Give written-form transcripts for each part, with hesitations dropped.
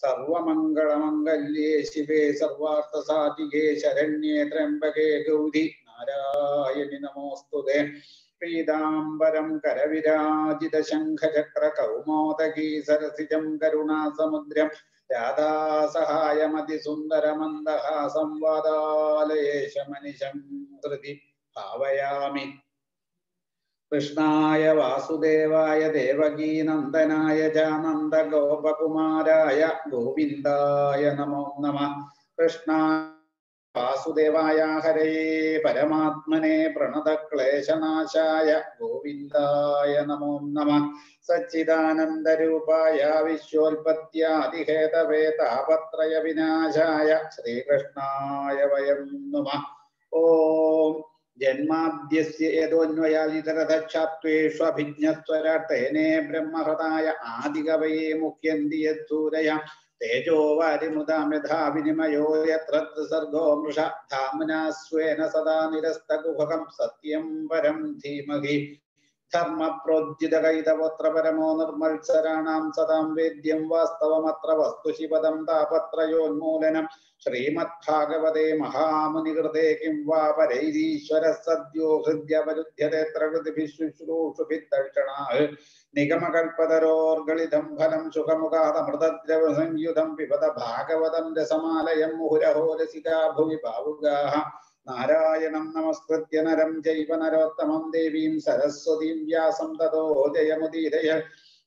സർവമംഗളമംഗല്യേ ശിവേ സർവാർത്ഥസാധികേ ശരണ്യേ ത്രയംബകേ ഗൗരി നാരായണി നമോസ്തുതേ. പീതാംബരം കരവിരാജിത ശംഖചക്ര കൗമോദകീ സരസിജം കരുണാസമുദ്രം രാധാസഹായമതിസുന്ദരമന്ദഹാസം വാതാലയേശമനിശം ഹൃദി ഭാവയാമി. കൃഷ്ണായ വാസുദേവായ ദേവകീനന്ദനായ ച നന്ദഗോപകുമാരായ ഗോവിന്ദായ നമോ നമഃ. കൃഷ്ണായ വാസുദേവായ ഹരയേ പരമാത്മനെ പ്രണതക്ലേശനാശായ ഗോവിന്ദായ നമോ നമഃ. സച്ചിദാനന്ദരൂപായ വിശ്വോൽപത്യാദിഹേതവേ താപത്രയ വിനാശായ ശ്രീകൃഷ്ണായ വയം നമഃ. ഓം ജന്മാദ്യസ്യ യദോന്വയാദിതരതച്ഛാപ്ത്വേഷ്വഭിജ്ഞസ്വരാട്ടേനേ ബ്രഹ്മഹൃദായ ആദികവയേ മുഹ്യന്തി യത്സൂരയ തേജോ വാരിമുദാം യഥാ വിനിമയോ യത്ര സർഗോ മൃഷ ധാമ്നാ സ്വേന സദാ നിരസ്തകുഹകം സത്യം പരം ധീമഹി. ധർമ്മപ്രോജ്ജിതകൈതവോത്ര പരമോ നിർമ്മത്സരാണാം സദാം വേദ്യം വാസ്തവമത്ര വസ്തുശിപദം താപത്രയോന്മൂലനം. ശ്രീമദ്ഭാഗവതേ മഹാമുനികൃതേ കിം വാ പരൈരീശ്വര സദ്യോ ഹൃദ്യപരുധ്യതേത്ര കൃതിഭിः ശുശ്രൂഷുഭിः തൽക്ഷണാഃ. നിഗമകൽപതരോർഗളിതം ഫലം സുഖമുഖാദമൃതദ്രവസംയുതം പിബത ഭാഗവതം രസമാലയം മുഹുരഹോ രസികാ ഭുവി ഭാവുകാഃ. നാരായണം നമസ്കൃത്യ നരം ചൈവ നരോത്തമം ദേവീം സരസ്വതീം വ്യാസം തതോ ജയമുദീരയ.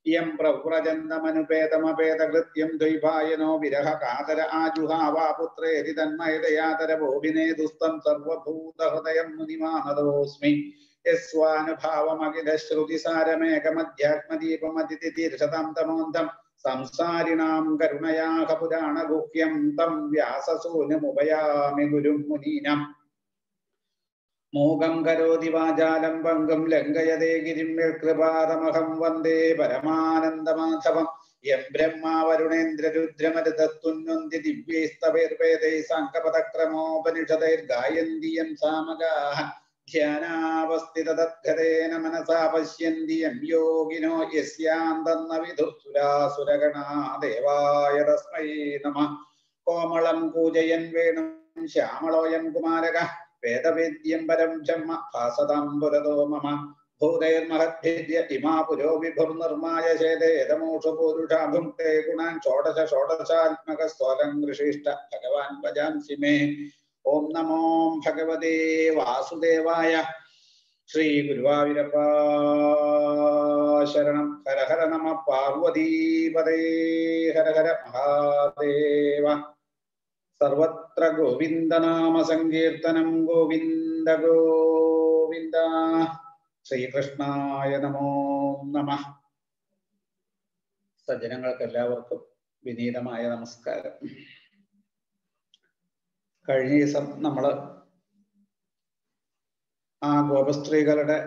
യം പ്രവ്രജന്തമനുപേതമപേതകൃത്യം ദ്വൈപായനോ വിരഹ കാതര ആജുഹാവാ പുത്രേരി തന്മയതയാതരഭോഭിനേദുസ്തം സർവഭൂതഹൃദയം മുനിമാനതോസ്മി. യസ്വാനുഭാവമഖിലശ്രുതിസാരമേകമധ്യാത്മദീപമതിഥിതീർഷതാം തമോന്തം സംസാരിണാം കരുണയാഹ പുരാണഗുഹ്യം തം വ്യാസസൂനുമുപയാമി ഗുരും മുനീനാം. മൂകം കരോതി വാചാലം പങ്കും ലംഘയതേ ഗിരിം യത്കൃപാതമഹം വന്ദേ പരമാനന്ദമാധവം. യം ബ്രഹ്മാ വരുണേന്ദ്രരുദ്രമരുതത്തുന്വന്തി ദിവ്യൈസ്തവൈർവേദൈ സാംഗപദക്രമോപനിഷദൈർഗായന്തി യം സാമഗാഃ. ധ്യാനാവസ്ഥിതതദ്ഗതേന മനസാ പശ്യന്തി യം യോഗിനോ യസ്യാന്തം ന വിദുഃ സുരാസുരഗണാ. ദേവായ തസ്മൈ നമഃ. കോമളം കൂജയൻ വേണും ശ്യാമളോയം കുമാരകഃ വേദവേദ്യം പരം ബ്രഹ്മ ഭാസതാം പുരതോ മമ. ഭൂതൈർമഹദ്ഭിര്യ ഇമാ പുരോ വിഭുർനിർമായ ചേതേതമൂഷു പൂരുഷാ ഭുക്തേ ഗുണാൻ ഷോഡശ ഷോഡശാത്മക സ്വലം ഋഷിഷ്ട ഭഗവാൻ ഭജാംസി മേ. ഓം നമോ ഭഗവതേ വാസുദേവായ. ശ്രീ ഗുരുവായൂരപ്പ ശരണം. ഹര ഹര നമ പാർവതീപതേ. ഹര ഹര മഹാദേവ. സർവത്ര ഗോവിന്ദനാമ സങ്കീർത്തനം. ഗോവിന്ദ ഗോവിന്ദ. ശ്രീകൃഷ്ണായ നമോ നമഃ. സജ്ജനങ്ങൾക്ക് എല്ലാവർക്കും വിനീതമായ നമസ്കാരം. കഴിഞ്ഞ ദിവസം നമ്മള് ആ ഗോപസ്ത്രീകളുടെ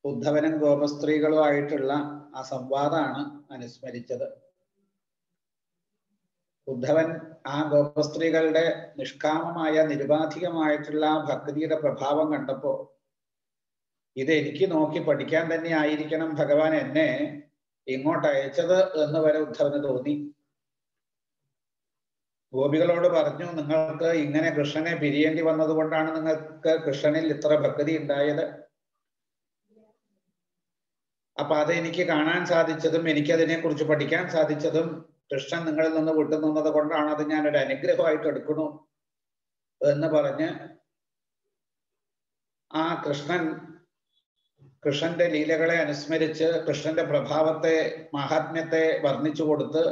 ഉദ്ധവനും ഗോപസ്ത്രീകളുമായിട്ടുള്ള ആ സംവാദമാണ് അനുസ്മരിച്ചത്. ഉദ്ധവൻ ആ ഗോപസ്ത്രീകളുടെ നിഷ്കാമമായ നിരുപാധികമായിട്ടുള്ള ഭക്തിയുടെ പ്രഭാവം കണ്ടപ്പോ ഇത് എനിക്ക് നോക്കി പഠിക്കാൻ തന്നെ ആയിരിക്കണം ഭഗവാൻ എന്നെ ഇങ്ങോട്ട് അയച്ചത് എന്ന് വരെ ഉദ്ധവന് തോന്നി. ഗോപികളോട് പറഞ്ഞു, നിങ്ങൾക്ക് ഇങ്ങനെ കൃഷ്ണനെ പിരിയേണ്ടി വന്നത് കൊണ്ടാണ് നിങ്ങൾക്ക് കൃഷ്ണനിൽ ഇത്ര ഭക്തി ഉണ്ടായത്. അപ്പൊ അതെനിക്ക് കാണാൻ സാധിച്ചതും എനിക്കതിനെ കുറിച്ച് പഠിക്കാൻ സാധിച്ചതും കൃഷ്ണൻ നിങ്ങളിൽ നിന്ന് വിട്ടുനിന്നത് കൊണ്ടാണ്. അത് ഞാനൊരു അനുഗ്രഹമായിട്ട് എടുക്കണു എന്ന് പറഞ്ഞ് ആ കൃഷ്ണന്റെ ലീലകളെ അനുസ്മരിച്ച് കൃഷ്ണന്റെ പ്രഭാവത്തെ മഹാത്മ്യത്തെ വർണ്ണിച്ചു കൊടുത്ത്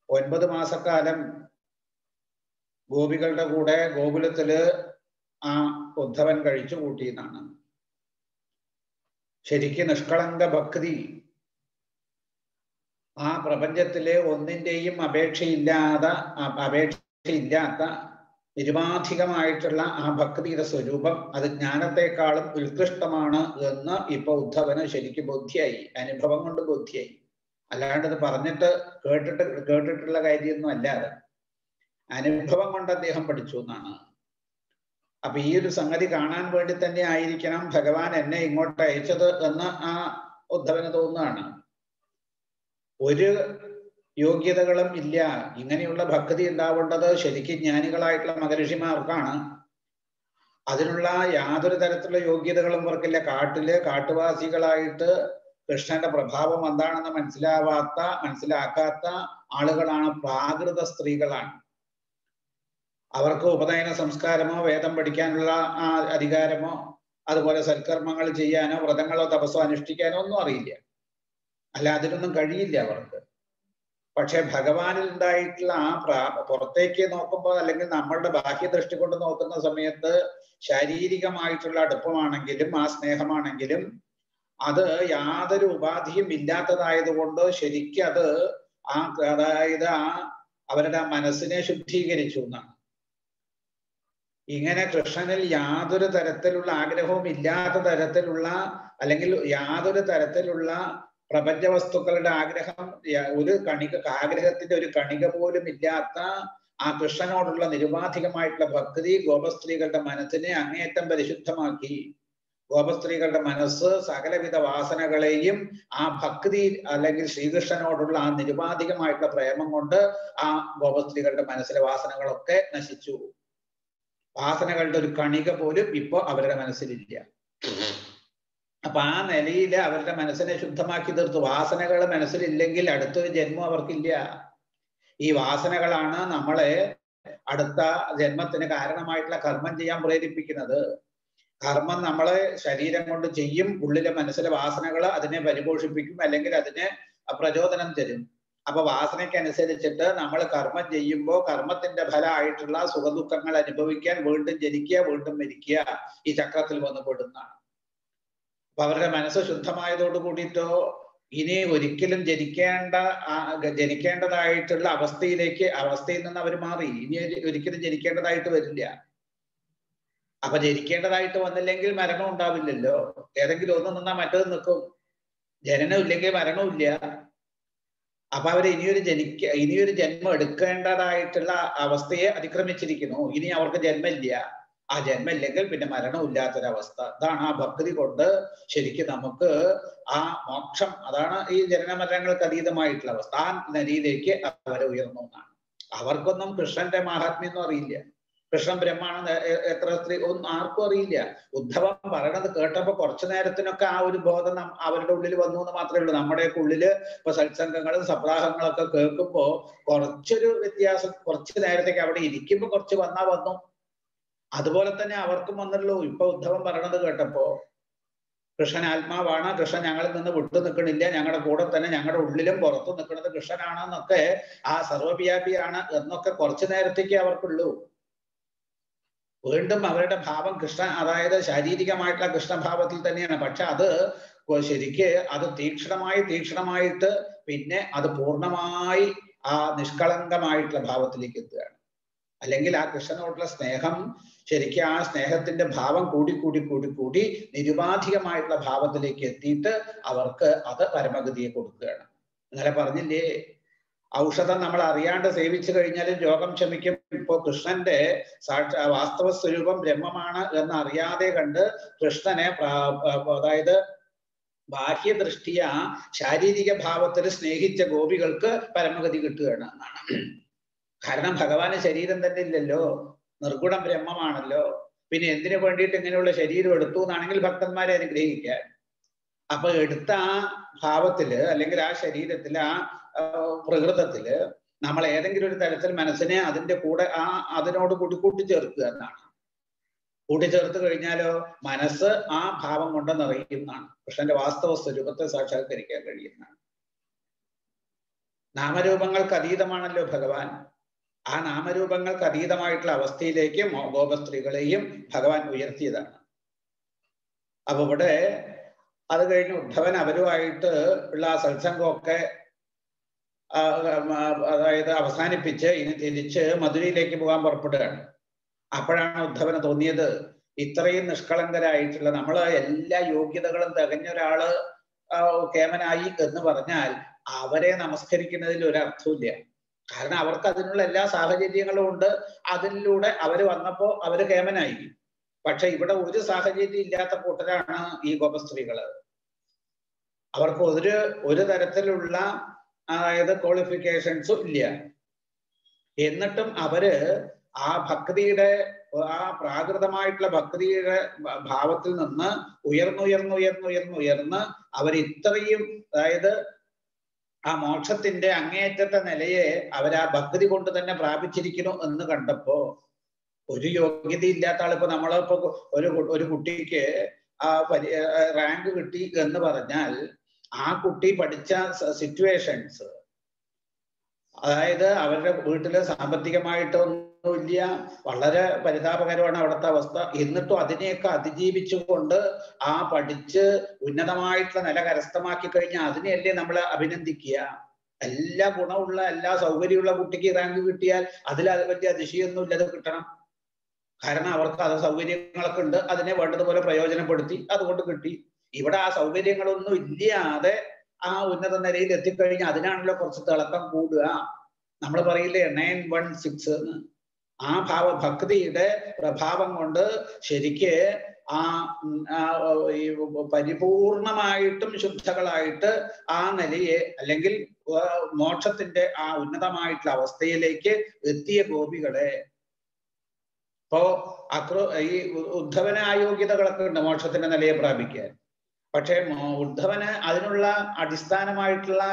9 മാസക്കാലം ഗോപികളുടെ കൂടെ ഗോകുലത്തില് ആ ഉദ്ധവൻ കഴിച്ചു കൂട്ടിയെന്നാണ്. ശരിക്കും നിഷ്കളങ്ക ഭക്തി ആ പ്രപഞ്ചത്തിലെ ഒന്നിൻ്റെയും അപേക്ഷയില്ലാത്ത നിരുപാധികമായിട്ടുള്ള ആ ഭക്തിയുടെ സ്വരൂപം അത് ജ്ഞാനത്തെക്കാളും ഉത്കൃഷ്ടമാണ് എന്ന് ഇപ്പൊ ഉദ്ധവന് ശരിക്കും ബോധ്യായി. അനുഭവം കൊണ്ട് ബോധ്യായി. അല്ലാണ്ട് ഇത് പറഞ്ഞിട്ട് കേട്ടിട്ടുള്ള കാര്യമൊന്നും അല്ലാതെ അനുഭവം കൊണ്ട് അദ്ദേഹം പഠിച്ചു എന്നാണ്. അപ്പൊ ഈ ഒരു സംഗതി കാണാൻ വേണ്ടി തന്നെ ആയിരിക്കണം ഭഗവാൻ എന്നെ ഇങ്ങോട്ട് അയച്ചത് എന്ന് ആ ഉദ്ധവന് തോന്നുകയാണ്. ഒരു യോഗ്യതകളും ഇല്ല. ഇങ്ങനെയുള്ള ഭക്തി ഉണ്ടാവേണ്ടത് ശരിക്കും ജ്ഞാനികളായിട്ടുള്ള മഹർഷിമാർക്കാണ്. അതിനുള്ള യാതൊരു തരത്തിലുള്ള യോഗ്യതകളും ഇവർക്കില്ല. കാട്ടുവാസികളായിട്ട് കൃഷ്ണന്റെ പ്രഭാവം എന്താണെന്ന് മനസ്സിലാക്കാത്ത ആളുകളാണ് പ്രാകൃത സ്ത്രീകളാണ്. അവർക്ക് ഉപനയന സംസ്കാരമോ വേദം പഠിക്കാനുള്ള അധികാരമോ അതുപോലെ സൽക്കർമ്മങ്ങൾ ചെയ്യാനോ വ്രതങ്ങളോ തപസ്സോ അനുഷ്ഠിക്കാനോ ഒന്നും അറിയില്ല. അല്ല, അതിനൊന്നും കഴിയില്ല അവർക്ക്. പക്ഷെ ഭഗവാനിൽ ഉണ്ടായിട്ടുള്ള പുറത്തേക്ക് നോക്കുമ്പോൾ അല്ലെങ്കിൽ നമ്മളുടെ ബാഹ്യദൃഷ്ടി കൊണ്ട് നോക്കുന്ന സമയത്ത് ശാരീരികമായിട്ടുള്ള അടുപ്പമാണെങ്കിലും ആ സ്നേഹമാണെങ്കിലും അത് യാതൊരു ഉപാധിയും ഇല്ലാത്തതായതുകൊണ്ട് ശരിക്കും അത് അതായത് അവരുടെ മനസ്സിനെ ശുദ്ധീകരിച്ചു എന്നാണ്. ഇങ്ങനെ കൃഷ്ണനിൽ യാതൊരു തരത്തിലുള്ള ആഗ്രഹവും ഇല്ലാത്ത തരത്തിലുള്ള അല്ലെങ്കിൽ യാതൊരു തരത്തിലുള്ള പ്രപഞ്ച വസ്തുക്കളുടെ ആഗ്രഹം ആഗ്രഹത്തിന്റെ ഒരു കണിക പോലും ഇല്ലാത്ത ആ കൃഷ്ണനോടുള്ള നിരുപാധികമായിട്ടുള്ള ഭക്തി ഗോപസ്ത്രീകളുടെ മനസ്സിനെ അങ്ങേയറ്റം പരിശുദ്ധമാക്കി. ഗോപസ്ത്രീകളുടെ മനസ്സ് സകലവിധ വാസനകളെയും ആ ഭക്തി അല്ലെങ്കിൽ ശ്രീകൃഷ്ണനോടുള്ള ആ നിരുപാധികമായിട്ടുള്ള പ്രേമം കൊണ്ട് ആ ഗോപസ്ത്രീകളുടെ മനസ്സിലെ വാസനകളൊക്കെ നശിച്ചു. വാസനകളുടെ ഒരു കണിക പോലും ഇപ്പോ അവരുടെ മനസ്സിലില്ല. അപ്പൊ ആ നിലയിൽ അവരുടെ മനസ്സിനെ ശുദ്ധമാക്കി തീർത്തു. വാസനകൾ മനസ്സിലില്ലെങ്കിൽ അടുത്തൊരു ജന്മം അവർക്കില്ല. ഈ വാസനകളാണ് നമ്മളെ അടുത്ത ജന്മത്തിന് കാരണമായിട്ടുള്ള കർമ്മം ചെയ്യാൻ പ്രേരിപ്പിക്കുന്നത്. കർമ്മം നമ്മളെ ശരീരം കൊണ്ട് ചെയ്യും, ഉള്ളിലെ മനസ്സിലെ വാസനകൾ അതിനെ പരിപോഷിപ്പിക്കും, അല്ലെങ്കിൽ അതിനെ പ്രചോദനം തരും. അപ്പൊ വാസനയ്ക്കനുസരിച്ചിട്ട് നമ്മൾ കർമ്മം ചെയ്യുമ്പോൾ കർമ്മത്തിന്റെ ഫലമായിട്ടുള്ള സുഖദുഃഖങ്ങൾ അനുഭവിക്കാൻ വീണ്ടും ജനിക്കുക, വീണ്ടും മരിക്കുക, ഈ ചക്രത്തിൽ വന്ന് പെടുന്നതാണ്. അപ്പൊ അവരുടെ മനസ്സ് ശുദ്ധമായതോട് കൂടിയിട്ടോ ഇനി ഒരിക്കലും ജനിക്കേണ്ടതായിട്ടുള്ള അവസ്ഥയിൽ നിന്ന് അവർ മാറി. ഇനി ഒരിക്കലും ജനിക്കേണ്ടതായിട്ട് വരില്ല. അപ്പൊ ജനിക്കേണ്ടതായിട്ട് വന്നില്ലെങ്കിൽ മരണം ഉണ്ടാവില്ലല്ലോ. ഏതെങ്കിലും ഒന്ന് നിന്നാൽ മറ്റത് നിൽക്കും. ജനനം ഇല്ലെങ്കിൽ മരണവും ഇല്ല. അപ്പൊ അവര് ഇനിയൊരു ജന്മം എടുക്കേണ്ടതായിട്ടുള്ള അവസ്ഥയെ അതിക്രമിച്ചിരിക്കുന്നു. ഇനി അവർക്ക് ജന്മമില്ല. ആ ജന്മമില്ലെങ്കിൽ പിന്നെ മരണമില്ലാത്തൊരവസ്ഥ. അതാണ് ആ ഭക്തി കൊണ്ട് ശരിക്കും നമുക്ക് ആ മോക്ഷം, അതാണ് ഈ ജനന മരണങ്ങൾക്ക് അതീതമായിട്ടുള്ള അവസ്ഥ. ആ നദിയിലേക്ക് അവർ ഉയർന്നു എന്നാണ്. അവർക്കൊന്നും കൃഷ്ണന്റെ മാഹാത്മ്യം ഒന്നും അറിയില്ല. കൃഷ്ണൻ ബ്രഹ്മാണെന്ന് എത്ര സ്ത്രീ ഒന്നും ആർക്കും അറിയില്ല. ഉദ്ധവൻ പറയണത് കേട്ടപ്പോ കുറച്ചു നേരത്തിനൊക്കെ ആ ഒരു ബോധം അവരുടെ ഉള്ളിൽ വന്നു എന്ന് മാത്രമേ ഉള്ളൂ. നമ്മുടെയൊക്കെ ഉള്ളില് ഇപ്പൊ സത്സംഗങ്ങളും സപ്താഹങ്ങളൊക്കെ കേൾക്കുമ്പോ കുറച്ചൊരു വ്യത്യാസം, കുറച്ചു നേരത്തേക്ക് അവിടെ ഇരിക്കുമ്പോ കുറച്ച് വന്നു. അതുപോലെ തന്നെ അവർക്കും വന്നല്ലോ. ഇപ്പൊ ഉദ്ധവൻ പറയണത് കേട്ടപ്പോ കൃഷ്ണൻ ആത്മാവാണ്, കൃഷ്ണൻ ഞങ്ങളിൽ നിന്ന് വിട്ടു നിൽക്കണില്ല, ഞങ്ങളുടെ കൂടെ തന്നെ ഞങ്ങളുടെ ഉള്ളിലും പുറത്തും നിൽക്കുന്നത് കൃഷ്ണനാണെന്നൊക്കെ, ആ സർവ്വവ്യാപിയാണ് എന്നൊക്കെ കുറച്ചു നേരത്തേക്ക് അവർക്കുള്ളൂ. വീണ്ടും അവരുടെ ഭാവം അതായത് ശാരീരികമായിട്ടുള്ള കൃഷ്ണഭാവത്തിൽ തന്നെയാണ്. പക്ഷെ അത് ശരിക്ക് അത് തീക്ഷ്ണമായിട്ട് പിന്നെ അത് പൂർണ്ണമായി ആ നിഷ്കളങ്കമായിട്ടുള്ള ഭാവത്തിലേക്ക് എത്തുകയാണ്. അല്ലെങ്കിൽ ആ കൃഷ്ണനോടുള്ള സ്നേഹം ശരിക്കും ആ സ്നേഹത്തിന്റെ ഭാവം കൂടി നിരുപാധികമായിട്ടുള്ള ഭാവത്തിലേക്ക് എത്തിയിട്ട് അവർക്ക് അത് പരമഗതിയെ കൊടുക്കുകയാണ്. ഇന്നലെ പറഞ്ഞില്ലേ, ഔഷധം നമ്മൾ അറിയാണ്ട് സേവിച്ചു കഴിഞ്ഞാൽ രോഗം ശമിക്കും. ഇപ്പോ കൃഷ്ണന്റെ വാസ്തവ സ്വരൂപം ബ്രഹ്മമാണ് എന്ന് അറിയാതെ കണ്ട് കൃഷ്ണനെ അതായത് ബാഹ്യദൃഷ്ടിയ ശാരീരിക ഭാവത്തിൽ സ്നേഹിച്ച ഗോപികൾക്ക് പരമഗതി കിട്ടുകയാണ് എന്നാണ്. കാരണം ഭഗവാന് ശരീരം തന്നെ ഇല്ലല്ലോ, നിർഗുണം ബ്രഹ്മമാണല്ലോ. പിന്നെ എന്തിനു വേണ്ടിയിട്ട് ഇങ്ങനെയുള്ള ശരീരം എടുത്തു എന്നാണെങ്കിൽ ഭക്തന്മാരെ അനുഗ്രഹിക്കാൻ. അപ്പൊ എടുത്ത ആ ഭാവത്തില് അല്ലെങ്കിൽ ആ ശരീരത്തില് ആ പ്രകൃതത്തില് നമ്മൾ ഏതെങ്കിലും ഒരു തരത്തിൽ മനസ്സിനെ അതിന്റെ കൂടെ അതിനോട് കൂട്ടിച്ചേർക്കുക എന്നാണ്. കൂട്ടിച്ചേർത്ത് കഴിഞ്ഞാലോ മനസ്സ് ആ ഭാവം കൊണ്ട് നിറയുന്നതാണ്. കൃഷ്ണന്റെ വാസ്തവ സ്വരൂപത്തെ സാക്ഷാത്കരിക്കാൻ കഴിയുന്നതാണ്. നാമരൂപങ്ങൾക്ക് അതീതമാണല്ലോ ഭഗവാൻ. ആ നാമരൂപങ്ങൾക്ക് അതീതമായിട്ടുള്ള അവസ്ഥയിലേക്ക് ഗോപസ്ത്രീകളെയും ഭഗവാൻ ഉയർത്തിയതാണ്. അപ്പൊ ഇവിടെ അത് കഴിഞ്ഞ് ഉദ്ധവൻ അവരുമായിട്ട് ഉള്ള ആ സത്സംഗമൊക്കെ അതായത് അവസാനിപ്പിച്ച് ഇനി തിരിച്ച് മധുരയിലേക്ക് പോകാൻ പുറപ്പെടുകയാണ്. അപ്പോഴാണ് ഉദ്ധവന് തോന്നിയത്, ഇത്രയും നിഷ്കളങ്കരായിട്ടുള്ള നമ്മള് എല്ലാ യോഗ്യതകളും തികഞ്ഞ ഒരാള് കേമനായി എന്ന് പറഞ്ഞാൽ അവരെ നമസ്കരിക്കുന്നതിൽ ഒരർത്ഥമില്ല. കാരണം അവർക്ക് അതിനുള്ള എല്ലാ സാഹചര്യങ്ങളും ഉണ്ട്. അതിലൂടെ അവര് വന്നപ്പോ അവര് കേമനായി. പക്ഷെ ഇവിടെ ഒരു സാഹചര്യം ഇല്ലാത്ത കൂട്ടരാണ് ഈ ഗോപസ്ത്രീകള്. അവർക്ക് ഒരു തരത്തിലുള്ള അതായത് ക്വാളിഫിക്കേഷൻസും ഇല്ല. എന്നിട്ടും അവര് ആ ഭക്തിയുടെ ആ പ്രാകൃതമായിട്ടുള്ള ഭക്തിയുടെ ഭാവത്തിൽ നിന്ന് ഉയർന്ന് അവർ ഇത്രയും, അതായത് ആ മോക്ഷത്തിന്റെ അങ്ങേയറ്റത്തെ നിലയെ അവരാ ഭക്തി കൊണ്ട് തന്നെ പ്രാപിച്ചിരിക്കുന്നു എന്ന് കണ്ടപ്പോ, ഒരു യോഗ്യത ഇല്ലാത്ത ആളിപ്പോ നമ്മളിപ്പോ ഒരു കുട്ടിക്ക് ആ റാങ്ക് കിട്ടി എന്ന് പറഞ്ഞാൽ ആ കുട്ടി പഠിച്ച സിറ്റുവേഷൻസ്, അതായത് അവരുടെ വീട്ടില് സാമ്പത്തികമായിട്ടൊന്നുമില്ല, വളരെ പരിതാപകരമാണ് അവിടുത്തെ അവസ്ഥ. എന്നിട്ടും അതിനെയൊക്കെ അതിജീവിച്ചുകൊണ്ട് ആ പഠിച്ച് ഉന്നതമായിട്ടുള്ള നില കരസ്ഥമാക്കി കഴിഞ്ഞാൽ അതിനെയല്ലേ നമ്മൾ അഭിനന്ദിക്കുക. എല്ലാ ഗുണമുള്ള എല്ലാ സൗകര്യമുള്ള കുട്ടിക്ക് റാങ്ക് കിട്ടിയാൽ അതിൽ വലിയ അതിശയൊന്നും ഇല്ലത് കിട്ടണം. കാരണം അവർക്ക് അത് സൗകര്യങ്ങളൊക്കെ ഉണ്ട്, അതിനെ വേണ്ടതുപോലെ പ്രയോജനപ്പെടുത്തി, അതുകൊണ്ട് കിട്ടി. ഇവിടെ ആ സൗകര്യങ്ങളൊന്നും ഇല്ലാതെ ആ ഉന്നത നിലയിൽ എത്തിക്കഴിഞ്ഞാൽ അതിനാണല്ലോ കുറച്ച് തിളക്കം കൂടുക. നമ്മൾ പറയില്ലേ 916 എന്ന്. ആ ഭക്തിയുടെ പ്രഭാവം കൊണ്ട് ശരിക്ക് ആ പരിപൂർണമായിട്ടും ശുദ്ധകളായിട്ട് ആ നിലയെ, അല്ലെങ്കിൽ മോക്ഷത്തിന്റെ ആ ഉന്നതമായിട്ടുള്ള അവസ്ഥയിലേക്ക് എത്തിയ ഗോപികളെ, ഇപ്പോ ഈ ഉദ്ധവന് ആ യോഗ്യതകളൊക്കെ ഉണ്ട് മോക്ഷത്തിന്റെ നിലയെ പ്രാപിക്കാൻ. പക്ഷെ ഉദ്ധവന് അതിനുള്ള അടിസ്ഥാനമായിട്ടുള്ള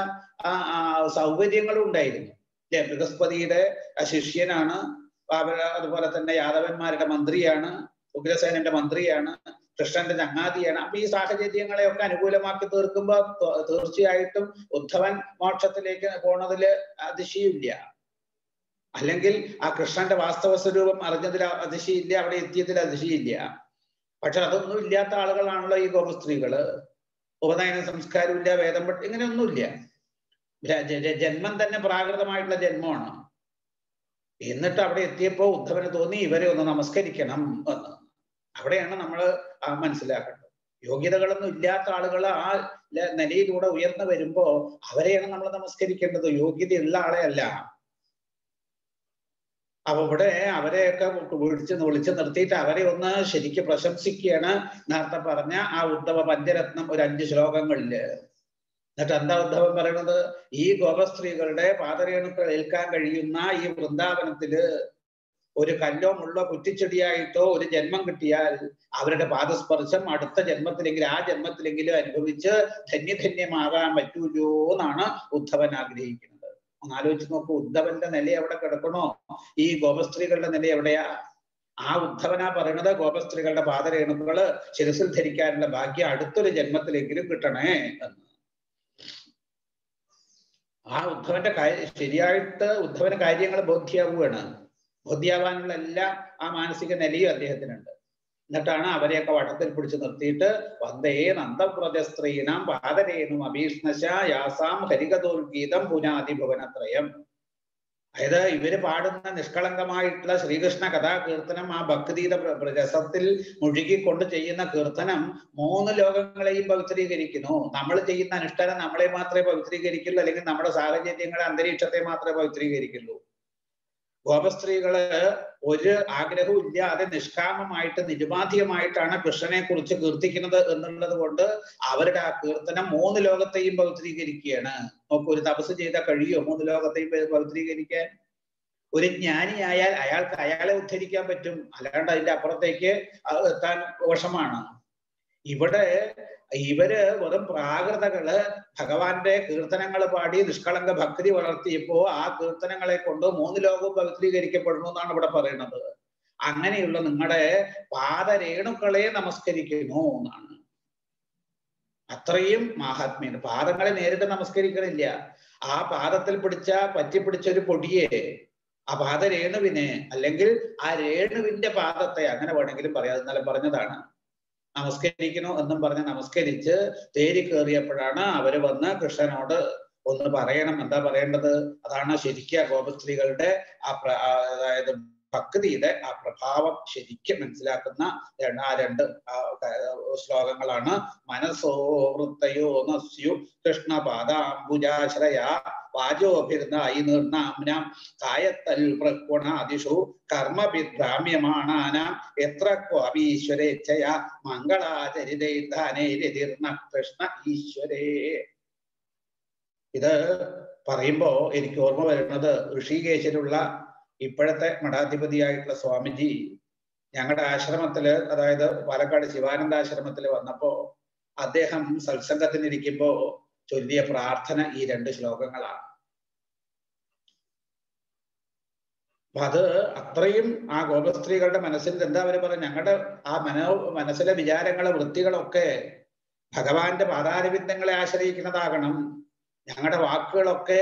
സൗകര്യങ്ങളും ഉണ്ടായിരുന്നു. ബൃഹസ്പതിയുടെ ശിഷ്യനാണ്, അതുപോലെ തന്നെ യാദവന്മാരുടെ മന്ത്രിയാണ്, ഉഗ്രസേനന്റെ മന്ത്രിയാണ്, കൃഷ്ണന്റെ ചങ്ങാതിയാണ്. അപ്പൊ ഈ സാഹചര്യങ്ങളെയൊക്കെ അനുകൂലമാക്കി തീർക്കുമ്പോ തീർച്ചയായിട്ടും ഉദ്ധവൻ മോക്ഷത്തിലേക്ക് പോണതില് അതിശയില്ല. അല്ലെങ്കിൽ ആ കൃഷ്ണന്റെ വാസ്തവ സ്വരൂപം അറിഞ്ഞതിൽ അതിശയില്ല, അവിടെ എത്തിയതിൽ അതിശയില്ല. പക്ഷെ അതൊന്നും ഇല്ലാത്ത ആളുകളാണല്ലോ ഈ ഗോപസ്ത്രീകള്. ഉപനയന സംസ്കാരമില്ല, വേദം ഇങ്ങനെയൊന്നുമില്ല. ജന്മം തന്നെ പ്രാകൃതമായിട്ടുള്ള ജന്മമാണ്. എന്നിട്ട് അവിടെ എത്തിയപ്പോ ഉദ്ധവന് തോന്നി ഇവരെ ഒന്ന് നമസ്കരിക്കണം എന്ന്. അവിടെയാണ് നമ്മൾ മനസ്സിലാക്കേണ്ടത്. യോഗ്യതകളൊന്നും ഇല്ലാത്ത ആളുകൾ ആ നിലയിലൂടെ ഉയർന്നു വരുമ്പോ അവരെയാണ് നമ്മൾ നമസ്കരിക്കേണ്ടത്, യോഗ്യതയുള്ള ആളെ അല്ല. അപ്പൊ ഇവിടെ അവരെയൊക്കെ വിളിച്ചു നിർത്തിയിട്ട് അവരെ ഒന്ന് ശരിക്കും പ്രശംസിക്കുകയാണ്. നേരത്തെ പറഞ്ഞ ആ ഉദ്ധവ പഞ്ചരത്നം ഒരു 5 ശ്ലോകങ്ങളില്. എന്നിട്ട് എന്താ ഉദ്ധവൻ പറയുന്നത്? ഈ ഗോപസ്ത്രീകളുടെ പാദരേണുക്കൾ ഏൽക്കാൻ കഴിയുന്ന ഈ വൃന്ദാവനത്തില് ഒരു കല്ലോ മുള്ളോ കുറ്റിച്ചെടിയായിട്ടോ ഒരു ജന്മം കിട്ടിയാൽ അവരുടെ പാദസ്പർശം അടുത്ത ജന്മത്തിലെങ്കിലും ആ ജന്മത്തിലെങ്കിലും അനുഭവിച്ച് ധന്യധന്യമാകാൻ പറ്റൂലോ എന്നാണ് ഉദ്ധവൻ ആഗ്രഹിക്കുന്നത്. ഒന്നാലോചിച്ച് നോക്കൂ, ഉദ്ധവന്റെ നില എവിടെ കിടക്കണോ, ഈ ഗോപസ്ത്രീകളുടെ നില എവിടെയാ? ആ ഉദ്ധവനാ പറയുന്നത് ഗോപസ്ത്രീകളുടെ പാദരേണുക്കള് ശിരസിൽ ധരിക്കാനുള്ള ഭാഗ്യം അടുത്തൊരു ജന്മത്തിലെങ്കിലും കിട്ടണേ എന്ന്. ആ ഉദ്ധവന്റെ ശരിയായിട്ട് ഉദ്ധവന് കാര്യങ്ങൾ ബോധ്യാവുകയാണ്. ബോധ്യാവാനുള്ള എല്ലാ ആ മാനസിക നിലയും അദ്ദേഹത്തിനുണ്ട്. എന്നിട്ടാണ് അവരെയൊക്കെ വട്ടത്തിൽ പിടിച്ച് നിർത്തിയിട്ട് വന്ദേ നന്ദവ്രജസ്ത്രീണാം പാദരേണും അഭീഷ്ണശ യാസാം ഹരികതോർഗീതം പുനാതിഭുവനത്രയം. അതായത് ഇവര് പാടുന്ന നിഷ്കളങ്കമായിട്ടുള്ള ശ്രീകൃഷ്ണ കഥാകീർത്തനം, ആ ഭക്തിയുടെ രസത്തിൽ മുഴുകിക്കൊണ്ട് ചെയ്യുന്ന കീർത്തനം 3 ലോകങ്ങളെയും പവിത്രീകരിക്കുന്നു. നമ്മൾ ചെയ്യുന്ന അനുഷ്ഠാനം നമ്മളെ മാത്രമേ പവിത്രീകരിക്കുള്ളൂ, അല്ലെങ്കിൽ നമ്മുടെ സാഹചര്യങ്ങളെ അന്തരീക്ഷത്തെ മാത്രമേ പവിത്രീകരിക്കുള്ളൂ. ഗോപസ്ത്രീകള് ഒരു ആഗ്രഹവും ഇല്ലാതെ നിഷ്കാമമായിട്ട് നിരുപാധികമായിട്ടാണ് കൃഷ്ണനെ കുറിച്ച് കീർത്തിക്കുന്നത് എന്നുള്ളത് കൊണ്ട് അവരുടെ ആ കീർത്തനം 3 ലോകത്തെയും പവിത്രീകരിക്കുകയാണ്. നമുക്ക് ഒരു തപസ് ചെയ്താൽ കഴിയോ 3 ലോകത്തെയും പവിത്രീകരിക്കാൻ? ഒരു ജ്ഞാനിയായാൽ അയാൾക്ക് അയാളെ ഉദ്ധരിക്കാൻ പറ്റും, അല്ലാണ്ട് അതിന്റെ അപ്പുറത്തേക്ക് എത്താൻ വശമാണ്. ഇവിടെ ഇവര് വെറും പ്രാകൃതകള് ഭഗവാന്റെ കീർത്തനങ്ങൾ പാടി നിഷ്കളങ്ക ഭക്തി വളർത്തിയപ്പോ ആ കീർത്തനങ്ങളെ കൊണ്ട് 3 ലോകവും പവിത്രീകരിക്കപ്പെടുന്നു എന്നാണ് ഇവിടെ പറയുന്നത്. അങ്ങനെയുള്ള നിങ്ങളുടെ പാദരേണുക്കളെ നമസ്കരിക്കുന്നു എന്നാണ്. അത്രയും മാഹാത്മ്യം. പാദങ്ങളെ നേരിട്ട് നമസ്കരിക്കണില്ല. ആ പാദത്തിൽ പറ്റിപ്പിടിച്ച ഒരു പൊടിയെ, ആ പാദരേണുവിനെ, അല്ലെങ്കിൽ ആ രേണുവിന്റെ പാദത്തെ, അങ്ങനെ വേണമെങ്കിലും പറയാം, ഇന്നലെ പറഞ്ഞതാണ്, നമസ്കരിക്കണോ എന്നും പറഞ്ഞ് നമസ്കരിച്ച് തേരി കയറിയപ്പോഴാണ് അവര് വന്ന് കൃഷ്ണനോട് ഒന്ന് പറയണം. എന്താ പറയേണ്ടത്? അതാണ് ശരിക്കും ഗോപസ്ത്രീകളുടെ അതായത് ഭക്തിയുടെ ആ പ്രഭാവം ശരിക്കും മനസ്സിലാക്കുന്ന ആ 2 ശ്ലോകങ്ങളാണ്. മനസ്സോ വൃത്തയോ നസ്യു കൃഷ്ണപാദാംബുജാശ്രയ വാചോഭിർനായി നിർണാംനാം കായത്തൽ പ്രഗുണാദിഷു കർമ്മഭിഭ്രാമ്യമാണാനാം എത്ര ക്വാമീശ്വരേച്ഛയ മംഗളാചരിതൈർധാനൈരിതിർന കൃഷ്ണ ഈശ്വരേ. ഇത് പറയുമ്പോ എനിക്ക് ഓർമ്മ വരുന്നത് ഋഷികേശിലുള്ള ഇപ്പോഴത്തെ മഠാധിപതിയായിട്ടുള്ള സ്വാമിജി ഞങ്ങളുടെ ആശ്രമത്തില്, അതായത് പാലക്കാട് ശിവാനന്ദ ആശ്രമത്തിൽ വന്നപ്പോ അദ്ദേഹം സത്സംഗത്തിനിരിക്കുമ്പോ ചൊല്ലിയ പ്രാർത്ഥന ഈ 2 ശ്ലോകങ്ങളാണ്. അപ്പൊ അത് അത്രയും ആ ഗോപസ്ത്രീകളുടെ മനസ്സിൽ എന്താ അവര് പറഞ്ഞ, ഞങ്ങളുടെ ആ മനസ്സിലെ വിചാരങ്ങളെ വൃത്തികളൊക്കെ ഭഗവാന്റെ പാതാരവിന്ദങ്ങളെ ആശ്രയിക്കുന്നതാകണം. ഞങ്ങളുടെ വാക്കുകളൊക്കെ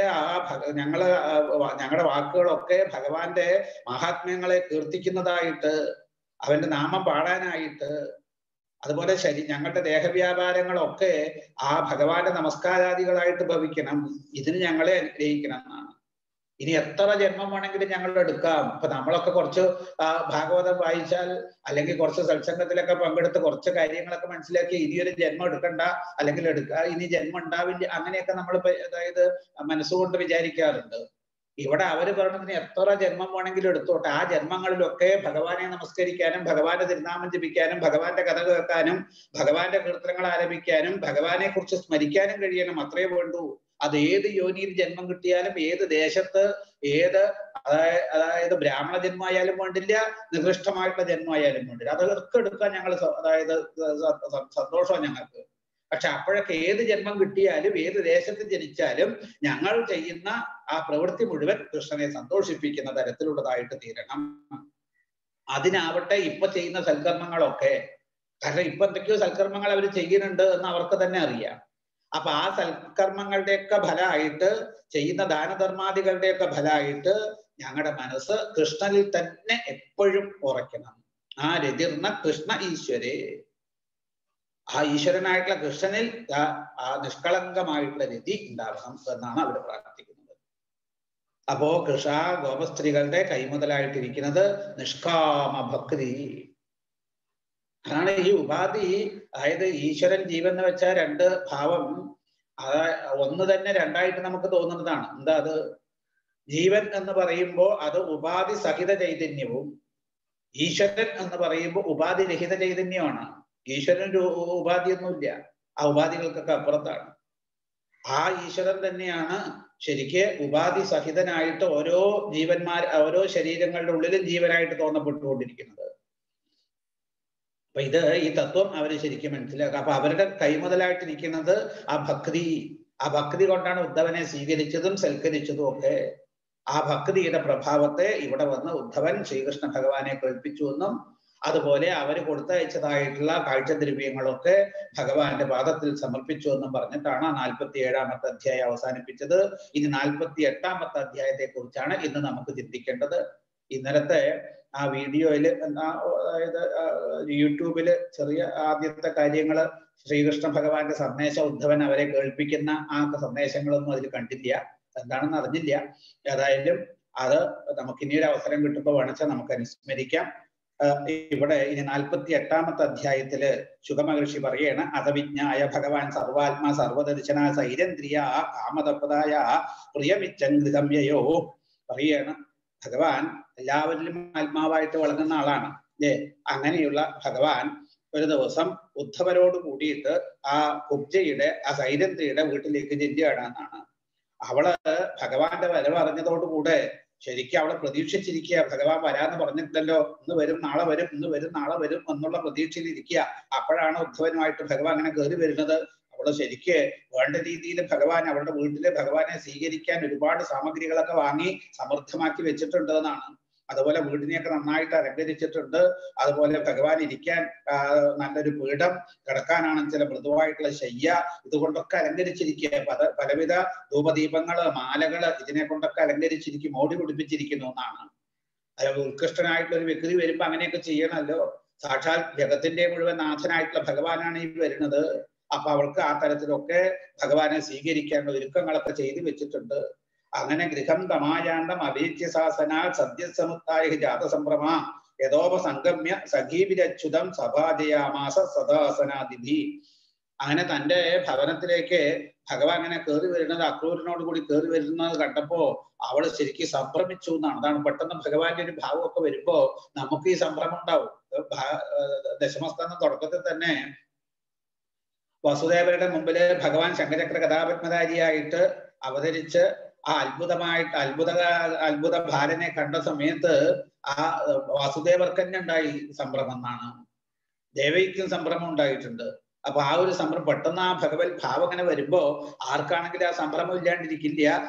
ഞങ്ങളുടെ വാക്കുകളൊക്കെ ഭഗവാന്റെ മഹാത്മ്യങ്ങളെ കീർത്തിക്കുന്നതായിട്ട്, അവന്റെ നാമം പാടാനായിട്ട്, അതുപോലെ ഞങ്ങളുടെ ദേഹവ്യാപാരങ്ങളൊക്കെ ആ ഭഗവാന്റെ നമസ്കാരാദികളായിട്ട് ഭവിക്കണം. ഇതിന് ഞങ്ങളെ അനുഗ്രഹിക്കണം എന്നാണ്. ഇനി എത്ര ജന്മം വേണമെങ്കിലും ഞങ്ങൾ എടുക്കാം. ഇപ്പൊ നമ്മളൊക്കെ കുറച്ച് ഭാഗവതം വായിച്ചാൽ, അല്ലെങ്കിൽ കുറച്ച് സത്സംഗത്തിലൊക്കെ പങ്കെടുത്ത് കുറച്ച് കാര്യങ്ങളൊക്കെ മനസ്സിലാക്കി ഇനിയൊരു ജന്മം എടുക്കണ്ട, അല്ലെങ്കിൽ ഇനി ജന്മം ഉണ്ടാവില്ല, അങ്ങനെയൊക്കെ നമ്മൾ അതായത് മനസ്സുകൊണ്ട് വിചാരിക്കാറുണ്ട്. ഇവിടെ അവര് പറഞ്ഞതിന് എത്ര ജന്മം വേണമെങ്കിലും എടുത്തോട്ടെ, ആ ജന്മങ്ങളിലൊക്കെ ഭഗവാനെ നമസ്കരിക്കാനും ഭഗവാന്റെ തിരുനാമം ജപിക്കാനും ഭഗവാന്റെ കഥ കേൾക്കാനും ഭഗവാന്റെ കീർത്തനങ്ങൾ ആലപിക്കാനും ഭഗവാനെ കുറിച്ച് സ്മരിക്കാനും കഴിയണം. അത്രേ വേണ്ടൂ. അത് ഏത് യോനിയിൽ ജന്മം കിട്ടിയാലും, ഏത് ദേശത്ത്, അതായത് ബ്രാഹ്മണ ജന്മമായാലും വേണ്ടില്ല, നികൃഷ്ടമായിട്ടുള്ള ജന്മമായാലും വേണ്ടില്ല, അതൊക്കെ എടുക്കാൻ ഞങ്ങൾ അതായത് സന്തോഷമാണ് ഞങ്ങൾക്ക്. പക്ഷെ അപ്പോഴൊക്കെ ഏത് ജന്മം കിട്ടിയാലും ഏത് ദേശത്ത് ജനിച്ചാലും ഞങ്ങൾ ചെയ്യുന്ന ആ പ്രവൃത്തി മുഴുവൻ കൃഷ്ണനെ സന്തോഷിപ്പിക്കുന്ന തരത്തിലുള്ളതായിട്ട് തീരണം. അതിനാവട്ടെ ഇപ്പൊ ചെയ്യുന്ന സൽക്കർമ്മങ്ങളൊക്കെ, കാരണം ഇപ്പൊ എന്തൊക്കെയോ സൽക്കർമ്മങ്ങൾ അവർ ചെയ്യുന്നുണ്ട് എന്ന് അവർക്ക് തന്നെ അറിയാം. അപ്പൊ ആ സൽക്കർമ്മങ്ങളുടെയൊക്കെ ഫലമായിട്ട്, ചെയ്യുന്ന ദാനധർമാദികളുടെയൊക്കെ ഫലമായിട്ട് ഞങ്ങളുടെ മനസ്സ് കൃഷ്ണനിൽ തന്നെ എപ്പോഴും ഉറയ്ക്കണം. ആ രതിർന്ന കൃഷ്ണ ഈശ്വരേ, ആ ഈശ്വരനായിട്ടുള്ള കൃഷ്ണനിൽ ആ നിഷ്കളങ്കമായിട്ടുള്ള രതി ഉണ്ടാവണം എന്നാണ് അവർ പ്രാർത്ഥിക്കുന്നത്. അപ്പോ കൃഷ്ണ ഗോപസ്ത്രീകളുടെ കൈമുതലായിട്ടിരിക്കുന്നത് നിഷ്കാമ ഭക്തി. അതാണ് ഈ ഉപാധി. അതായത് ഈശ്വരൻ ജീവൻ എന്ന് വെച്ചാൽ 2 ഭാവം, ഒന്ന് തന്നെ രണ്ടായിട്ട് നമുക്ക് തോന്നുന്നതാണ്. എന്താ അത്? ജീവൻ എന്ന് പറയുമ്പോൾ അത് ഉപാധി സഹിത ചൈതന്യവും, ഈശ്വരൻ എന്ന് പറയുമ്പോൾ ഉപാധി രഹിത ചൈതന്യമാണ്. ഈശ്വരൻ ഉപാധിയൊന്നുമില്ല, ആ ഉപാധികൾക്കൊക്കെ അപ്പുറത്താണ്. ആ ഈശ്വരൻ തന്നെയാണ് ശരിക്ക് ഉപാധി സഹിതനായിട്ട് ഓരോ ശരീരങ്ങളുടെ ഉള്ളിലും ജീവനായിട്ട് തോന്നപ്പെട്ടുകൊണ്ടിരിക്കുന്നത്. അപ്പൊ ഈ തത്വം അവര് ശരിക്കും മനസ്സിലാക്കുക. അപ്പൊ അവരുടെ കൈമുതലായിട്ടിരിക്കുന്നത് ആ ഭക്തി കൊണ്ടാണ് ഉദ്ധവനെ സ്വീകരിച്ചതും സൽക്കരിച്ചതും ഒക്കെ. ആ ഭക്തിയുടെ പ്രഭാവത്തെ ഇവിടെ വന്ന് ഉദ്ധവൻ ശ്രീകൃഷ്ണ ഭഗവാനെ കേൾപ്പിച്ചു എന്നും, അതുപോലെ അവര് കൊടുത്തയച്ചതായിട്ടുള്ള കാഴ്ചദ്രവ്യങ്ങളൊക്കെ ഭഗവാന്റെ പാദത്തിൽ സമർപ്പിച്ചു എന്നും പറഞ്ഞിട്ടാണ് 47ാമത്തെ അധ്യായം അവസാനിപ്പിച്ചത്. ഇനി 48ാമത്തെ അധ്യായത്തെ കുറിച്ചാണ് ഇന്ന് നമുക്ക് ചിന്തിക്കേണ്ടത്. ഇന്നലത്തെ ആ വീഡിയോയില് അതായത് യൂട്യൂബില് ചെറിയ ആദ്യത്തെ കാര്യങ്ങള്, ശ്രീകൃഷ്ണ ഭഗവാന്റെ സന്ദേശം ഉദ്ധവൻ അവരെ കേൾപ്പിക്കുന്ന ആ സന്ദേശങ്ങളൊന്നും അതിൽ കണ്ടില്ല, എന്താണെന്ന് അറിഞ്ഞില്ല. ഏതായാലും അത് നമുക്കിനിയൊരു അവസരം കിട്ടുമ്പോൾ വേണമെച്ചാൽ നമുക്ക് അനുസ്മരിക്കാം. ഇവിടെ ഇനി 48ാമത്തെ അധ്യായത്തില് ശുകമഹർഷി പറയാണ്, അതവിജ്ഞായ ഭഗവാൻ സർവാത്മാ സർവദർശന സൈരേന്ദ്രിയ കാമതപദായ പ്രിയമിച്ചംഗൃതമ്യയോ പറയാണ്. ഭഗവാൻ എല്ലാവരിലും ആത്മാവായിട്ട് വളരുന്ന ആളാണ്. അങ്ങനെയുള്ള ഭഗവാൻ ഒരു ദിവസം ഉദ്ധവരോട് കൂടിയിട്ട് ആ കുബ്ജയുടെ ആ സൈരേന്ദ്രിയുടെ വീട്ടിലേക്ക് ചെല്ലുകയാണെന്നാണ്. അവള് ഭഗവാന്റെ വരവ് അറിഞ്ഞതോടുകൂടെ ശരിക്കും അവളെ പ്രതീക്ഷിച്ചിരിക്കുക. ഭഗവാൻ വരാന്ന് പറഞ്ഞിട്ടല്ലോ, ഇന്ന് വരും നാളെ വരും, ഇന്ന് വരും നാളെ വരും എന്നുള്ള പ്രതീക്ഷയിൽ ഇരിക്കുക. അപ്പോഴാണ് ഉദ്ധവനുമായിട്ട് ഭഗവാൻ അങ്ങനെ കയറി വരുന്നത്. അവള് ശരിക്ക് വേണ്ട രീതിയിൽ ഭഗവാൻ അവളുടെ വീട്ടിലെ ഭഗവാനെ സ്വീകരിക്കാൻ ഒരുപാട് സാമഗ്രികളൊക്കെ വാങ്ങി സമൃദ്ധമാക്കി വെച്ചിട്ടുണ്ട് എന്നാണ്. അതുപോലെ വീടിനെയൊക്കെ നന്നായിട്ട് അലങ്കരിച്ചിട്ടുണ്ട്. അതുപോലെ ഭഗവാൻ ഇരിക്കാൻ നല്ലൊരു പീഠം, കിടക്കാനാണ് ചില മൃദുവായിട്ടുള്ള ശയ്യ, ഇതുകൊണ്ടൊക്കെ അലങ്കരിച്ചിരിക്കുക. പലവിധ ധൂപദീപങ്ങള്, മാലകള് ഇതിനെ കൊണ്ടൊക്കെ അലങ്കരിച്ചിരിക്കും, ഓടി പിടിപ്പിച്ചിരിക്കുന്നു എന്നാണ്. ഉത്കൃഷ്ടനായിട്ടുള്ള ഒരു വ്യക്തി വരുമ്പോ അങ്ങനെയൊക്കെ ചെയ്യണമല്ലോ. സാക്ഷാൽ ജഗത്തിന്റെ മുഴുവൻ നാഥനായിട്ടുള്ള ഭഗവാനാണ് ഈ വരുന്നത്. അപ്പൊ അവൾക്ക് ആ തരത്തിലൊക്കെ ഭഗവാനെ സ്വീകരിക്കാനുള്ള ഒരുക്കങ്ങളൊക്കെ ചെയ്തു വെച്ചിട്ടുണ്ട്. അങ്ങനെ ഗൃഹം തമായാണ്ടം അഭീത്യശാസന സദ്യസമുത്തായ ജാതസംഭ്രമ യഥോപസംഗമ്യ സഖീവിരച്യുതം സഭാജയാമാസ സദാസനാദിധി. അങ്ങനെ തന്റെ ഭവനത്തിലേക്ക് ഭഗവാൻ അങ്ങനെ കയറി വരുന്നത്, അക്രൂരനോട് കൂടി കയറി വരുന്നത് കണ്ടപ്പോ അവള് ശരിക്കും സംഭ്രമിച്ചു എന്നാണ്. അതാണ് പെട്ടെന്ന് ഭഗവാന്റെ ഒരു ഭാവമൊക്കെ വരുമ്പോ നമുക്ക് ഈ സംഭ്രമം ഉണ്ടാവും. ദശമസ്കന്ധം തുടക്കത്തിൽ തന്നെ വസുദേവരുടെ മുമ്പില് ഭഗവാൻ ശങ്കചക്ര കഥാപത്മധാരിയായിട്ട് അവതരിച്ച് ആ അത്ഭുത ബാലനെ കണ്ട സമയത്ത് ആ വാസുദേവർക്ക് തന്നെ ഉണ്ടായി സംഭ്രമം എന്നാണ്. ദേവയ്ക്കും സംഭ്രമം ഉണ്ടായിട്ടുണ്ട്. അപ്പൊ ആ ഒരു സംഭ്രമം പെട്ടെന്ന് ആ ഭഗവത് ഭാവം അങ്ങനെ വരുമ്പോ ആർക്കാണെങ്കിലും ആ സംഭ്രമം ഇല്ലാണ്ടിരിക്കില്ല.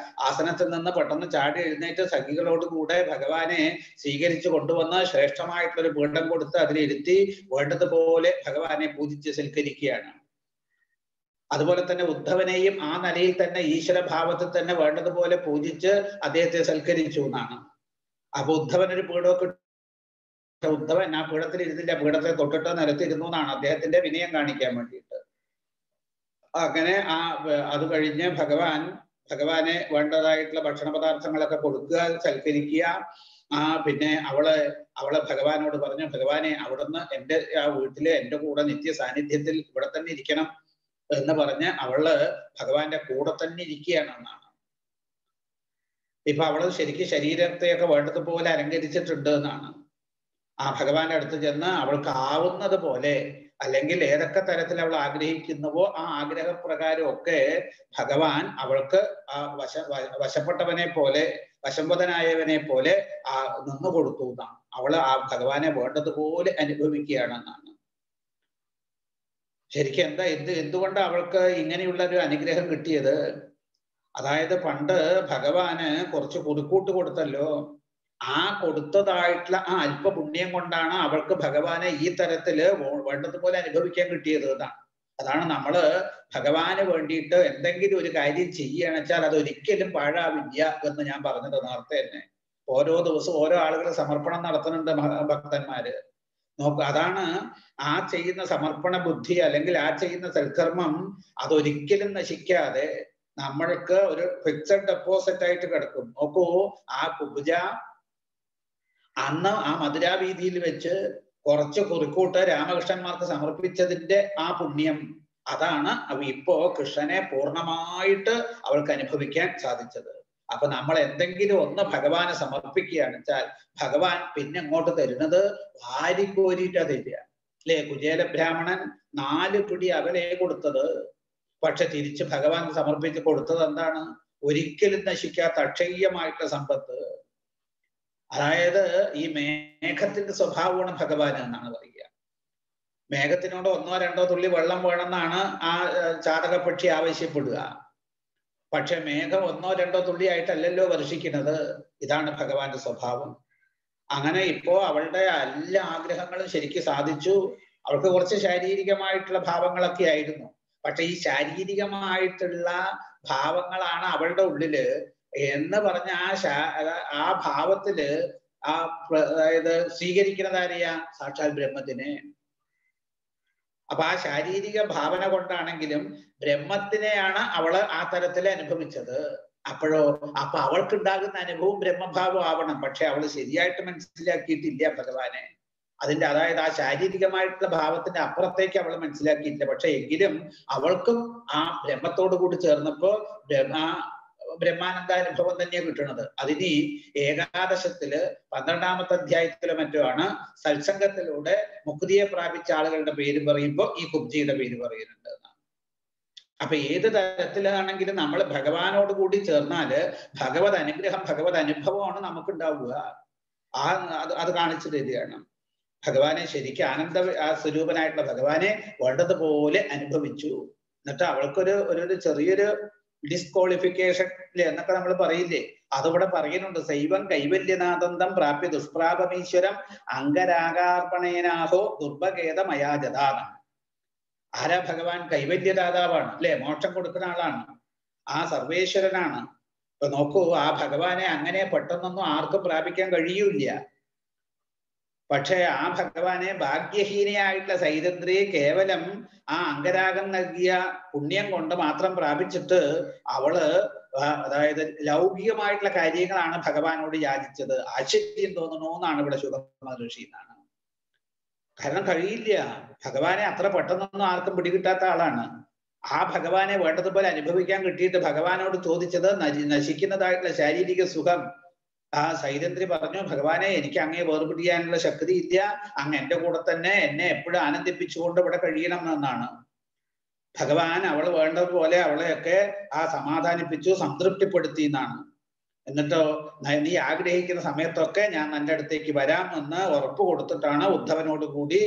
ആസനത്തിൽ നിന്ന് പെട്ടെന്ന് ചാടി എഴുന്നേറ്റ് സഖികളോട് കൂടെ ഭഗവാനെ സ്വീകരിച്ചു കൊണ്ടുവന്ന് ശ്രേഷ്ഠമായിട്ടുള്ളൊരു പീഠം കൊടുത്ത് അതിലിരുത്തി വേണ്ടതുപോലെ ഭഗവാനെ പൂജിച്ച് സൽക്കരിക്കുകയാണ്. അതുപോലെ തന്നെ ഉദ്ധവനെയും ആ നിലയിൽ തന്നെ ഈശ്വരഭാവത്തിൽ തന്നെ വേണ്ടതുപോലെ പൂജിച്ച് അദ്ദേഹത്തെ സൽക്കരിച്ചു എന്നാണ്. അപ്പൊ ഉദ്ധവനൊരു പീഠമൊക്കെ ഉദ്ധവൻ ആ പീഠത്തിൽ ഇരുന്നില്ല, പീഠത്തെ തൊട്ടിട്ട് നിലത്തിരുന്നു എന്നാണ് അദ്ദേഹത്തിന്റെ വിനയം കാണിക്കാൻ വേണ്ടിയിട്ട്. അങ്ങനെ അത് കഴിഞ്ഞ് ഭഗവാനെ വേണ്ടതായിട്ടുള്ള ഭക്ഷണ പദാർത്ഥങ്ങളൊക്കെ കൊടുക്കുക, സൽക്കരിക്കുക. പിന്നെ അവള് ഭഗവാനോട് പറഞ്ഞു, ഭഗവാനെ അവിടുന്ന് എൻ്റെ ആ വീട്ടില് എൻ്റെ കൂടെ നിത്യ സാന്നിധ്യത്തിൽ ഇവിടെ തന്നെ ഇരിക്കണം എന്ന് പറഞ്ഞ് അവള് ഭഗവാന്റെ കൂടെ തന്നെ ഇരിക്കുകയാണ് എന്നാണ്. ഇപ്പൊ അവള് ശരിക്കും ശരീരത്തെയൊക്കെ വേണ്ടതുപോലെ അലങ്കരിച്ചിട്ടുണ്ട് എന്നാണ്. ആ ഭഗവാന്റെ അടുത്ത് ചെന്ന് അവൾക്ക് ആവുന്നത് പോലെ, അല്ലെങ്കിൽ ഏതൊക്കെ തരത്തിൽ അവൾ ആഗ്രഹിക്കുന്നുവോ ആ ആഗ്രഹപ്രകാരം ഒക്കെ ഭഗവാൻ അവൾക്ക് ആ വശപ്പെട്ടവനെ പോലെ, വശംവദനായവനെ പോലെ നിന്നു കൊടുത്തു എന്നാണ്. അവള് ആ ഭഗവാനെ വേണ്ടതുപോലെ അനുഭവിക്കുകയാണെന്നാണ്. ശരിക്കും എന്തുകൊണ്ട് അവൾക്ക് ഇങ്ങനെയുള്ള ഒരു അനുഗ്രഹം കിട്ടിയത്? അതായത് പണ്ട് ഭഗവാന് കുറച്ച് കുറുക്കൂട്ട് കൊടുത്തല്ലോ, ആ കൊടുത്തതായിട്ടുള്ള ആ അല്പപുണ്യം കൊണ്ടാണ് അവൾക്ക് ഭഗവാനെ ഈ തരത്തില് വേണ്ടതുപോലെ അനുഭവിക്കാൻ കിട്ടിയത് എന്നാണ്. അതാണ് നമ്മള് ഭഗവാന് വേണ്ടിയിട്ട് എന്തെങ്കിലും ഒരു കാര്യം ചെയ്യുകയാണെന്ന് വെച്ചാൽ അതൊരിക്കലും പാഴാവില്ല എന്ന് ഞാൻ പറഞ്ഞത് നേരത്തെ തന്നെ. ഓരോ ദിവസവും ഓരോ ആളുകൾ സമർപ്പണം നടത്തുന്നുണ്ട് ഭക്തന്മാര്. നോക്ക്, അതാണ് ആ ചെയ്യുന്ന സമർപ്പണ ബുദ്ധി അല്ലെങ്കിൽ ആ ചെയ്യുന്ന സൽക്കർമ്മം അതൊരിക്കലും നശിക്കാതെ നമ്മൾക്ക് ഒരു ഫിക്സഡ് ഡെപ്പോസിറ്റ് ആയിട്ട് കിടക്കും. നോക്കൂ, ആ പൂജ അന്ന് ആ മധുരാവീതിയിൽ വെച്ച് കുറച്ച് കുറിക്കൂട്ട് രാമകൃഷ്ണന്മാർക്ക് സമർപ്പിച്ചതിന്റെ ആ പുണ്യം, അതാണ് ഇപ്പോ കൃഷ്ണനെ പൂർണ്ണമായിട്ട് അവൾക്ക് അനുഭവിക്കാൻ സാധിച്ചത്. അപ്പൊ നമ്മൾ എന്തെങ്കിലും ഒന്ന് ഭഗവാനെ സമർപ്പിക്കുകയാണെന്ന് വെച്ചാൽ ഭഗവാൻ പിന്നെ അങ്ങോട്ട് തരുന്നത് വാരിക്കോരിയിട്ടാ തരിക. അല്ലെ, കുചേല ബ്രാഹ്മണൻ 4 പിടി അകലെ കൊടുത്തത്, പക്ഷെ തിരിച്ച് ഭഗവാൻ സമർപ്പിച്ച് കൊടുത്തത് എന്താണ്? ഒരിക്കലും നശിക്കാത്ത അക്ഷയ്യമായിട്ടുള്ള സമ്പത്ത്. അതായത് ഈ മേഘത്തിന്റെ സ്വഭാവമാണ് ഭഗവാൻ എന്നാണ് പറയുക. മേഘത്തിനോട് 1 2 തുള്ളി വെള്ളം വേണമെന്നാണ് ആ ചാതകപക്ഷി ആവശ്യപ്പെടുക. പക്ഷെ മേഘം 1 2 തുള്ളി ആയിട്ടല്ലല്ലോ വർഷിക്കുന്നത്. ഇതാണ് ഭഗവാന്റെ സ്വഭാവം. അങ്ങനെ ഇപ്പോ അവളുടെ എല്ലാ ആഗ്രഹങ്ങളും ശരിക്കും സാധിച്ചു. അവൾക്ക് കുറച്ച് ശാരീരികമായിട്ടുള്ള ഭാവങ്ങളൊക്കെ ആയിരുന്നു. പക്ഷെ ഈ ശാരീരികമായിട്ടുള്ള ഭാവങ്ങളാണ് അവളുടെ ഉള്ളില് എന്ന് പറഞ്ഞ ആ ഭാവത്തില് അതായത് സ്വീകരിക്കുന്നതാരെയാ? സാക്ഷാൽ ബ്രഹ്മത്തിനെ. അപ്പൊ ആ ശാരീരിക ഭാവന കൊണ്ടാണെങ്കിലും ബ്രഹ്മത്തിനെയാണ് അവള് ആ തരത്തിൽ അനുഭവിച്ചത്. അപ്പൊ അവൾക്കുണ്ടാകുന്ന അനുഭവം ബ്രഹ്മഭാവം ആവണം. പക്ഷെ അവള് ശരിയായിട്ട് മനസ്സിലാക്കിയിട്ടില്ല ഭഗവാനെ. അതായത് ആ ശാരീരികമായിട്ടുള്ള ഭാവത്തിന്റെ അപ്പുറത്തേക്ക് അവൾ മനസ്സിലാക്കിയിട്ടില്ല. പക്ഷെ എങ്കിലും അവൾക്കും ആ ബ്രഹ്മത്തോടു കൂടി ചേർന്നപ്പോ ബ്രഹ്മാനന്ദാനുഭവം തന്നെയാണ് കിട്ടുന്നത്. അതിന് ഏകാദശത്തില് 12ാമത്തെ അധ്യായത്തിലോ മറ്റോ ആണ് സത്സംഗത്തിലൂടെ മുക്തിയെ പ്രാപിച്ച ആളുകളുടെ പേര് പറയുമ്പോൾ ഈ കുബ്ജിയുടെ പേര് പറയുന്നുണ്ട്. അപ്പൊ ഏത് തരത്തിലാണെങ്കിലും നമ്മൾ ഭഗവാനോട് കൂടി ചേർന്നാല് ഭഗവത് അനുഗ്രഹം, ഭഗവത് അനുഭവമാണ് നമുക്കുണ്ടാവുക. അത് കാണിച്ചു തരികയാണ്. ഭഗവാനെ ശരിക്കും ആ സ്വരൂപനായിട്ടുള്ള ഭഗവാനെ വേണ്ടതുപോലെ അനുഭവിച്ചു. എന്നിട്ട് അവൾക്കൊരു ചെറിയൊരു ഡിസ്ക്വാളിഫിക്കേഷൻ എന്നൊക്കെ നമ്മൾ പറയില്ലേ, അതിവിടെ പറയുന്നുണ്ട്. ശൈവം കൈവല്യനാദന്തം പ്രാപ്യ ദുഷ്പ്രാപമീശ്വരം അംഗരാഗാർപ്പണേനാഹോ ദുർഭഗേതമയാജതാനം. ആരാ ഭഗവാൻ? കൈവല്യദാതാവാണ്, അല്ലെ? മോക്ഷം കൊടുക്കുന്ന ആളാണ്, ആ സർവേശ്വരനാണ്. ഇപ്പൊ നോക്കൂ, ആ ഭഗവാനെ അങ്ങനെ പെട്ടെന്നൊന്നും ആർക്കും പ്രാപിക്കാൻ കഴിയൂല. പക്ഷെ ആ ഭഗവാനെ ഭാഗ്യഹീനയായിട്ടുള്ള സൈതന്ത്രിയെ കേവലം ആ അംഗരാഗം നൽകിയ പുണ്യം കൊണ്ട് മാത്രം പ്രാപിച്ചിട്ട് അവള് അതായത് ലൗകികമായിട്ടുള്ള കാര്യങ്ങളാണ് ഭഗവാനോട് യാചിച്ചത്. ആശ്ചര്യം തോന്നണോ എന്നാണ് ഇവിടെ ശുഗമഹർഷി എന്നാണ്. കാരണം കഴിയില്ല, ഭഗവാനെ അത്ര പെട്ടെന്നൊന്നും ആർക്കും പിടികിട്ടാത്ത ആളാണ്. ആ ഭഗവാനെ വേണ്ടതുപോലെ അനുഭവിക്കാൻ കിട്ടിയിട്ട് ഭഗവാനോട് ചോദിച്ചത് നശിക്കുന്നതായിട്ടുള്ള ശാരീരിക സുഖം. ആ സൈതന്ത്രി പറഞ്ഞു, ഭഗവാനെ എനിക്ക് അങ്ങേ വേർപിടിയാനുള്ള ശക്തി ഇല്ല, അങ്ങ് എൻ്റെ കൂടെ തന്നെ എന്നെ എപ്പോഴും ആനന്ദിപ്പിച്ചുകൊണ്ട് ഇവിടെ കഴിയണം എന്നാണ്. ഭഗവാൻ അവൾ വേണ്ടതുപോലെ അവളെയൊക്കെ സമാധാനിപ്പിച്ചു, സംതൃപ്തിപ്പെടുത്തി എന്നാണ്. എന്നിട്ടോ നീ ആഗ്രഹിക്കുന്ന സമയത്തൊക്കെ ഞാൻ നിന്റെ അടുത്തേക്ക് വരാം എന്ന് ഉറപ്പ് കൊടുത്തിട്ടാണ് ഉദ്ധവനോട് കൂടി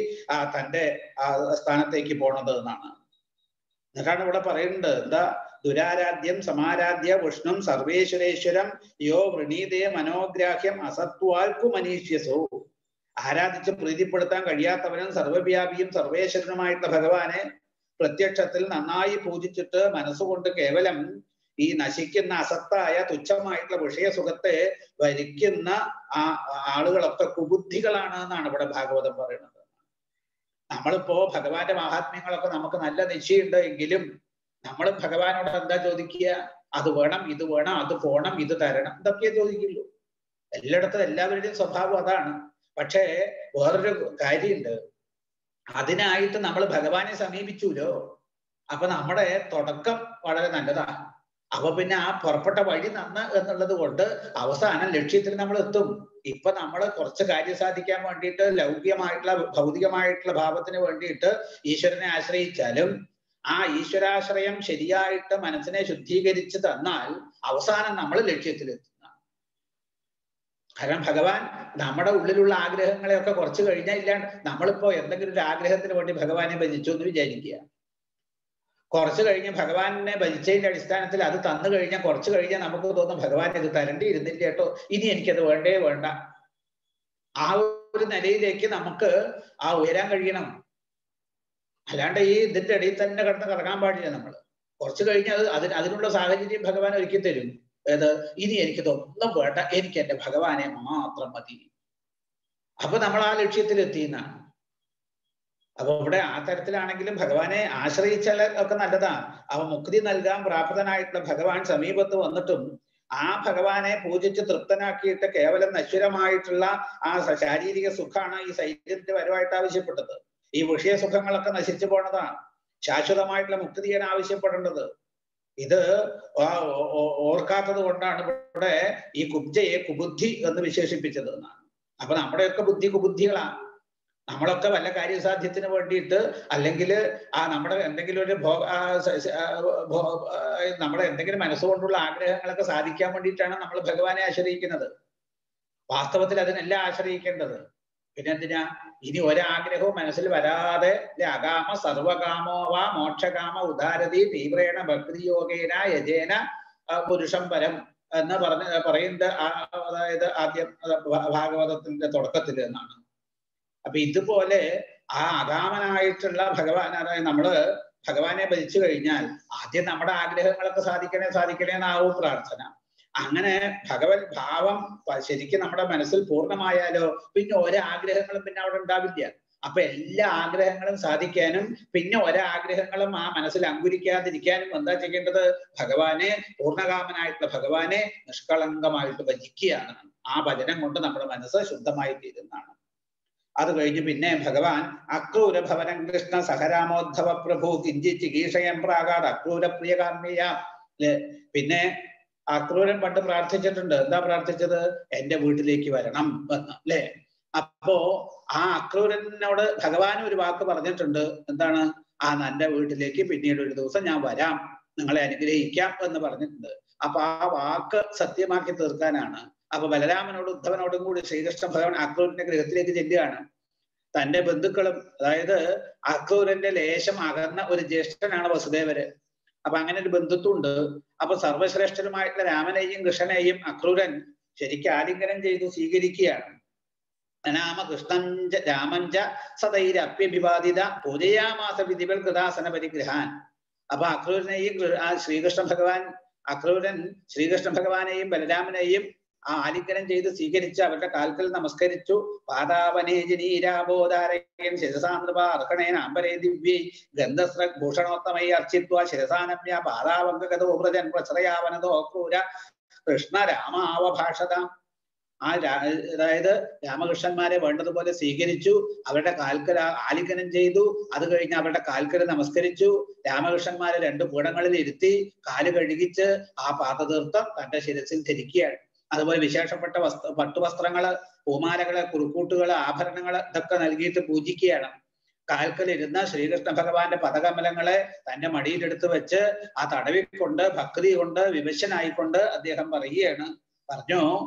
തന്റെ സ്ഥാനത്തേക്ക് പോണത് എന്നാണ്. എന്നിട്ടാണ് ഇവിടെ പറയുന്നത് എന്താ, ദുരാരാധ്യം സമാരാധ്യ വിഷ്ണും സർവേശ്വരേശ്വരം യോ വൃണീതേ മനോഗ്രാഹ്യം അസത്വാൽക്കു മനീഷ്യസോ. ആരാധിച്ച് പ്രീതിപ്പെടുത്താൻ കഴിയാത്തവനും സർവ്വവ്യാപിയും സർവേശ്വരനുമായിട്ടുള്ള ഭഗവാനെ പ്രത്യക്ഷത്തിൽ നന്നായി പൂജിച്ചിട്ട് മനസ്സുകൊണ്ട് കേവലം ഈ നശിക്കുന്ന അസത്തായ തുച്ഛമായിട്ടുള്ള വിഷയസുഖത്തെ വരിക്കുന്ന ആളുകളൊക്കെ കുബുദ്ധികളാണ് എന്നാണ് ഇവിടെ ഭാഗവതം പറയുന്നത്. നമ്മളിപ്പോ ഭഗവാന്റെ മഹാത്മ്യങ്ങളൊക്കെ നമുക്ക് നല്ല നിശ്ചയുണ്ട് എങ്കിലും നമ്മൾ ഭഗവാനോട് എന്താ ചോദിക്കുക? അത് വേണം, ഇത് വേണം, അത് പോണം, ഇത് തരണം, ഇതൊക്കെ ചോദിക്കുള്ളൂ. എല്ലായിടത്തും എല്ലാവരുടെയും സ്വഭാവം അതാണ്. പക്ഷേ വേറൊരു കാര്യമുണ്ട്, അതിനായിട്ട് നമ്മൾ ഭഗവാനെ സമീപിച്ചൂലോ, അപ്പൊ നമ്മുടെ തുടക്കം വളരെ നല്ലതാണ്. അപ്പൊ പിന്നെ ആ പുറപ്പെട്ട വഴി നന്ന് എന്നുള്ളത് കൊണ്ട് അവസാനം ലക്ഷ്യത്തിൽ നമ്മൾ എത്തും. ഇപ്പൊ നമ്മൾ കുറച്ച് കാര്യം സാധിക്കാൻ വേണ്ടിയിട്ട് ലൗകികമായിട്ടുള്ള ഭൗതികമായിട്ടുള്ള ഭാവത്തിന് വേണ്ടിയിട്ട് ഈശ്വരനെ ആശ്രയിച്ചാലും ആ ഈശ്വരാശ്രയം ശരിയായിട്ട് മനസ്സിനെ ശുദ്ധീകരിച്ച് തന്നാൽ അവസാനം നമ്മൾ ലക്ഷ്യത്തിലെത്തുന്ന. കാരണം ഭഗവാൻ നമ്മുടെ ഉള്ളിലുള്ള ആഗ്രഹങ്ങളെയൊക്കെ കുറച്ച് കഴിഞ്ഞാൽ ഇല്ലാണ്ട് നമ്മളിപ്പോ എന്തെങ്കിലും ഒരു ആഗ്രഹത്തിന് വേണ്ടി ഭഗവാനെ ഭജിച്ചു എന്ന് വിചാരിക്കുക. കുറച്ച് കഴിഞ്ഞ് ഭഗവാനെ ഭജിച്ചതിന്റെ അടിസ്ഥാനത്തിൽ അത് തന്നു കഴിഞ്ഞാൽ കുറച്ച് കഴിഞ്ഞാൽ നമുക്ക് തോന്നും ഭഗവാൻ ഇത് തരേണ്ടിയിരുന്നില്ല കേട്ടോ, ഇനി എനിക്കത് വേണ്ടേ വേണ്ട. ആ ഒരു നിലയിലേക്ക് നമുക്ക് ഉയരാൻ കഴിയണം. അല്ലാണ്ട് ഈ ഇതിന്റെ ഇടയിൽ തന്നെ കിടന്ന് കറങ്ങാൻ പാടില്ല. നമ്മൾ കുറച്ച് കഴിഞ്ഞാൽ അതിനുള്ള സാഹചര്യം ഭഗവാൻ ഒരുക്കി തരും. ഇനി എനിക്കിതൊന്നും വേണ്ട, എനിക്ക് എന്റെ ഭഗവാനെ മാത്രം മതി. അപ്പൊ നമ്മൾ ആ ലക്ഷ്യത്തിലെത്തിയെന്നാണ്. അപ്പൊ ഇവിടെ ആ തരത്തിലാണെങ്കിലും ഭഗവാനെ ആശ്രയിച്ചാൽ ഒക്കെ നല്ലതാണ്. അവ മുക്തി നൽകാൻ പ്രാപ്തനായിട്ടുള്ള ഭഗവാൻ സമീപത്ത് വന്നിട്ടും ആ ഭഗവാനെ പൂജിച്ച് തൃപ്തനാക്കിയിട്ട് കേവലം നശ്വരമായിട്ടുള്ള ആ ശാരീരിക സുഖമാണ് ഈ ശരീരത്തിന്റെ വരവായിട്ട് ആവശ്യപ്പെട്ടത്. ഈ വിഷയസുഖങ്ങളൊക്കെ നശിച്ചു പോണതാണ്. ശാശ്വതമായിട്ടുള്ള മുക്തിയാണ് ആവശ്യപ്പെടേണ്ടത്. ഇത് ഓർക്കാത്തത് കൊണ്ടാണ് ഇവിടെ ഈ കുബ്ജയെ കുബുദ്ധി എന്ന് വിശേഷിപ്പിച്ചത് എന്നാണ്. അപ്പൊ നമ്മുടെയൊക്കെ ബുദ്ധി കുബുദ്ധികളാണ്. നമ്മളൊക്കെ വല്ല കാര്യസാധ്യത്തിന് വേണ്ടിയിട്ട് അല്ലെങ്കിൽ നമ്മുടെ എന്തെങ്കിലും ഒരു നമ്മുടെ എന്തെങ്കിലും മനസ്സുകൊണ്ടുള്ള ആഗ്രഹങ്ങളൊക്കെ സാധിക്കാൻ വേണ്ടിയിട്ടാണ് നമ്മൾ ഭഗവാനെ ആശ്രയിക്കുന്നത്. വാസ്തവത്തിൽ അതിനല്ല ആശ്രയിക്കേണ്ടത്. പിന്നെ എന്തിനാ? ഇനി ഒരാഗ്രഹവും മനസ്സിൽ വരാതെ അകാമ സർവകാമോ വാ മോക്ഷകാമ ഉദാരതി തീവ്രേണ ഭക്തിയോഗേന യജേന പുരുഷം പരം എന്ന് പറയുന്നത് അതായത് ആദ്യം ഭാഗവതത്തിന്റെ തുടക്കത്തിൽ എന്നാണ്. അപ്പൊ ഇതുപോലെ ആ അകാമനായിട്ടുള്ള ഭഗവാൻ, അതായത് നമ്മള് ഭഗവാനെ ഭജിച്ചു കഴിഞ്ഞാൽ ആദ്യം നമ്മുടെ ആഗ്രഹങ്ങളൊക്കെ സാധിക്കണേ എന്നാവും പ്രാർത്ഥന. അങ്ങനെ ഭഗവത് ഭാവം ശരിക്കും നമ്മുടെ മനസ്സിൽ പൂർണ്ണമായാലോ പിന്നെ ഒരാഗ്രഹങ്ങളും പിന്നെ അവിടെ ഉണ്ടാവില്ല. അപ്പൊ എല്ലാ ആഗ്രഹങ്ങളും സാധിക്കാനും പിന്നെ ഒരാഗ്രഹങ്ങളും ആ മനസ്സിൽ അങ്കുരിക്കാതിരിക്കാനും എന്താ ചെയ്യേണ്ടത്? ഭഗവാനെ, പൂർണ്ണകാമനായിട്ടുള്ള ഭഗവാനെ നിഷ്കളങ്കമായിട്ട് ഭജിക്കുകയാണ്. ആ ഭജനം കൊണ്ട് നമ്മുടെ മനസ്സ് ശുദ്ധമായി തീരുന്നതാണ്. അത് കഴിഞ്ഞ് പിന്നെ ഭഗവാൻ അക്രൂരഭവനം കൃഷ്ണ സഹരാമോദ്ധവ പ്രഭു കിഞ്ചി ചികീഷയം പ്രാകാട് അക്രൂര പ്രിയകാമ്യ. പിന്നെ അക്രൂരൻ പണ്ട് പ്രാർത്ഥിച്ചിട്ടുണ്ട്. എന്താ പ്രാർത്ഥിച്ചത്? എന്റെ വീട്ടിലേക്ക് വരണം എന്ന്, അല്ലെ? അപ്പോ ആ അക്രൂരനോട് ഭഗവാൻ ഒരു വാക്ക് പറഞ്ഞിട്ടുണ്ട്. എന്താണ്? എന്റെ വീട്ടിലേക്ക് പിന്നീട് ഒരു ദിവസം ഞാൻ വരാം, നിങ്ങളെ അനുഗ്രഹിക്കാം എന്ന് പറഞ്ഞിട്ടുണ്ട്. അപ്പൊ ആ വാക്ക് സത്യമാക്കി തീർക്കാനാണ്. അപ്പൊ ബലരാമനോടും ഉദ്ധവനോടും കൂടി ശ്രീകൃഷ്ണ ഭഗവാൻ അക്രൂരന്റെ ഗൃഹത്തിലേക്ക് ചെല്ലുകയാണ്. തന്റെ ബന്ധുക്കളും, അതായത് അക്രൂരന്റെ ലേശം അകന്ന ഒരു ജ്യേഷ്ഠനാണ് വസുദേവര്. അപ്പൊ അങ്ങനെ ഒരു ബന്ധുത്വം ഉണ്ട്. അപ്പൊ സർവശ്രേഷ്ഠരുമായിട്ടുള്ള രാമനെയും കൃഷ്ണനെയും അക്രൂരൻ ശരിക്കും ആലിംഗനം ചെയ്തു സ്വീകരിക്കുകയാണ്. നാമ കൃഷ്ണഞ്ച രാമഞ്ച സതൈരപ്യഭിവാദിത പൂജയാമാസ വിധികൾ കൃതാസന പരിഗ്രഹാൻ. അപ്പൊ അക്രൂരനെയും അക്രൂരൻ ശ്രീകൃഷ്ണ ഭഗവാനെയും ബലരാമനെയും ആലിംഗനം ചെയ്ത് സ്വീകരിച്ച് അവരുടെ കാൽക്കൽ നമസ്കരിച്ചു. പാദാവനേജനീരാബോധാരയൻ ശിരസാനൃപാർഹണേന അംബരേ ദിവ്യൈ ഗന്ധസ്രഭൂഷണോത്തമൈ അർച്ചിത്വ ശിരസാനമ്യ പാദാവംഗഗതോ വ്രജൻ പ്രശ്രയാവനതോ ക്രൂര കൃഷ്ണ രാമാവഭാഷതാം. അതായത് രാമകൃഷ്ണന്മാരെ വേണ്ടതുപോലെ സ്വീകരിച്ചു, അവരുടെ കാൽക്കൽ ആലിംഗനം ചെയ്തു. അത് കഴിഞ്ഞ് അവരുടെ കാൽക്കൽ നമസ്കരിച്ചു. രാമകൃഷ്ണന്മാരെ 2 പീഠങ്ങളിൽ ഇരുത്തി കാല് കഴുകിച്ച് ആ പാദതീർത്ഥം തന്റെ ശിരസിൽ ധരിക്കുകയാണ്. അതുപോലെ വിശേഷപ്പെട്ട പട്ടുവസ്ത്രങ്ങള്, പൂമാലകള്, കുറുക്കൂട്ടുകള്, ആഭരണങ്ങള് ഇതൊക്കെ നൽകിയിട്ട് പൂജിക്കുകയാണ്. കാൽക്കലിരുന്ന ശ്രീകൃഷ്ണ ഭഗവാന്റെ പദകമലങ്ങളെ തന്റെ മടിയിലെടുത്ത് വെച്ച് ആ തടവിക്കൊണ്ട് ഭക്തി കൊണ്ട് വിവശനായിക്കൊണ്ട് അദ്ദേഹം പറയുകയാണ്, പറഞ്ഞു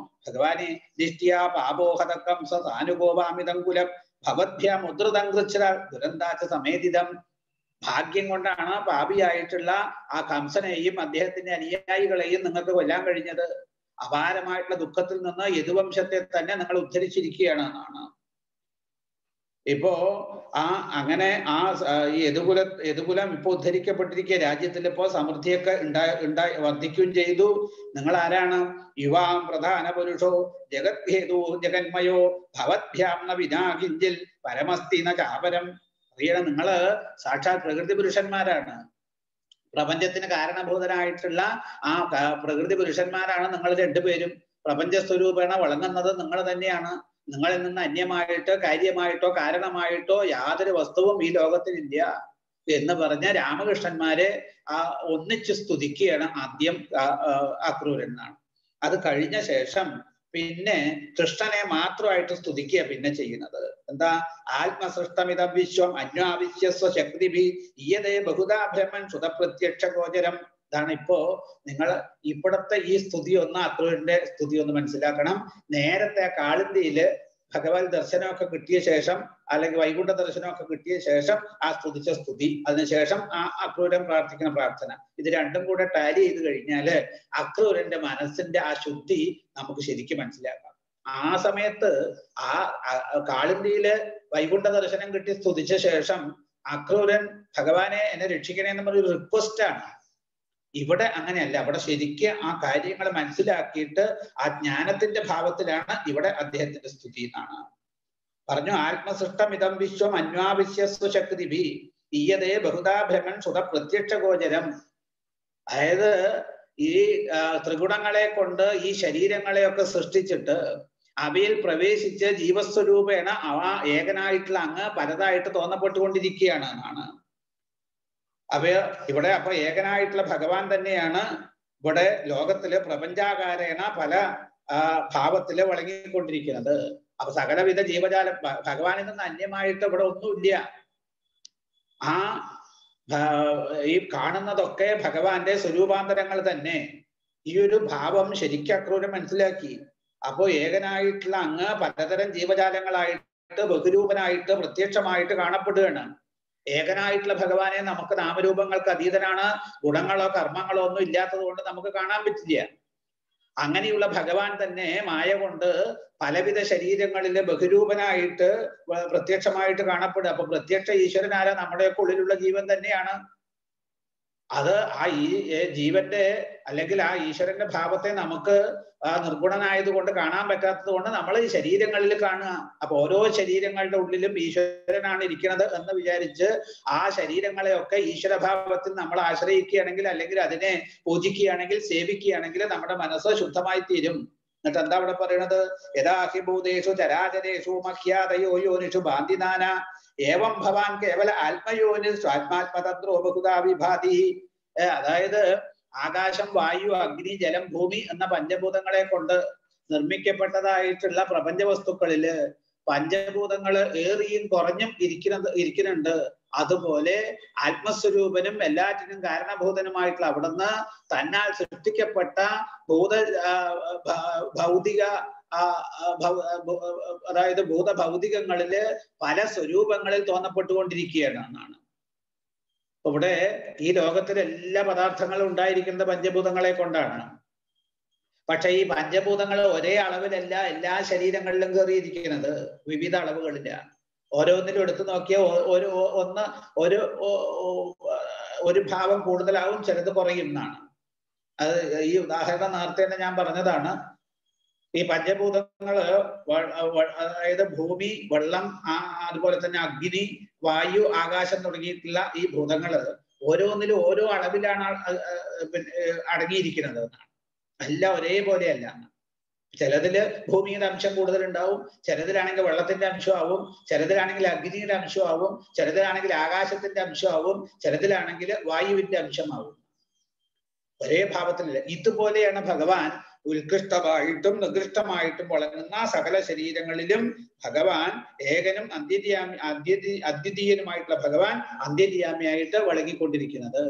ഭഗവാനെ ദിഷ്ട്യാ പാപോഹതക്കം സാനുഗോപാമിതങ്കുലം ഭവദ്ഭ്യാം ഉദ്രതം കൃച്ഛ്ര ദുരന്താച്ച സമേതിതം. ഭാഗ്യം കൊണ്ടാണ് പാപിയായിട്ടുള്ള ആ കംസനെയും അദ്ദേഹത്തിന്റെ അനുയായികളെയും നിങ്ങൾക്ക് കൊല്ലാൻ കഴിഞ്ഞത്. അപാരമായിട്ടുള്ള ദുഃഖത്തിൽ നിന്ന് യദുവംശത്തെ തന്നെ നിങ്ങൾ ഉദ്ധരിച്ചിരിക്കുകയാണ് എന്നാണ്. ഇപ്പോ അങ്ങനെ ഈ യദുകുലം ഇപ്പൊ ഉദ്ധരിക്കപ്പെട്ടിരിക്കുക. രാജ്യത്തിൽ ഇപ്പോ സമൃദ്ധിയൊക്കെ ഉണ്ടായി വർദ്ധിക്കുകയും ചെയ്തു. നിങ്ങൾ ആരാണ്? യുവാം പ്രധാന പുരുഷോ ജഗദ്ഭേദോ ജഗന്മയോ ഭവദ്ഭ്യാം ന വിനാകിഞ്ചിൽ പരമസ്തി ന ചാപരം. അറിയണം, നിങ്ങള് സാക്ഷാത് പ്രകൃതി പുരുഷന്മാരാണ്. പ്രപഞ്ചത്തിന് കാരണഭൂതനായിട്ടുള്ള ആ പ്രകൃതി പുരുഷന്മാരാണ് നിങ്ങൾ രണ്ടുപേരും. പ്രപഞ്ച സ്വരൂപേണ വളങ്ങുന്നത് നിങ്ങൾ തന്നെയാണ്. നിങ്ങളിൽ നിന്ന് അന്യമായിട്ട് കാര്യമായിട്ടോ കാരണമായിട്ടോ യാതൊരു വസ്തുവും ഈ ലോകത്തിലില്ല എന്ന് പറഞ്ഞ രാമകൃഷ്ണന്മാരെ ഒന്നിച്ച് സ്തുതിക്കുകയാണ് ആദ്യം അക്രൂരനാണ്. അത് കഴിഞ്ഞ ശേഷം പിന്നെ കൃഷ്ണനെ മാത്രമായിട്ട് സ്തുതിക്കുക പിന്നെ ചെയ്യുന്നത്. എന്താ? ആത്മസൃഷ്ടമിതം വിശ്വം അന്വാവിശ്യസ്വ ശക്തിഭി ഈയതേ ബഹുധാ ബ്രഹ്മൻ സുതപ്രത്യക്ഷ ഗോചരം. ഇതാണ് ഇപ്പോ നിങ്ങൾ ഇപ്പോഴത്തെ ഈ സ്തുതി ഒന്ന്, അക്രൂരന്റെ സ്തുതി ഒന്ന് മനസ്സിലാക്കണം. നേരത്തെ കാളിന്തിയില് ഭഗവത് ദർശനമൊക്കെ കിട്ടിയ ശേഷം, അല്ലെങ്കിൽ വൈകുണ്ഠ ദർശനമൊക്കെ കിട്ടിയ ശേഷം ആ സ്തുതിച്ച സ്തുതി, അതിനുശേഷം ആ അക്രൂരൻ പ്രാർത്ഥിക്കുന്ന പ്രാർത്ഥന, ഇത് രണ്ടും കൂടെ ടാലി ചെയ്ത് കഴിഞ്ഞാല് അക്രൂരന്റെ മനസ്സിന്റെ ആ ശുദ്ധി നമുക്ക് ശരിക്കും മനസ്സിലാക്കാം. ആ സമയത്ത് ആ കാളിന്തിയില് വൈകുണ്ഠ ദർശനം കിട്ടി സ്തുതിച്ച ശേഷം അക്രൂരൻ ഭഗവാനെ എന്നെ രക്ഷിക്കണേ എന്നൊരു റിക്വസ്റ്റ് ആണ്. ഇവിടെ അങ്ങനെയല്ല. അവിടെ ശരിക്കും ആ കാര്യങ്ങൾ മനസ്സിലാക്കിയിട്ട് ആ ജ്ഞാനത്തിന്റെ ഭാവത്തിലാണ് ഇവിടെ അദ്ദേഹത്തിന്റെ സ്തുതി എന്നാണ് പറഞ്ഞു. ആത്മസൃഷ്ടമിതം വിശ്വം അന്വാവിശ്യസ്വ ശക്തിഭി ഈയതേ ബഹുധാ ഭ്രമൻ സുത പ്രത്യക്ഷ ഗോചരം. അതായത് ഈ ത്രിഗുണങ്ങളെ കൊണ്ട് ഈ ശരീരങ്ങളെയൊക്കെ സൃഷ്ടിച്ചിട്ട് അവയിൽ പ്രവേശിച്ച് ജീവസ്വരൂപേണ അവ ഏകനായിട്ടുള്ള അങ്ങ് പലതായിട്ട് തോന്നപ്പെട്ടുകൊണ്ടിരിക്കുകയാണ് എന്നാണ്. ഇവിടെ അപ്പൊ ഏകനായിട്ടുള്ള ഭഗവാൻ തന്നെയാണ് ഇവിടെ ലോകത്തില് പ്രപഞ്ചാകാരേണ പല ഭാവത്തില് വളങ്ങിക്കൊണ്ടിരിക്കുന്നത്. അപ്പൊ സകലവിധ ജീവജാലം ഭഗവാനിൽ നിന്ന് അന്യമായിട്ട് ഇവിടെ ഒന്നുമില്ല. ഈ കാണുന്നതൊക്കെ ഭഗവാന്റെ സ്വരൂപാന്തരങ്ങൾ തന്നെ. ഈ ഒരു ഭാവം ശരിക്കും അക്രൂരൻ മനസ്സിലാക്കി. അപ്പോ ഏകനായിട്ടുള്ള അങ്ങ് പലതരം ജീവജാലങ്ങളായിട്ട് ബഹുരൂപനായിട്ട് പ്രത്യക്ഷമായിട്ട് കാണപ്പെടുകയാണ്. ഏകനായിട്ടുള്ള ഭഗവാനെ നമുക്ക് നാമരൂപങ്ങൾക്ക് അതീതനാണ്, ഗുണങ്ങളോ കർമ്മങ്ങളോ ഒന്നും ഇല്ലാത്തത് കൊണ്ട് നമുക്ക് കാണാൻ പറ്റില്ല. അങ്ങനെയുള്ള ഭഗവാൻ തന്നെ മായ കൊണ്ട് പലവിധ ശരീരങ്ങളില് ബഹുരൂപനായിട്ട് പ്രത്യക്ഷമായിട്ട് കാണപ്പെടുക. അപ്പൊ പ്രത്യക്ഷ ഈശ്വരൻ ആരാ? നമ്മുടെയൊക്കെ ഉള്ളിലുള്ള ജീവൻ തന്നെയാണ്. അത് ആ ഈ ജീവന്റെ അല്ലെങ്കിൽ ആ ഈശ്വരന്റെ ഭാവത്തെ നമുക്ക് നിർഗുണനായതുകൊണ്ട് കാണാൻ പറ്റാത്തത് കൊണ്ട് നമ്മൾ ഈ ശരീരങ്ങളിൽ കാണുക. അപ്പൊ ഓരോ ശരീരങ്ങളുടെ ഉള്ളിലും ഈശ്വരനാണ് ഇരിക്കുന്നത് എന്ന് വിചാരിച്ച് ആ ശരീരങ്ങളെയൊക്കെ ഈശ്വരഭാവത്തിൽ നമ്മൾ ആശ്രയിക്കുകയാണെങ്കിൽ, അല്ലെങ്കിൽ അതിനെ പൂജിക്കുകയാണെങ്കിൽ, സേവിക്കുകയാണെങ്കിൽ നമ്മുടെ മനസ്സ് ശുദ്ധമായി തീരും. എന്നിട്ട് എന്താ ഇവിടെ പറയണത്? യഥാഹിഭൂതേഷു ചരാചരേഷു മഹ്യാതയോ യോനിഷു ബാന്തിനാന ഏവം ഭവാൻ കേവല ആത്മയോനി സ്വാത്മാത്മതന്ത്രോ ബഹുധാ വിഭാതി. അതായത് ആകാശം, വായു, അഗ്നി, ജലം, ഭൂമി എന്ന പഞ്ചഭൂതങ്ങളെ കൊണ്ട് നിർമ്മിക്കപ്പെട്ടതായിട്ടുള്ള പ്രപഞ്ച വസ്തുക്കളില് പഞ്ചഭൂതങ്ങൾ ഏറിയും കുറഞ്ഞും ഇരിക്കുന്നുണ്ട്. അതുപോലെ ആത്മസ്വരൂപനും എല്ലാറ്റിനും കാരണഭൂതനുമായിട്ടുള്ള അവിടുന്ന് തന്നാൽ സൃഷ്ടിക്കപ്പെട്ട ഭൗതിക അതായത് ഭൂതഭൗതികങ്ങളില് പല സ്വരൂപങ്ങളിൽ തോന്നപ്പെട്ടുകൊണ്ടിരിക്കുകയാണ് എന്നാണ്. ഇവിടെ ഈ ലോകത്തിലെ എല്ലാ പദാർത്ഥങ്ങളും ഉണ്ടായിരിക്കുന്നത് പഞ്ചഭൂതങ്ങളെ കൊണ്ടാണ്. പക്ഷെ ഈ പഞ്ചഭൂതങ്ങൾ ഒരേ അളവിലല്ല എല്ലാ ശരീരങ്ങളിലും കയറിയിരിക്കുന്നത്, വിവിധ അളവുകളിലാണ്. ഓരോന്നിലും എടുത്തു നോക്കിയാൽ ഒരു ഭാവം കൂടുതലാവും, ചിലത് കുറയും എന്നാണ്. അത് ഈ ഉദാഹരണം നേരത്തെ തന്നെ ഞാൻ പറഞ്ഞതാണ്. ഈ പഞ്ചഭൂതങ്ങള് അതായത് ഭൂമി, വെള്ളം, അതുപോലെ തന്നെ അഗ്നി, വായു, ആകാശം തുടങ്ങിയിട്ടുള്ള ഈ ഭൂതങ്ങള് ഓരോന്നിലും ഓരോ അളവിലാണ് അടങ്ങിയിരിക്കുന്നത് എന്നാണ്. എല്ലാം ഒരേപോലെയല്ല. ചിലതില് ഭൂമിയുടെ അംശം കൂടുതലുണ്ടാവും, ചിലതിലാണെങ്കിൽ വെള്ളത്തിന്റെ അംശമാവും, ചിലതിലാണെങ്കിൽ അഗ്നിയുടെ അംശമാവും, ചിലതിലാണെങ്കിൽ ആകാശത്തിന്റെ അംശമാവും, ചിലതിലാണെങ്കിൽ വായുവിന്റെ അംശമാവും. ഒരേ ഭാവത്തിലില്ല. ഇതുപോലെയാണ് ഭഗവാൻ ഉത്കൃഷ്ടമായിട്ടും നികൃഷ്ടമായിട്ടും വളരുന്ന സകല ശരീരങ്ങളിലും ഭഗവാൻ ഏകനും അദ്വിതീയനുമായിട്ടുള്ള ഭഗവാൻ അന്ത്യര്യാമിയായിട്ട് വളങ്ങിക്കൊണ്ടിരിക്കുന്നത്.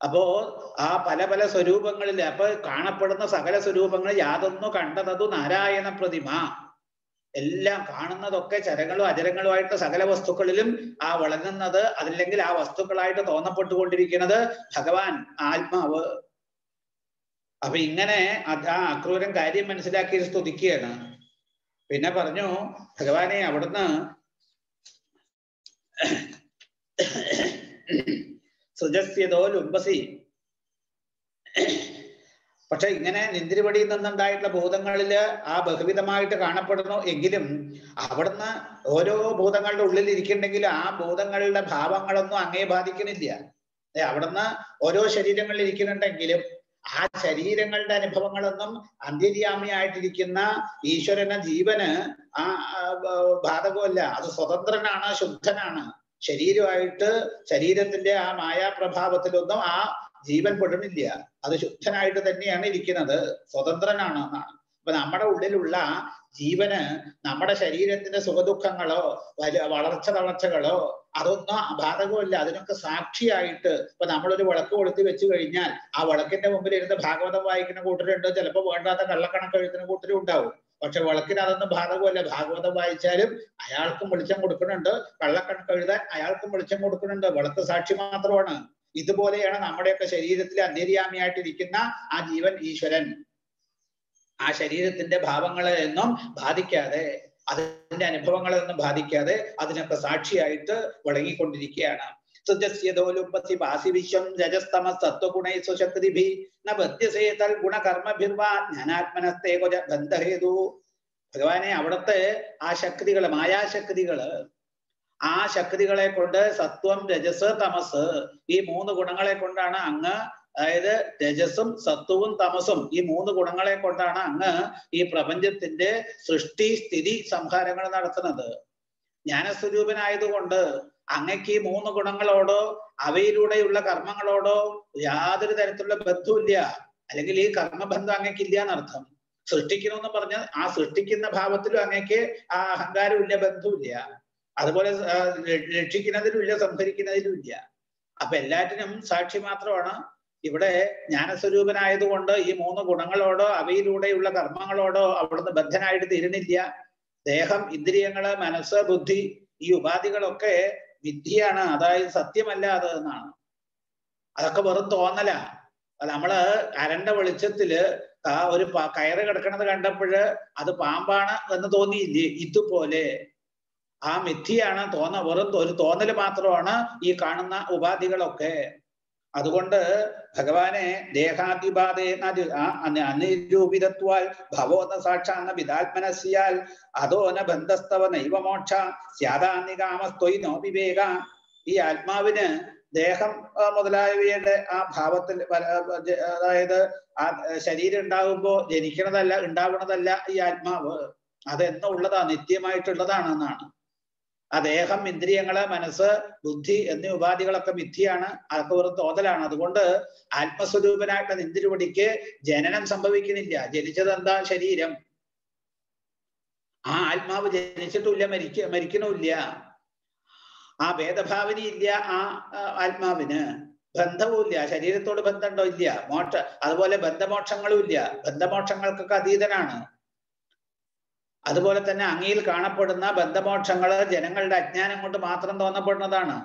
അപ്പോ ആ പല പല സ്വരൂപങ്ങളിൽ അപ്പൊ കാണപ്പെടുന്ന സകല സ്വരൂപങ്ങൾ യാതൊന്നു കണ്ടതതു നാരായണ പ്രതിമ. എല്ലാം കാണുന്നതൊക്കെ ചരങ്ങളും അചരങ്ങളുമായിട്ട് സകല വസ്തുക്കളിലും ആ വിളങ്ങുന്നത് അതല്ലെങ്കിൽ ആ വസ്തുക്കളായിട്ട് തോന്നപ്പെട്ടുകൊണ്ടിരിക്കുന്നത് ഭഗവാൻ ആത്മാവ്. അപ്പൊ ഇങ്ങനെ ആ അക്രൂരൻ കാര്യം മനസ്സിലാക്കി സ്തുതിക്കുകയാണ്. പിന്നെ പറഞ്ഞു ഭഗവാനെ അവിടുന്ന് സുജസ്യതോ ലുംബസി. പക്ഷെ ഇങ്ങനെ നിന്തിരിവടിയിൽ നിന്നുണ്ടായിട്ടുള്ള ഭൂതങ്ങളില് ആ ബഹുവിധമായിട്ട് കാണപ്പെടുന്നു എങ്കിലും അവിടുന്ന് ഓരോ ഭൂതങ്ങളുടെ ഉള്ളിൽ ഇരിക്കുന്നുണ്ടെങ്കിലും ആ ഭൂതങ്ങളുടെ ഭാവങ്ങളൊന്നും അങ്ങേ ബാധിക്കുന്നില്ല. അവിടുന്ന് ഓരോ ശരീരങ്ങളിൽ ഇരിക്കുന്നുണ്ടെങ്കിലും ആ ശരീരങ്ങളുടെ അനുഭവങ്ങളൊന്നും അന്തര്യാമിയായിട്ടിരിക്കുന്ന ഈശ്വരന ജീവന് ആ ബാധകമല്ല. അത് സ്വതന്ത്രനാണ്, ശുദ്ധനാണ്. ശരീരമായിട്ട് ശരീരത്തിന്റെ ആ മായാപ്രഭാവത്തിലൊന്നും ആ ജീവൻ പെടുന്നില്ല. അത് ശുദ്ധനായിട്ട് തന്നെയാണ് ഇരിക്കുന്നത്, സ്വതന്ത്രനാണ് എന്നാണ്. അപ്പൊ നമ്മുടെ ഉള്ളിലുള്ള ജീവന് നമ്മുടെ ശരീരത്തിന്റെ സുഖദുഃഖങ്ങളോ വളർച്ച തളർച്ചകളോ അതൊന്നും ബാധകമല്ല. അതിനൊക്കെ സാക്ഷിയായിട്ട് ഇപ്പൊ നമ്മളൊരു വിളക്ക് കൊളുത്തി വെച്ച് കഴിഞ്ഞാൽ ആ വിളക്കിന്റെ മുമ്പിൽ ഇരുന്ന് ഭാഗവതം വായിക്കുന്ന കൂട്ടരുണ്ട്, ചിലപ്പോൾ വേണ്ടാത്ത കള്ളക്കണക്ക് എഴുതുന്ന കൂട്ടരും ഉണ്ടാവും. പക്ഷെ വിളക്കിന് അതൊന്നും ബാധകമല്ല. ഭാഗവതം വായിച്ചാലും അയാൾക്കും വെളിച്ചം കൊടുക്കുന്നുണ്ട്, കള്ളക്കണക്ക് എഴുതാൻ അയാൾക്കും വെളിച്ചം കൊടുക്കുന്നുണ്ട്. വിളക്ക് സാക്ഷി മാത്രമാണ്. ഇതുപോലെയാണ് നമ്മുടെയൊക്കെ ശരീരത്തിൽ അന്തര്യാമിയായിട്ടിരിക്കുന്ന ആ ജീവൻ ഈശ്വരൻ. ആ ശരീരത്തിന്റെ ഭാവങ്ങളെയൊന്നും ബാധിക്കാതെ, അതിന്റെ അനുഭവങ്ങളെയൊന്നും ബാധിക്കാതെ അതിനൊക്കെ സാക്ഷിയായിട്ട് വിളങ്ങിക്കൊണ്ടിരിക്കുകയാണ്. സുജസ്യതോലുംബസി ഭാസി വിശ്വം രജസ്തമസത്വഗുണൈ സ്വശക്തിഭി നദ്യസേതൽ ഗുണകർമ്മഭിർവാ ജ്ഞാനാത്മനസ്തേ ബന്ധഹേതു. ഭഗവാനെ അവിടുത്തെ ആ ശക്തികള്, മായാശക്തികള്, ആ ശക്തികളെ കൊണ്ട് സത്വം രജസ് തമസ് ഈ മൂന്ന് ഗുണങ്ങളെ കൊണ്ടാണ് അങ്ങ്, അതായത് രജസും സത്വവും തമസും ഈ മൂന്ന് ഗുണങ്ങളെ കൊണ്ടാണ് അങ്ങ് ഈ പ്രപഞ്ചത്തിന്റെ സൃഷ്ടി സ്ഥിതി സംഹാരങ്ങൾ നടത്തുന്നത്. ജ്ഞാനസ്വരൂപനായതുകൊണ്ട് അങ്ങക്ക് ഈ മൂന്ന് ഗുണങ്ങളോടോ അവയിലൂടെയുള്ള കർമ്മങ്ങളോടോ യാതൊരു തരത്തിലുള്ള ബന്ധവുമില്ല. അല്ലെങ്കിൽ ഈ കർമ്മബന്ധം അങ്ങക്കില്ല എന്നർത്ഥം. സൃഷ്ടിക്കണമെന്ന് പറഞ്ഞാൽ ആ സൃഷ്ടിക്കുന്ന ഭാവത്തിലും അങ്ങക്ക് ആ അഹങ്കാരമില്ല, ബന്ധവുമില്ല. അതുപോലെ രക്ഷിക്കുന്നതിലും ഇല്ല, സംഹരിക്കുന്നതിലും ഇല്ല. അപ്പൊ എല്ലാറ്റിനും സാക്ഷി മാത്രമാണ്. ഇവിടെ ജ്ഞാനസ്വരൂപനായതുകൊണ്ട് ഈ മൂന്ന് ഗുണങ്ങളോടോ അവയിലൂടെയുള്ള കർമ്മങ്ങളോടോ അവിടുന്ന് ബദ്ധനായിട്ട് തീരുന്നില്ല. ദേഹം, ഇന്ദ്രിയങ്ങള്, മനസ്സ്, ബുദ്ധി ഈ ഉപാധികളൊക്കെ വിദ്യയാണ്, അതായത് സത്യമല്ല അത് എന്നാണ്. അതൊക്കെ വെറും തോന്നല. നമ്മള് അരണ്ട വെളിച്ചത്തില് ഒരു കയറ് കിടക്കണത് കണ്ടപ്പോഴ് അത് പാമ്പാണ് എന്ന് തോന്നിയില്ലേ? ഇതുപോലെ ആ മിഥ്യയാണ്, വെറും ഒരു തോന്നല് മാത്രമാണ് ഈ കാണുന്ന ഉപാധികളൊക്കെ. അതുകൊണ്ട് ഭഗവാനെ ദേഹാദിബാധേന അനിരൂപിതത്വാൽ ഭവോന്ന സാക്ഷാന്ന വിദാത്മനസ്യാൽ അതോന ബന്ധസ്തവ നൈവമോക്ഷ സ്യാദാനികാമസ്ത്വയി നോ വിവേക. ഈ ആത്മാവിന് ദേഹം മുതലായവയുടെ ആ ഭാവത്തിൽ, അതായത് ആ ശരീരം ഉണ്ടാകുമ്പോ ജനിക്കണതല്ല, ഉണ്ടാവുന്നതല്ല ഈ ആത്മാവ്. അതെന്നുള്ളതാ, നിത്യമായിട്ടുള്ളതാണ് എന്നാണ്. ആ ദേഹം, ഇന്ദ്രിയങ്ങള്, മനസ്സ്, ബുദ്ധി എന്നീ ഉപാധികളൊക്കെ മിഥ്യയാണ്, അതൊക്കെ വെറും തോന്നലാണ്. അതുകൊണ്ട് ആത്മസ്വരൂപനായിട്ട് നിന്തിരുവടിക്ക് ജനനം സംഭവിക്കുന്നില്ല. ജനിച്ചത് എന്താ? ശരീരം. ആ ആത്മാവ് ജനിച്ചിട്ടില്ല, മരിക്കണമില്ല. ആ ഭേദഭാവനയില്ല ആ ആത്മാവിന്. ബന്ധവുമില്ല, ശരീരത്തോട് ബന്ധമുണ്ടോ? ഇല്ല. അതുപോലെ ബന്ധമോക്ഷങ്ങളും ഇല്ല. ബന്ധമോക്ഷങ്ങൾക്കൊക്കെ അതീതനാണ്. അതുപോലെ തന്നെ അങ്ങയിൽ കാണപ്പെടുന്ന ബന്ധമോക്ഷങ്ങള് ജനങ്ങളുടെ അജ്ഞാനം കൊണ്ട് മാത്രം തോന്നപ്പെടുന്നതാണ്.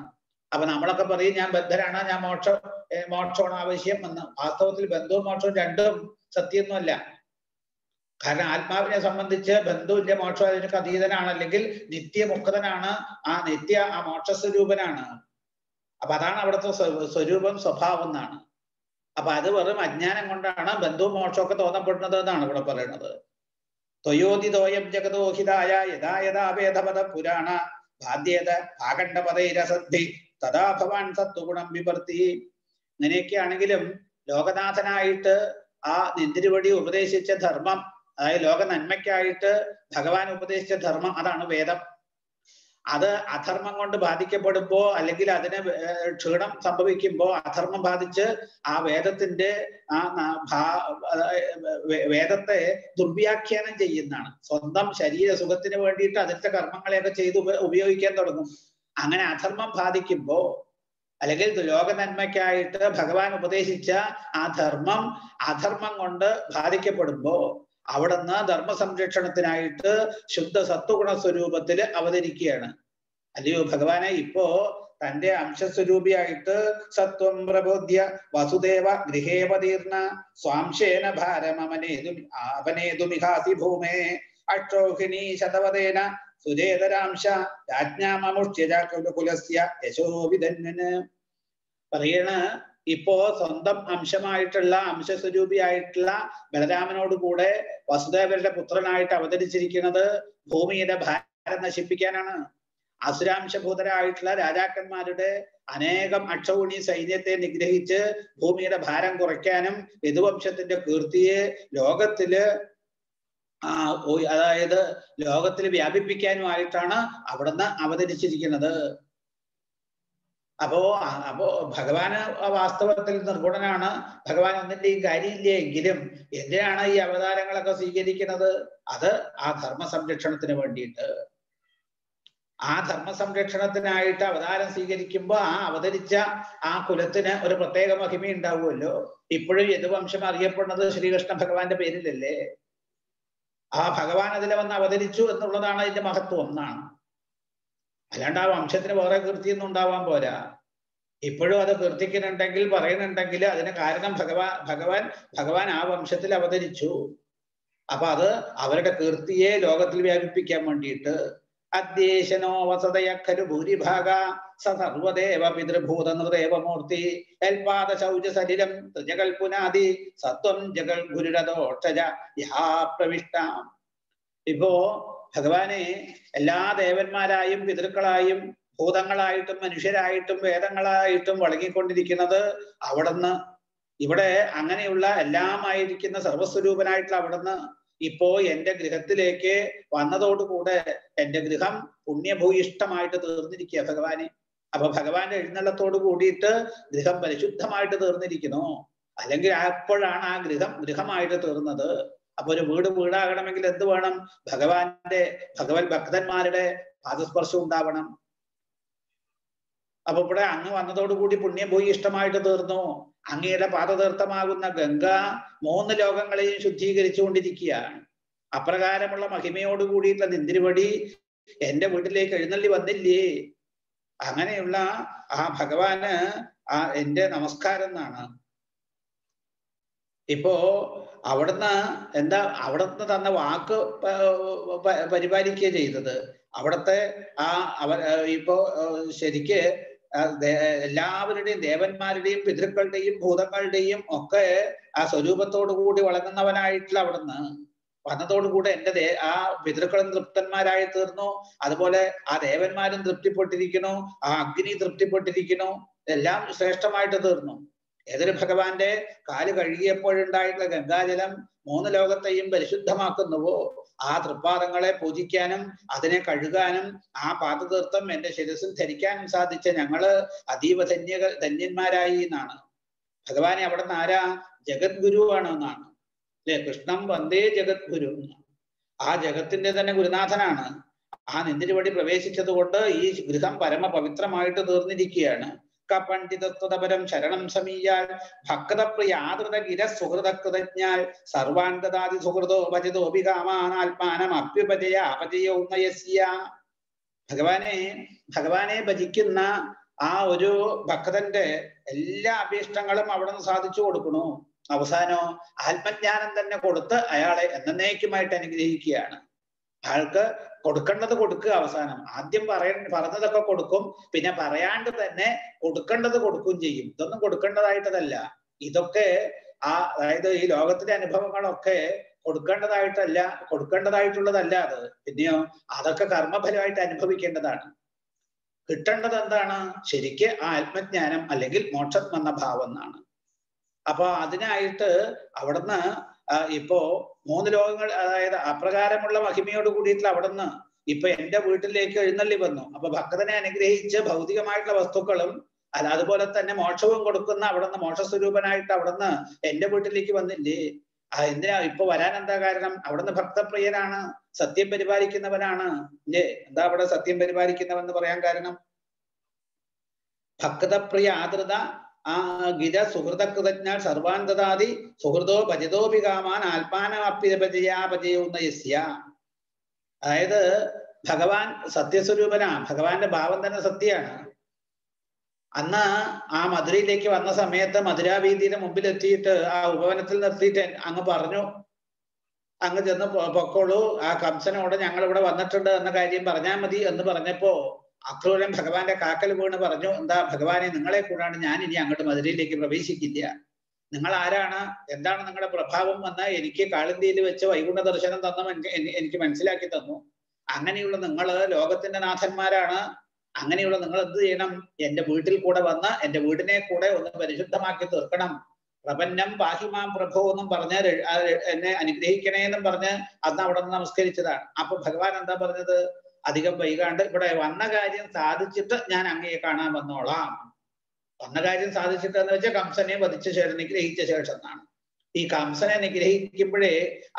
അപ്പൊ നമ്മളൊക്കെ പറയും ഞാൻ ബദ്ധരാണ്, ഞാൻ മോക്ഷമാണ് ആവശ്യം എന്ന്. വാസ്തവത്തിൽ ബന്ധവും മോക്ഷവും രണ്ടും സത്യമൊന്നുമല്ല. കാരണം ആത്മാവിനെ സംബന്ധിച്ച് ബന്ധുവില്ല, മോക്ഷം അതിനൊക്കെ അതീതനാണ്, അല്ലെങ്കിൽ നിത്യമുക്തനാണ്. ആ മോക്ഷസ്വരൂപനാണ്. അപ്പൊ അതാണ് അവിടുത്തെ സ്വരൂപം, സ്വഭാവം എന്നാണ്. അപ്പൊ അത് വെറും അജ്ഞാനം കൊണ്ടാണ് ബന്ധുവും മോക്ഷമൊക്കെ തോന്നപ്പെടുന്നത് എന്നാണ് ഇവിടെ പറയുന്നത്. ത്വയോദിതോയം ജഗദോഹിതായ യഥാ യഥാ വേദപദ പുരാണ ബാധ്യത ഭാഗണ്ഡപദൈരസദ്ധി തഥാ ഭവാൻ സത്വഗുണം വിവർത്തി. ഇങ്ങനെയൊക്കെയാണെങ്കിലും ലോകനാഥനായിട്ട് ആ നിന്തിരുവടി ഉപദേശിച്ച ധർമ്മം, അതായത് ലോക നന്മയ്ക്കായിട്ട് ഭഗവാൻ ഉപദേശിച്ച ധർമ്മം, അതാണ് വേദം. അത് അധർമ്മം കൊണ്ട് ബാധിക്കപ്പെടുമ്പോ, അല്ലെങ്കിൽ അതിന് ക്ഷീണം സംഭവിക്കുമ്പോ, അധർമ്മം ബാധിച്ച് ആ വേദത്തിന്റെ വേദത്തെ ദുർവ്യാഖ്യാനം ചെയ്യുന്നതാണ്. സ്വന്തം ശരീര സുഖത്തിന് വേണ്ടിയിട്ട് അതിന്റെ കർമ്മങ്ങളെയൊക്കെ ചെയ്ത് ഉപയോഗിക്കാൻ തുടങ്ങും. അങ്ങനെ അധർമ്മം ബാധിക്കുമ്പോ അല്ലെങ്കിൽ ലോക നന്മയ്ക്കായിട്ട് ഭഗവാൻ ഉപദേശിച്ച ആ ധർമ്മം അധർമ്മം കൊണ്ട് ബാധിക്കപ്പെടുമ്പോ അവിടുന്ന് ധർമ്മ സംരക്ഷണത്തിനായിട്ട് ശുദ്ധ സത്വഗുണ സ്വരൂപത്തിൽ അവതരിക്കുകയാണ്. അല്ലയോ ഭഗവാനെ, ഇപ്പോ തന്റെ അംശസ്വരൂപിയായിട്ട് സത്വം പ്രബോധ്യ വസുദേവ ഗൃഹേപതീർണ സ്വാംശേന ഭാരമനേതുമിഹാസി ഭൂമേ അക്ഷോഹിണീ ശതവദേന സുരേതരാംശ രാജ്ഞാമമുഷ്യ കുലസ്യ യശോവിധന്യന് പറയണ. ഇപ്പോ സ്വന്തം അംശമായിട്ടുള്ള അംശസ്വരൂപിയായിട്ടുള്ള ബലരാമനോട് കൂടെ വസുദേവരുടെ പുത്രനായിട്ട് അവതരിച്ചിരിക്കുന്നത് ഭൂമിയുടെ ഭാരം നശിപ്പിക്കാനാണ്. അസുരാംശഭൂതരായിട്ടുള്ള രാജാക്കന്മാരുടെ അനേകം അക്ഷൗണി സൈന്യത്തെ നിഗ്രഹിച്ച് ഭൂമിയുടെ ഭാരം കുറയ്ക്കാനും യദുവംശത്തിന്റെ കീർത്തിയെ ലോകത്തില് അതായത് ലോകത്തിൽ വ്യാപിപ്പിക്കാനുമായിട്ടാണ് അവിടുന്ന് അവതരിച്ചിരിക്കുന്നത്. അപ്പോ ഭഗവാന് വാസ്തവത്തിൽ നിർഗുണനാണ്. ഭഗവാൻ ഒന്നിന്റെയും കാര്യമില്ല. എങ്കിലും എന്തിനാണ് ഈ അവതാരങ്ങളൊക്കെ സ്വീകരിക്കുന്നത്? അത് ആ ധർമ്മ സംരക്ഷണത്തിന് വേണ്ടിയിട്ട്. ആ ധർമ്മ സംരക്ഷണത്തിനായിട്ട് അവതാരം സ്വീകരിക്കുമ്പോൾ ആ അവതരിച്ച ആ കുലത്തിന് ഒരു പ്രത്യേക മഹിമ ഉണ്ടാവുമല്ലോ. ഇപ്പോഴും യദുവംശം അറിയപ്പെടുന്നത് ശ്രീകൃഷ്ണ ഭഗവാന്റെ പേരിലല്ലേ. ആ ഭഗവാൻ അതിലെ വന്ന് അവതരിച്ചു എന്നുള്ളതാണ് അതിന്റെ മഹത്വം എന്നാണ്. അല്ലാണ്ട് ആ വംശത്തിന് വേറെ കീർത്തിയൊന്നും ഉണ്ടാവാൻ പോരാ. ഇപ്പോഴും അത് കീർത്തിക്കുന്നുണ്ടെങ്കിൽ പറയുന്നുണ്ടെങ്കിൽ അതിന് കാരണം ഭഗവാൻ ആ വംശത്തിൽ അവതരിച്ചു. അപ്പൊ അത് അവരുടെ കീർത്തിയെ ലോകത്തിൽ വ്യാപിപ്പിക്കാൻ വേണ്ടിയിട്ട്. അദ്ദേശനോ വസതയഖലു ഭൂരിഭാഗ സർവദേവ പിതൃഭൂത നൃദേവമൂർത്തി എൽപാദ ശൗച സലിലം ത്രിജകൽപുനാദി സത്വം ജഗൽ ഗുരുരഥോക്ഷജ യാ പ്രവിഷ്ട. ഇപ്പോ ഭഗവാനെ എല്ലാ ദേവന്മാരായും പിതൃക്കളായും ഭൂതങ്ങളായിട്ടും മനുഷ്യരായിട്ടും വേദങ്ങളായിട്ടും വഴങ്ങിക്കൊണ്ടിരിക്കുന്നത് അവിടുന്ന്. ഇവിടെ അങ്ങനെയുള്ള എല്ലാമായിരിക്കുന്ന സർവസ്വരൂപനായിട്ടുള്ള അവിടുന്ന് ഇപ്പോ എന്റെ ഗൃഹത്തിലേക്ക് വന്നതോടുകൂടെ എന്റെ ഗൃഹം പുണ്യഭൂയിഷ്ടമായിട്ട് തീർന്നിരിക്കുക ഭഗവാനെ. അപ്പൊ ഭഗവാന്റെ എഴുന്നള്ളത്തോട് കൂടിയിട്ട് ഗൃഹം പരിശുദ്ധമായിട്ട് തീർന്നിരിക്കുന്നു. അല്ലെങ്കിൽ അപ്പോഴാണ് ആ ഗൃഹമായിട്ട് തീർന്നത്. അപ്പൊ ഒരു വീടാകണമെങ്കിൽ എന്ത് വേണം? ഭഗവത് ഭക്തന്മാരുടെ പാദസ്പർശം ഉണ്ടാവണം. അപ്പൊ ഇവിടെ അങ്ങ് വന്നതോടുകൂടി പുണ്യഭൂയിഷ്ടമായിട്ട് തീർന്നു. അങ്ങയുടെ പാദതീർത്ഥമാകുന്ന ഗംഗ 3 ലോകങ്ങളെയും ശുദ്ധീകരിച്ചുകൊണ്ടിരിക്കുകയാണ്. അപ്രകാരമുള്ള മഹിമയോട് കൂടിയിട്ടുള്ള നിന്തിരുവടി എന്റെ വീട്ടിലേക്ക് എഴുന്നള്ളി വന്നില്ലേ? അങ്ങനെയുള്ള ആ ഭഗവാന് എന്റെ നമസ്കാരം എന്നാണ്. ഇപ്പോ അവിടുന്ന് തന്ന വാക്ക് പരിപാലിക്കുക ചെയ്തത്. അവിടുത്തെ ഇപ്പോ ശരിക്ക് എല്ലാവരുടെയും ദേവന്മാരുടെയും പിതൃക്കളുടെയും ഭൂതങ്ങളുടെയും ഒക്കെ ആ സ്വരൂപത്തോടു കൂടി വളങ്ങുന്നവനായിട്ടുള്ള അവിടുന്ന് വന്നതോടുകൂടെ എന്റെ ആ പിതൃക്കളും തൃപ്തന്മാരായി തീർന്നു. അതുപോലെ ആ ദേവന്മാരും തൃപ്തിപ്പെട്ടിരിക്കുന്നു, ആ അഗ്നി തൃപ്തിപ്പെട്ടിരിക്കുന്നു. എല്ലാം ശ്രേഷ്ഠമായിട്ട് തീർന്നു. ഏതൊരു ഭഗവാന്റെ കാല് കഴുകിയപ്പോഴുണ്ടായിട്ടുള്ള ഗംഗാജലം 3 ലോകത്തെയും പരിശുദ്ധമാക്കുന്നുവോ ആ തൃപ്പാദങ്ങളെ പൂജിക്കാനും അതിനെ കഴുകാനും ആ പാദതീർത്ഥം എന്റെ ശിരസിൽ ധരിക്കാനും സാധിച്ച ഞങ്ങള് അതീവ ധന്യന്മാരായി എന്നാണ്. ഭഗവാനെ അവിടുന്ന് ആരാ? ജഗദ്ഗുരുവാണ് എന്നാണ് അല്ലെ. കൃഷ്ണം വന്ദേ ജഗദ്ഗുരു. ആ ജഗത്തിന്റെ തന്നെ ഗുരുനാഥനാണ്. ആ നിന്തിരുവടി പ്രവേശിച്ചത് കൊണ്ട് ഈ ഗൃഹം പരമ പവിത്രമായിട്ട് തീർന്നിരിക്കുകയാണ്. പണ്ഡിതത്വപരം ശരണം സമീയാൽ ഭക്തപ്രിയ ആദൃത ഗിര സുഹൃതകൃതജ്ഞാൽ സർവാൻഗതാദി സുഹൃതോ ഭജിതോപികാമാനാത്മാനം അഭ്യുപജയ അപജയോന്നയസ്യ. ഭഗവാനെ ഭജിക്കുന്ന ആ ഒരു ഭക്തന്റെ എല്ലാ അഭീഷ്ടങ്ങളും അവിടെ നിന്ന് സാധിച്ചു കൊടുക്കണു. അവസാനോ ആത്മജ്ഞാനം തന്നെ കൊടുത്ത് അയാളെ എന്നേക്കുമായിട്ട് അനുഗ്രഹിക്കുകയാണ്. അയാൾക്ക് കൊടുക്കേണ്ടത് കൊടുക്കുക. അവസാനം ആദ്യം പറഞ്ഞതൊക്കെ കൊടുക്കും, പിന്നെ പറയാണ്ട് തന്നെ കൊടുക്കേണ്ടത് കൊടുക്കുകയും ചെയ്യും. ഇതൊന്നും കൊടുക്കേണ്ടതായിട്ടതല്ല. ഇതൊക്കെ അതായത് ഈ ലോകത്തിലെ അനുഭവങ്ങളൊക്കെ കൊടുക്കേണ്ടതായിട്ടുള്ളതല്ല അത്. പിന്നെയോ അതൊക്കെ കർമ്മഫലമായിട്ട് അനുഭവിക്കേണ്ടതാണ്. കിട്ടേണ്ടത് എന്താണ്? ശരിക്ക് ആ ആത്മജ്ഞാനം അല്ലെങ്കിൽ മോക്ഷം എന്ന ഭാവം എന്നാണ്. അപ്പൊ അതിനായിട്ട് അവിടുന്ന് ഇപ്പോ 3 ലോകങ്ങൾ, അതായത് അപ്രകാരമുള്ള മഹിമയോട് കൂടിയിട്ടുള്ള അവിടുന്ന് ഇപ്പൊ എന്റെ വീട്ടിലേക്ക് എഴുന്നള്ളി വന്നു. അപ്പൊ ഭക്തനെ അനുഗ്രഹിച്ച് ഭൗതികമായിട്ടുള്ള വസ്തുക്കളും അതുപോലെ തന്നെ മോക്ഷവും കൊടുക്കുന്ന അവിടുന്ന് മോക്ഷസ്വരൂപനായിട്ട് അവിടുന്ന് എന്റെ വീട്ടിലേക്ക് വന്നില്ലേ? എന്തിനാ ഇപ്പൊ വരാൻ എന്താ കാരണം? അവിടുന്ന് ഭക്തപ്രിയനാണ്, സത്യം പരിപാലിക്കുന്നവനാണ് അല്ലേ? എന്താ അവിടെ സത്യം പരിപാലിക്കുന്നവെന്ന് പറയാൻ കാരണം? ഭക്തപ്രിയ ആദൃത ആ ഗിര സുഹൃതകൃതജ്ഞ സർവാൻ ദദാതി സുഹൃതോ ഭജതോപി കാമാൻ ആത്മാനമപ്യപജയാപജയൂന്ന യസ്യ. അതായത് ഭഗവാൻ സത്യസ്വരൂപനാ, ഭഗവാന്റെ ഭാവം തന്നെ സത്യമാണ്. അന്ന് ആ മധുരയിലേക്ക് വന്ന സമയത്ത് മധുരാവീതിയുടെ മുമ്പിലെത്തിയിട്ട് ആ ഉപവനത്തിൽ നിർത്തിയിട്ട് അങ്ങ് പറഞ്ഞു, അങ്ങ് ചെന്ന് പൊക്കോളൂ, ആ കംസനോട് ഞങ്ങൾ ഇവിടെ വന്നിട്ടുണ്ട് എന്ന കാര്യം പറഞ്ഞാൽ മതി എന്ന് പറഞ്ഞപ്പോ അക്രൂരൻ ഭഗവാന്റെ കാക്കൽ വീണ് പറഞ്ഞു, എന്താ ഭഗവാനെ, നിങ്ങളെ കൂടാണ്ട് ഞാൻ ഇനി അങ്ങോട്ട് മധുരയിലേക്ക് പ്രവേശിക്കില്ല. നിങ്ങൾ ആരാണ്, എന്താണ് നിങ്ങളുടെ പ്രഭാവം എന്ന് എനിക്ക് കാളിന്തിയിൽ വെച്ച് വൈകുണ്ഠ ദർശനം തന്ന എനിക്ക് മനസ്സിലാക്കി തന്നു. അങ്ങനെയുള്ള നിങ്ങള് ലോകത്തിന്റെ നാഥന്മാരാണ്. അങ്ങനെയുള്ള നിങ്ങൾ എന്ത് ചെയ്യണം, എന്റെ വീട്ടിൽ കൂടെ വന്ന് എന്റെ വീടിനെ കൂടെ ഒന്ന് പരിശുദ്ധമാക്കി തീർക്കണം. പ്രപന്നം പാഹിമാം പ്രഭോ എന്നും പറഞ്ഞ് എന്നെ അനുഗ്രഹിക്കണേ എന്നും പറഞ്ഞ് അന്ന് അവിടെ നിന്ന് നമസ്കരിച്ചതാണ്. അപ്പൊ ഭഗവാൻ എന്താ പറഞ്ഞത്, അധികം വൈകാണ്ട് ഇവിടെ വന്ന കാര്യം സാധിച്ചിട്ട് ഞാൻ അങ്ങയെ കാണാൻ വന്നോളാം. വന്ന കാര്യം സാധിച്ചിട്ട് എന്ന് വെച്ചാൽ കംസനെ വധിച്ച ശേഷം, നിഗ്രഹിച്ച ശേഷം എന്നാണ്. ഈ കംസനെ നിഗ്രഹിക്കുമ്പോഴേ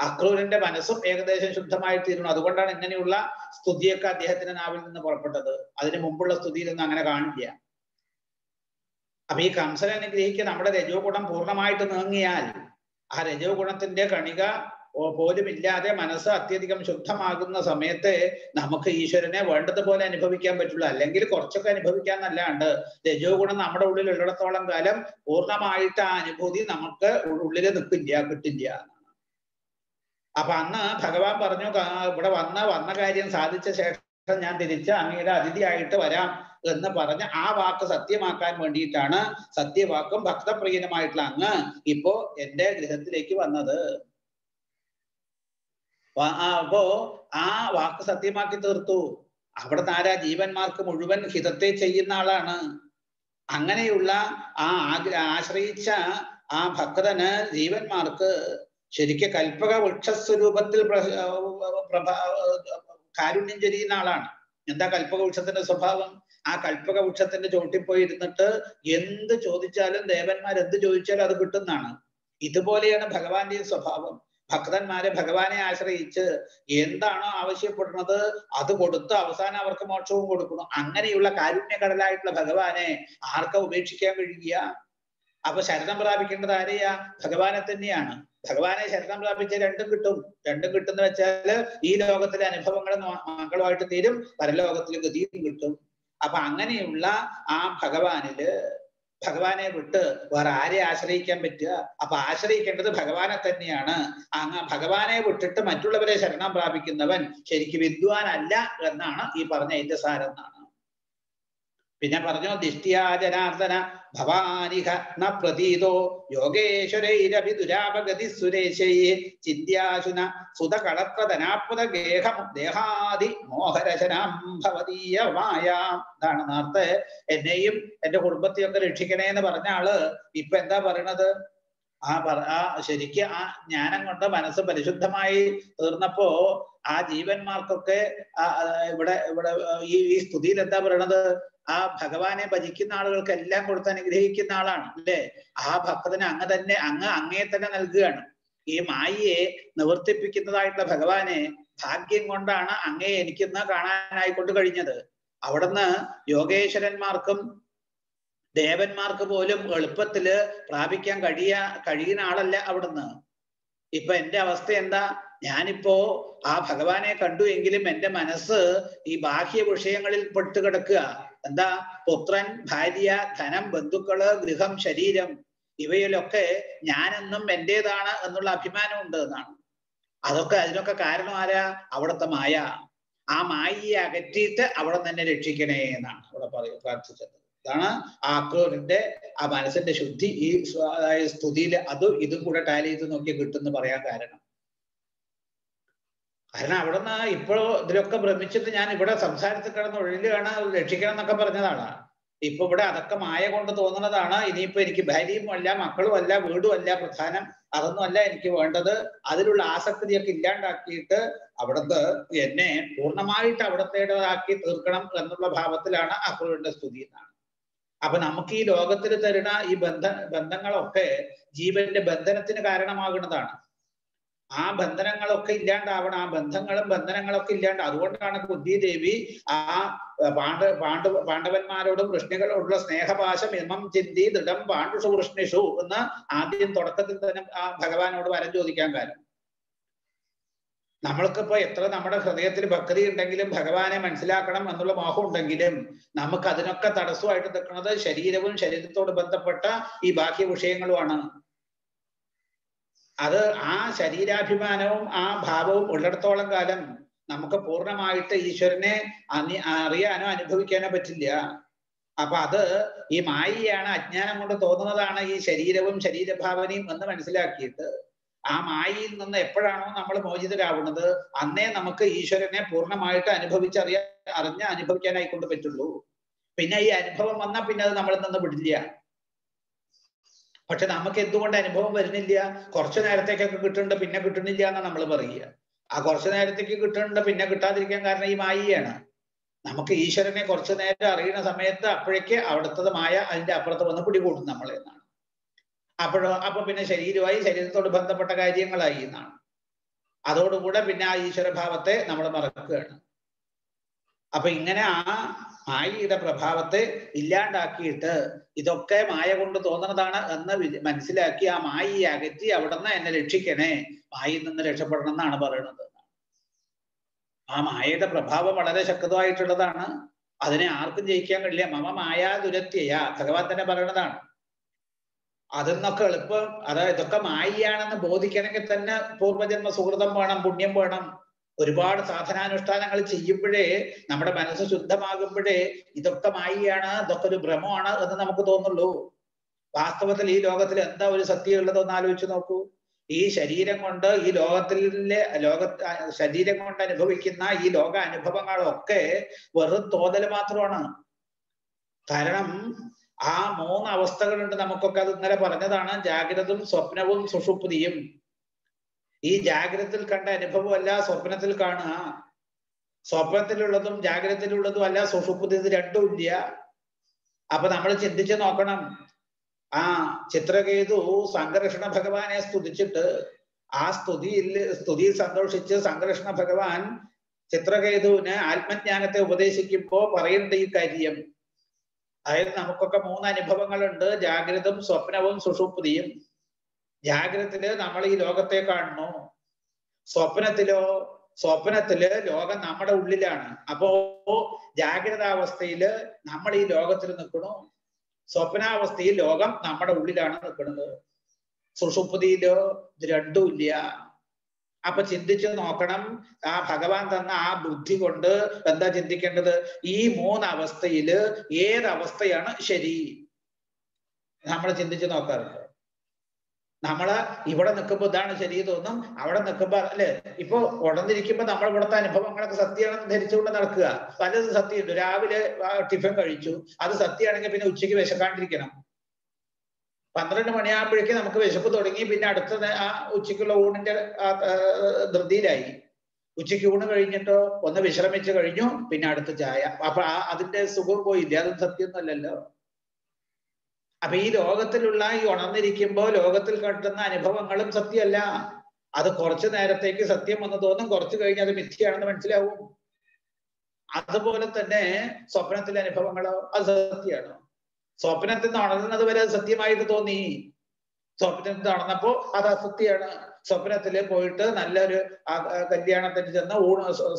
അക്രൂരന്റെ മനസ്സും ഏകദേശം ശുദ്ധമായിത്തീരുന്നു. അതുകൊണ്ടാണ് ഇങ്ങനെയുള്ള സ്തുതിയൊക്കെ അദ്ദേഹത്തിന്റെ നാവിൽ നിന്ന് പുറപ്പെട്ടത്. അതിന് മുമ്പുള്ള സ്തുതിയിലൊന്നും അങ്ങനെ കാണില്ല. അപ്പൊ ഈ കംസനെ നിഗ്രഹിക്കുക നമ്മുടെ രജോ ഗുണം പൂർണ്ണമായിട്ട് നീങ്ങിയാൽ, ആ രജോ ഗുണത്തിന്റെ കണിക പോലും ഇല്ലാതെ മനസ്സ് അത്യധികം ശുദ്ധമാകുന്ന സമയത്ത് നമുക്ക് ഈശ്വരനെ വേണ്ടതുപോലെ അനുഭവിക്കാൻ പറ്റുള്ളൂ. അല്ലെങ്കിൽ കുറച്ചൊക്കെ അനുഭവിക്കാന്നല്ലാണ്ട് രജോ ഗുണം നമ്മുടെ ഉള്ളിൽ ഉള്ളിടത്തോളം കാലം പൂർണ്ണമായിട്ട് ആ അനുഭൂതി നമുക്ക് ഉള്ളിൽ നിൽക്കില്ല, കിട്ടില്ല എന്നാണ്. അപ്പൊ അന്ന് ഭഗവാൻ പറഞ്ഞു, ഇവിടെ വന്ന കാര്യം സാധിച്ച ശേഷം ഞാൻ തിരിച്ച് അങ്ങയുടെ അതിഥിയായിട്ട് വരാം എന്ന് പറഞ്ഞ് ആ വാക്ക് സത്യമാക്കാൻ വേണ്ടിയിട്ടാണ് സത്യവാക്കും ഭക്തപ്രിയനുമായിട്ടുള്ള അങ്ങ് ഇപ്പോ എന്റെ ഗൃഹത്തിലേക്ക് വന്നത്. അപ്പോ ആ വാക്ക് സത്യമാക്കി തീർത്തു. അവിടുത്തെ ആരാ, ജീവന്മാർക്ക് മുഴുവൻ ഹിതത്തെ ചെയ്യുന്ന ആളാണ്. അങ്ങനെയുള്ള ആ ആശ്രയിച്ച ആ ഭക്തന് ജീവന്മാർക്ക് ശരിക്കും കൽപ്പക വൃക്ഷസ്വരൂപത്തിൽ കാരുണ്യം ചൊരിയുന്ന ആളാണ്. എന്താ കൽപ്പക വൃക്ഷത്തിന്റെ സ്വഭാവം? ആ കൽപ്പക വൃക്ഷത്തിന്റെ ചോട്ടിൽ പോയി ഇരുന്നിട്ട് എന്ത് ചോദിച്ചാലും ദേവന്മാർ എന്ത് ചോദിച്ചാലും അത് കിട്ടുന്നതാണ്. ഇതുപോലെയാണ് ഭഗവാന്റെ സ്വഭാവം. ഭക്തന്മാരെ ഭഗവാനെ ആശ്രയിച്ച് എന്താണോ ആവശ്യപ്പെടുന്നത് അത് കൊടുത്ത് അവസാനം അവർക്ക് മോക്ഷവും കൊടുക്കണം. അങ്ങനെയുള്ള കാരുണ്യകടലായിട്ടുള്ള ഭഗവാനെ ആർക്കാ ഉപേക്ഷിക്കാൻ കഴിയുക? അപ്പൊ ശരണം പ്രാപിക്കേണ്ടത് ആരെയാ? ഭഗവാനെ തന്നെയാണ്. ഭഗവാനെ ശരണം പ്രാപിച്ച രണ്ടും കിട്ടും. രണ്ടും കിട്ടുന്ന വെച്ചാല് ഈ ലോകത്തിലെ അനുഭവങ്ങൾ മംഗളമായിട്ട് തീരും, പരലോകത്തിലെ ഗതിയും കിട്ടും. അപ്പൊ അങ്ങനെയുള്ള ആ ഭഗവാനെ വിട്ട് വേറെ ആരെ ആശ്രയിക്കാൻ പറ്റുക? അപ്പൊ ആശ്രയിക്കേണ്ടത് ഭഗവാനെ തന്നെയാണ്. ഭഗവാനെ വിട്ടിട്ട് മറ്റുള്ളവരെ ശരണം പ്രാപിക്കുന്നവൻ ശരിക്കും വിദ്വാനല്ല എന്നാണ് ഈ പറഞ്ഞ അതിന്റെ സാരം എന്നാണ്. പിന്നെ പറഞ്ഞു, ദിഷ്ട്യാ ജനാർദ്ദന ഭവാനിഹ ന പ്രതീതോ യോഗേശ്വരൈരഭി ദുരാപഗതി സുരേശൈ ചിന്യാശുന സുതകളത്രധനാപ്രത ഗേഹം ദേഹാദി മോഹരശനാം ഭവതീയമായ. ഇതാണ് നേരത്തെ എന്നെയും എന്റെ കുടുംബത്തെയൊക്കെ രക്ഷിക്കണേ എന്ന് പറഞ്ഞ ആള് ഇപ്പൊ എന്താ പറയണത്? ശരിക്ക് ആ ജ്ഞാനം കൊണ്ട് മനസ്സ് പരിശുദ്ധമായി തീർന്നപ്പോ ആ ജീവന്മാർക്കൊക്കെ ഇവിടെ ഈ സ്തുതിയിൽ എന്താ പറയണത്? ആ ഭഗവാനെ ഭജിക്കുന്ന ആളുകൾക്ക് എല്ലാം കൊടുത്ത് അനുഗ്രഹിക്കുന്ന ആളാണ് അല്ലേ? ആ ഭക്തന് അങ്ങയെ തന്നെ നൽകുകയാണ്. ഈ മായയെ നിവർത്തിപ്പിക്കുന്നതായിട്ടുള്ള ഭഗവാനെ ഭാഗ്യം കൊണ്ടാണ് അങ്ങയെ എനിക്കിന്ന് കാണാനായിക്കൊണ്ട് കഴിഞ്ഞത്. അവിടുന്ന് യോഗേശ്വരന്മാർക്കും ദേവന്മാർക്ക് പോലും എളുപ്പത്തില് പ്രാപിക്കാൻ കഴിയുന്ന ആളല്ല അവിടുന്ന്. ഇപ്പൊ എന്റെ അവസ്ഥ എന്താ? ഞാനിപ്പോ ആ ഭഗവാനെ കണ്ടു എങ്കിലും എന്റെ മനസ്സ് ഈ ബാഹ്യ വിഷയങ്ങളിൽ പെട്ട് കിടക്കുക. എന്താ? പുത്രൻ, ഭാര്യ, ധനം, ബന്ധുക്കള്, ഗൃഹം, ശരീരം, ഇവയിലൊക്കെ ഞാനെന്നും എന്റേതാണ് എന്നുള്ള അഭിമാനമുണ്ട് എന്നാണ്. അതിനൊക്കെ കാരണം ആരാ? അവിടുത്തെ മായ. ആ മായയെ അകറ്റിയിട്ട് അവിടെ തന്നെ രക്ഷിക്കണേ എന്നാണ് അവിടെ പ്രാർത്ഥിച്ചത്. ഇതാണ് ആ അക്രൂരന്റെ ആ മനസ്സിന്റെ ശുദ്ധി ഈ സ്തുതിയിൽ ഇതും കൂടെ ടാലി ചെയ്ത് നോക്കി കിട്ടുമെന്ന് പറയാൻ കാരണം അവിടുന്ന് ഇപ്പോഴോ ഇതിലൊക്കെ ഭ്രമിച്ചിട്ട് ഞാൻ ഇവിടെ സംസാരത്തിൽ കിടന്ന് ഒഴിലാണ് രക്ഷിക്കണം എന്നൊക്കെ പറഞ്ഞതാണ്. ഇപ്പൊ ഇവിടെ അതൊക്കെ മായ കൊണ്ട് തോന്നുന്നതാണ്. ഇനിയിപ്പോ എനിക്ക് ഭാര്യയും അല്ല, മക്കളും അല്ല, വീടും അല്ല പ്രധാനം. അതൊന്നും അല്ല എനിക്ക് വേണ്ടത്. അതിലുള്ള ആസക്തിയൊക്കെ ഇല്ലാണ്ടാക്കിയിട്ട് അവിടുത്തെ എന്നെ പൂർണ്ണമായിട്ട് അവിടത്തേതാക്കി തീർക്കണം എന്നുള്ള ഭാവത്തിലാണ് അക്രൂരന്റെ സ്തുതി എന്നാണ്. അപ്പൊ നമുക്ക് ഈ ലോകത്തിൽ തരുന്ന ഈ ബന്ധങ്ങളൊക്കെ ജീവന്റെ ബന്ധനത്തിന് കാരണമാകുന്നതാണ്. ആ ബന്ധനങ്ങളൊക്കെ ഇല്ലാണ്ടാവണം, ആ ബന്ധനങ്ങളൊക്കെ ഇല്ലാണ്ട്. അതുകൊണ്ടാണ് കുന്തിദേവി ആ പാണ്ഡവന്മാരോടും കൃഷ്ണികളോടുള്ള സ്നേഹപാശം ഇമം ചിന്തി ദൃഢം പാണ്ഡുഷു കൃഷ്ണിഷു എന്ന് ആദ്യം തുടക്കത്തിൽ തന്നെ ആ ഭഗവാനോട് വരം ചോദിക്കാൻ കാരണം. നമ്മൾക്കിപ്പോ എത്ര നമ്മുടെ ഹൃദയത്തിൽ ഭക്തി ഉണ്ടെങ്കിലും ഭഗവാനെ മനസ്സിലാക്കണം എന്നുള്ള മോഹം ഉണ്ടെങ്കിലും നമുക്ക് അതിനൊക്കെ തടസ്സമായിട്ട് നിൽക്കുന്നത് ശരീരവും ശരീരത്തോട് ബന്ധപ്പെട്ട ഈ ബാഹ്യ വിഷയങ്ങളുമാണ്. അത് ആ ശരീരാഭിമാനവും ആ ഭാവവും ഉള്ളിടത്തോളം കാലം നമുക്ക് പൂർണ്ണമായിട്ട് ഈശ്വരനെ അറിയാനോ അനുഭവിക്കാനോ പറ്റില്ല. അപ്പൊ അത് ഈ മായയാണ്, അജ്ഞാനം കൊണ്ട് തോന്നുന്നതാണ് ഈ ശരീരവും ശരീരഭാവനയും എന്ന് മനസ്സിലാക്കിയിട്ട് ആ മായയിൽ നിന്ന് എപ്പോഴാണോ നമ്മൾ മോചിതരാവുന്നത് അന്നേ നമുക്ക് ഈശ്വരനെ പൂർണ്ണമായിട്ട് അറിഞ്ഞ് അനുഭവിക്കാനായിക്കൊണ്ട് പറ്റുള്ളൂ. പിന്നെ ഈ അനുഭവം വന്നാൽ പിന്നെ അത് നമ്മളിൽ നിന്ന് വിടില്ല. പക്ഷെ നമുക്ക് എന്തുകൊണ്ട് അനുഭവം വരുന്നില്ല? കുറച്ചു നേരത്തേക്കൊക്കെ കിട്ടുന്നുണ്ട്, പിന്നെ കിട്ടുന്നില്ല എന്നാണ് നമ്മൾ പറയുക. ആ കുറച്ചു നേരത്തേക്ക് കിട്ടുന്നുണ്ട് പിന്നെ കിട്ടാതിരിക്കാൻ കാരണം ഈ മായയാണ്. നമുക്ക് ഈശ്വരനെ കുറച്ചു നേരം അറിയുന്ന സമയത്ത് അപ്പോഴേക്ക് അവിടുത്തെ മായ അതിന്റെ അപ്പുറത്ത് വന്ന് പിടികൂടും നമ്മളെ എന്നാണ്. അപ്പൊ പിന്നെ ശരീരമായി, ശരീരത്തോട് ബന്ധപ്പെട്ട കാര്യങ്ങളായി എന്നാണ്. അതോടുകൂടെ പിന്നെ ആ ഈശ്വരഭാവത്തെ നമ്മൾ മറക്കുകയാണ്. അപ്പൊ ഇങ്ങനെ ആ മായയുടെ പ്രഭാവത്തെ ഇല്ലാണ്ടാക്കിയിട്ട് ഇതൊക്കെ മായ കൊണ്ട് തോന്നുന്നതാണ് എന്ന് മനസ്സിലാക്കി ആ മായയെ അകറ്റി അവിടുന്ന് എന്നെ രക്ഷിക്കണേ, മായയിൽ നിന്ന് രക്ഷപ്പെടണം എന്നാണ് പറയുന്നത്. ആ മായയുടെ പ്രഭാവം വളരെ ശക്തമായിട്ടുള്ളതാണ്. അതിനെ ആർക്കും ജയിക്കാൻ കഴിയില്ല. മമ മായാ ദുരത്യയ ഭഗവാൻ തന്നെ പറയുന്നതാണ്. അതിൽ നിന്നൊക്കെ എളുപ്പം, അതായത് ഇതൊക്കെ മായയാണെന്ന് ബോധിക്കണമെങ്കിൽ തന്നെ പൂർവ്വജന്മ സുഹൃതം വേണം, പുണ്യം വേണം. ഒരുപാട് സാധനാനുഷ്ഠാനങ്ങൾ ചെയ്യുമ്പോഴേ നമ്മുടെ മനസ്സ് ശുദ്ധമാകുമ്പോഴേ ഇതൊക്കെ മായയാണ്, ഇതൊക്കെ ഒരു ഭ്രമമാണ് എന്ന് നമുക്ക് തോന്നുള്ളൂ. വാസ്തവത്തിൽ ഈ ലോകത്തിൽ എന്താ ഒരു സത്യം ഉള്ളതെന്ന് ആലോചിച്ച് നോക്കൂ. ഈ ശരീരം കൊണ്ട് ഈ ശരീരം കൊണ്ട് അനുഭവിക്കുന്ന ഈ ലോക അനുഭവങ്ങളൊക്കെ വെറും തോന്നൽ മാത്രമാണ്. കാരണം ആ 3 അവസ്ഥകളുണ്ട് നമുക്കൊക്കെ. അത് ഇന്നലെ പറഞ്ഞതാണ്. ജാഗ്രതും സ്വപ്നവും സുഷുപ്തിയും. ഈ ജാഗ്രതയിൽ കണ്ട അനുഭവമല്ല സ്വപ്നത്തിൽ കാണുക, സ്വപ്നത്തിലുള്ളതും ജാഗ്രതയിലുള്ളതും അല്ല സുഷുപ്തി. ഇത് രണ്ടും ഇല്ല. അപ്പൊ നമ്മൾ ചിന്തിച്ച് നോക്കണം. ആ ചിത്രകേതു സംഘർഷണ ഭഗവാനെ സ്തുതിച്ചിട്ട് ആ സ്തുതിയിൽ സന്തോഷിച്ച് സംഘർഷണ ഭഗവാൻ ചിത്രകേതുവിന് ആത്മജ്ഞാനത്തെ ഉപദേശിക്കുമ്പോ പറയുന്നുണ്ട് ഈ കാര്യം. അതായത് നമുക്കൊക്കെ 3 അനുഭവങ്ങളുണ്ട്, ജാഗ്രതും സ്വപ്നവും സുഷുപ്തിയും. ജാഗ്രതത്തില് നമ്മൾ ഈ ലോകത്തെ കാണുന്നു, സ്വപ്നത്തില് ലോകം നമ്മുടെ ഉള്ളിലാണ്. അപ്പോ ജാഗ്രതാവസ്ഥയില് നമ്മൾ ഈ ലോകത്തിൽ നിൽക്കണു, സ്വപ്നാവസ്ഥയിൽ ലോകം നമ്മുടെ ഉള്ളിലാണ് നിൽക്കുന്നത്. സുഷുപ്തിയിലോ ഇത് രണ്ടും ഇല്ല. അപ്പൊ ചിന്തിച്ചു നോക്കണം. ആ ഭഗവാൻ തന്ന ആ ബുദ്ധി കൊണ്ട് എന്താ ചിന്തിക്കേണ്ടത്? ഈ 3 അവസ്ഥയില് ഏതവസ്ഥയാണ് ശരി? നമ്മൾ ചിന്തിച്ചു നോക്കാറുണ്ട്. നമ്മള് ഇവിടെ നിൽക്കുമ്പോ ഇതാണ് ശരി തോന്നും, അവിടെ നിൽക്കുമ്പോ അല്ലെ. ഇപ്പൊ ഉടന്നിരിക്കുമ്പോ നമ്മൾ ഇവിടുത്തെ അനുഭവങ്ങളൊക്കെ സത്യമാണെന്ന് ധരിച്ചുകൊണ്ട് നടക്കുക. പലതും സത്യമുണ്ട്. രാവിലെ ടിഫിൻ കഴിച്ചു, അത് സത്യമാണെങ്കിൽ പിന്നെ ഉച്ചയ്ക്ക് വിശക്കാണ്ടിരിക്കണം. 12 മണിയാകുമ്പോഴേക്കും നമുക്ക് വിശപ്പ് തുടങ്ങി. പിന്നെ അടുത്ത ആ ഉച്ചയ്ക്കുള്ള ഊണിന്റെ ധൃതിയിലായി. ഉച്ചയ്ക്ക് ഊണ് കഴിഞ്ഞിട്ടോ ഒന്ന് വിശ്രമിച്ചു കഴിഞ്ഞു, പിന്നെ അടുത്ത ചായ. അപ്പൊ അതിന്റെ സുഖം പോയില്ല. അതും സത്യമൊന്നുമല്ലല്ലോ. അപ്പൊ ഈ ലോകത്തിലുള്ള ഈ ഉണർന്നിരിക്കുമ്പോ ലോകത്തിൽ കിട്ടുന്ന അനുഭവങ്ങളും സത്യമല്ല. അത് കുറച്ചു നേരത്തേക്ക് സത്യം എന്ന് തോന്നും, കുറച്ചു കഴിഞ്ഞ് അത് മിഥ്യയാണെന്ന് മനസ്സിലാവും. അതുപോലെ തന്നെ സ്വപ്നത്തിലെ അനുഭവങ്ങളോ അത് സത്യമാണോ? സ്വപ്നത്തിൽ നിന്ന് ഉണർന്നത് വരെ അത് സത്യമായിട്ട് തോന്നി, സ്വപ്നത്തിൽ നിന്ന് ഉണർന്നപ്പോ അത് അസത്യമാണ്. സ്വപ്നത്തില് പോയിട്ട് നല്ലൊരു കല്യാണത്തിന് ചെന്ന്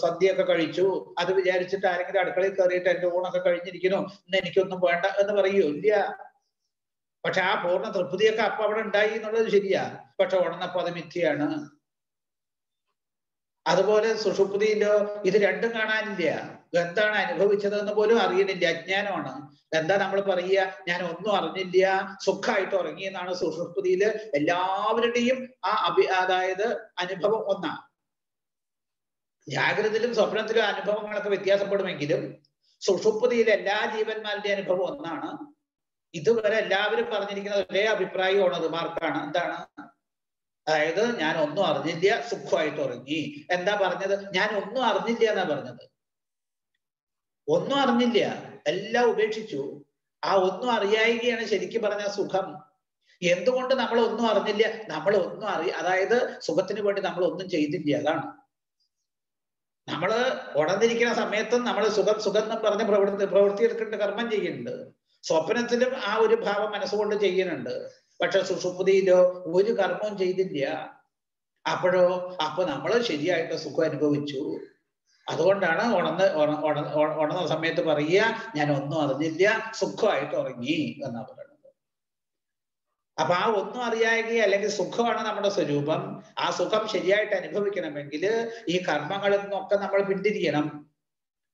സദ്യയൊക്കെ കഴിച്ചു, അത് വിചാരിച്ചിട്ട് ആരെങ്കിലും അടുക്കളയിൽ കയറിയിട്ട് എന്റെ ഊണൊക്കെ കഴിഞ്ഞിരിക്കുന്നു, ഇന്ന് എനിക്കൊന്നും വേണ്ട എന്ന് പറയൂ? ഇല്ല. പക്ഷെ ആ പൂർണ്ണ തൃപ്തിയൊക്കെ അപ്പൊ അവിടെ ഉണ്ടായി എന്നുള്ളത് ശരിയാ. പക്ഷെ ഉണർന്നപ്പോ അത് മിഥ്യയാണ്. അതുപോലെ സുഷുപ്തിയിലോ ഇത് രണ്ടും കാണാനില്ല. എന്താണ് അനുഭവിച്ചത് എന്ന് പോലും അറിയണില്ല, അജ്ഞാനമാണ്. എന്താ നമ്മൾ പറയുക? ഞാൻ ഒന്നും അറിഞ്ഞില്ല, സുഖമായിട്ട് ഉറങ്ങി എന്നാണ്. സുഷുപ്തിയില് എല്ലാവരുടെയും അതായത് അനുഭവം ഒന്നാണ്. ജാഗ്രതയിലും സ്വപ്നത്തിലും അനുഭവങ്ങളൊക്കെ വ്യത്യാസപ്പെടുമെങ്കിലും സുഷുപ്തിയിൽ എല്ലാ ജീവന്മാരുടെ അനുഭവം ഒന്നാണ്. ഇതുവരെ എല്ലാവരും പറഞ്ഞിരിക്കുന്ന ഒരേ അഭിപ്രായമാണ്, റിമാർക്കാണ്. എന്താണ്? അതായത് ഞാൻ ഒന്നും അറിഞ്ഞില്ല, സുഖമായിട്ട് ഉറങ്ങി. എന്താ പറഞ്ഞത്? ഞാൻ ഒന്നും അറിഞ്ഞില്ല എന്നാ പറഞ്ഞത്. ഒന്നും അറിഞ്ഞില്ല, എല്ലാം ഉപേക്ഷിച്ചു. ആ ഒന്നും അറിയായികയാണ് ശരിക്കും പറഞ്ഞ സുഖം. എന്തുകൊണ്ട് നമ്മൾ ഒന്നും അറിഞ്ഞില്ല? നമ്മൾ ഒന്നും അതായത് സുഖത്തിന് വേണ്ടി നമ്മൾ ഒന്നും ചെയ്തില്ല. അതാണ് നമ്മള് ഉണർന്നിരിക്കുന്ന സമയത്തും നമ്മൾ സുഖം സുഖം എന്ന് പറഞ്ഞ് പ്രവൃത്തി എടുക്കേണ്ട കർമ്മം ചെയ്യുന്നുണ്ട്. സ്വപ്നത്തിലും ആ ഒരു ഭാവം മനസ്സുകൊണ്ട് ചെയ്യുന്നുണ്ട്. പക്ഷെ സുഷുപ്തിയിലോ ഒരു കർമ്മവും ചെയ്തില്ല. അപ്പൊ നമ്മൾ ശരിയായിട്ട് സുഖം അനുഭവിച്ചു. അതുകൊണ്ടാണ് ഉണർന്ന സമയത്ത് പറയുക, ഞാൻ ഒന്നും അറിഞ്ഞില്ല, സുഖമായിട്ട് ഉറങ്ങി എന്നാ പറയുന്നത്. അപ്പൊ ആ ഒന്നും അറിയാകെ അല്ലെങ്കിൽ സുഖമാണ് നമ്മുടെ സ്വരൂപം. ആ സുഖം ശരിയായിട്ട് അനുഭവിക്കണമെങ്കിൽ ഈ കർമ്മങ്ങളിൽ നിന്നൊക്കെ നമ്മൾ പിന്തിരിയണം.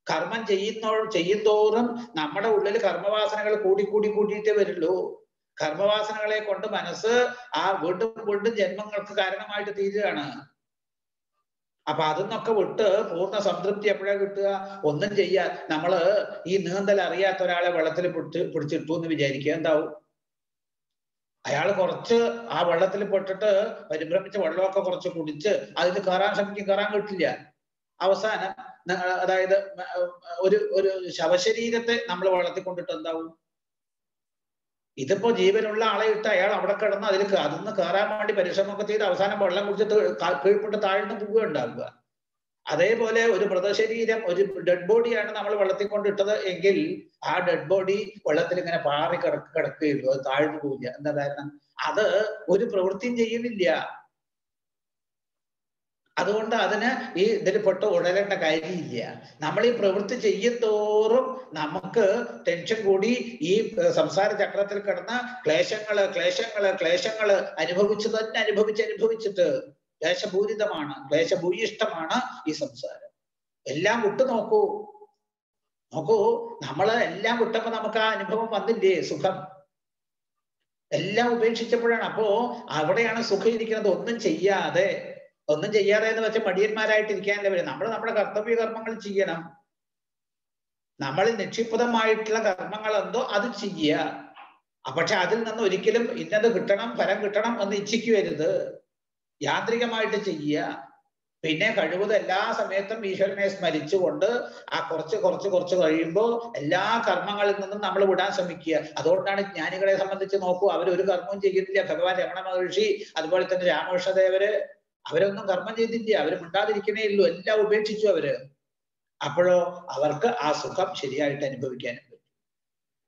കർമ്മം ചെയ്യുന്തോറും നമ്മുടെ ഉള്ളിൽ കർമ്മവാസനകൾ കൂടിയിട്ടേ വരുള്ളൂ. കർമ്മവാസനകളെ കൊണ്ട് മനസ്സ് ആ വീണ്ടും ജന്മങ്ങൾക്ക് കാരണമായിട്ട് തീരുകയാണ്. അപ്പൊ അതിന്നൊക്കെ വിട്ട് പൂർണ്ണ സംതൃപ്തി എപ്പോഴാണ് കിട്ടുക? ഒന്നും നമ്മള് ഈ നീന്തൽ അറിയാത്ത ഒരാളെ വെള്ളത്തിൽ പിടിച്ചിട്ടു എന്ന് വിചാരിക്കുക, എന്താവും? അയാൾ കുറച്ച് ആ വെള്ളത്തിൽ പെട്ടിട്ട് പരിഭ്രമിച്ച് വെള്ളമൊക്കെ കുറച്ച് കുടിച്ച് അതിൽ കയറാൻ ശ്രമിക്കും, കയറാൻ കിട്ടില്ല. അവസാനം അതായത് ഒരു ശവശരീരത്തെ നമ്മൾ വെള്ളത്തിൽ കൊണ്ടിട്ട് എന്താവും? ഇതിപ്പോ ജീവനുള്ള ആളെ ഇട്ട് അയാൾ അവിടെ കിടന്ന് അതിന്ന് കയറാൻ വേണ്ടി പരിശ്രമമൊക്കെ ചെയ്ത് അവസാനം വെള്ളം കുടിച്ച് കീഴ്പ്പെട്ട് താഴ്ന്നു പോവുകയുണ്ടാവുക. അതേപോലെ ഒരു മൃതശരീരം, ഒരു ഡെഡ് ബോഡിയാണ് നമ്മൾ വെള്ളത്തിൽ കൊണ്ടിട്ടത് എങ്കിൽ ആ ഡെഡ് ബോഡി വെള്ളത്തിൽ ഇങ്ങനെ പാറി കിടക്കുകയുള്ളൂ, അത് താഴ്ന്നു പോവില്ല. എന്താ കാരണം? അത് ഒരു പ്രവൃത്തിയും ചെയ്യുന്നില്ല. അതുകൊണ്ട് അതിന് ഈ ഇതിൽ പെട്ട് ഉടലേണ്ട കാര്യമില്ല. നമ്മൾ ഈ പ്രവൃത്തി ചെയ്യുന്തോറും നമുക്ക് ടെൻഷൻ കൂടി ഈ സംസാര ചക്രത്തിൽ കിടന്ന ക്ലേശങ്ങള് അനുഭവിച്ചിട്ട് ക്ലേശഭൂയിഷ്ടമാണ് ഈ സംസാരം. എല്ലാം വിട്ടു നോക്കൂ, നമ്മള് എല്ലാം വിട്ടപ്പോ നമുക്ക് ആ അനുഭവം വന്നില്ലേ? സുഖം എല്ലാം ഉപേക്ഷിച്ചപ്പോഴാണ്. അപ്പോ അവിടെയാണ് സുഖം ഇരിക്കുന്നത്. ഒന്നും ചെയ്യാതെ എന്ന് വെച്ചാൽ മടിയന്മാരായിട്ടിരിക്കാനല്ലേ വരും. നമ്മൾ നമ്മുടെ കർത്തവ്യ കർമ്മങ്ങൾ ചെയ്യണം. നമ്മളിൽ നിക്ഷിപ്തമായിട്ടുള്ള കർമ്മങ്ങൾ എന്തോ അത് ചെയ്യുക. പക്ഷെ അതിൽ നിന്ന് ഒരിക്കലും ഇന്നത് കിട്ടണം, ഫലം കിട്ടണം എന്ന് ഇച്ഛിക്കരുത്. യാന്ത്രികമായിട്ട് ചെയ്യുക. പിന്നെ കഴിവതും എല്ലാ സമയത്തും ഈശ്വരനെ സ്മരിച്ചുകൊണ്ട് ആ കുറച്ച് കഴിയുമ്പോൾ എല്ലാ കർമ്മങ്ങളിൽ നിന്നും നമ്മൾ വിടാൻ ശ്രമിക്കുക. അതുകൊണ്ടാണ് ജ്ഞാനികളെ സംബന്ധിച്ച് നോക്കൂ, അവരൊരു കർമ്മവും ചെയ്യുന്നില്ല. ഭഗവാൻ രമണ മഹർഷി, അതുപോലെ തന്നെ രാമകൃഷ്ണദേവര്, അവരൊന്നും കർമ്മം ചെയ്തില്ല. അവര് മിണ്ടാതിരിക്കണേ ഉള്ളൂ, എല്ലാം ഉപേക്ഷിച്ചു അവര്. അപ്പോഴോ അവർക്ക് ആ സുഖം ശരിയായിട്ട് അനുഭവിക്കാനും പറ്റും.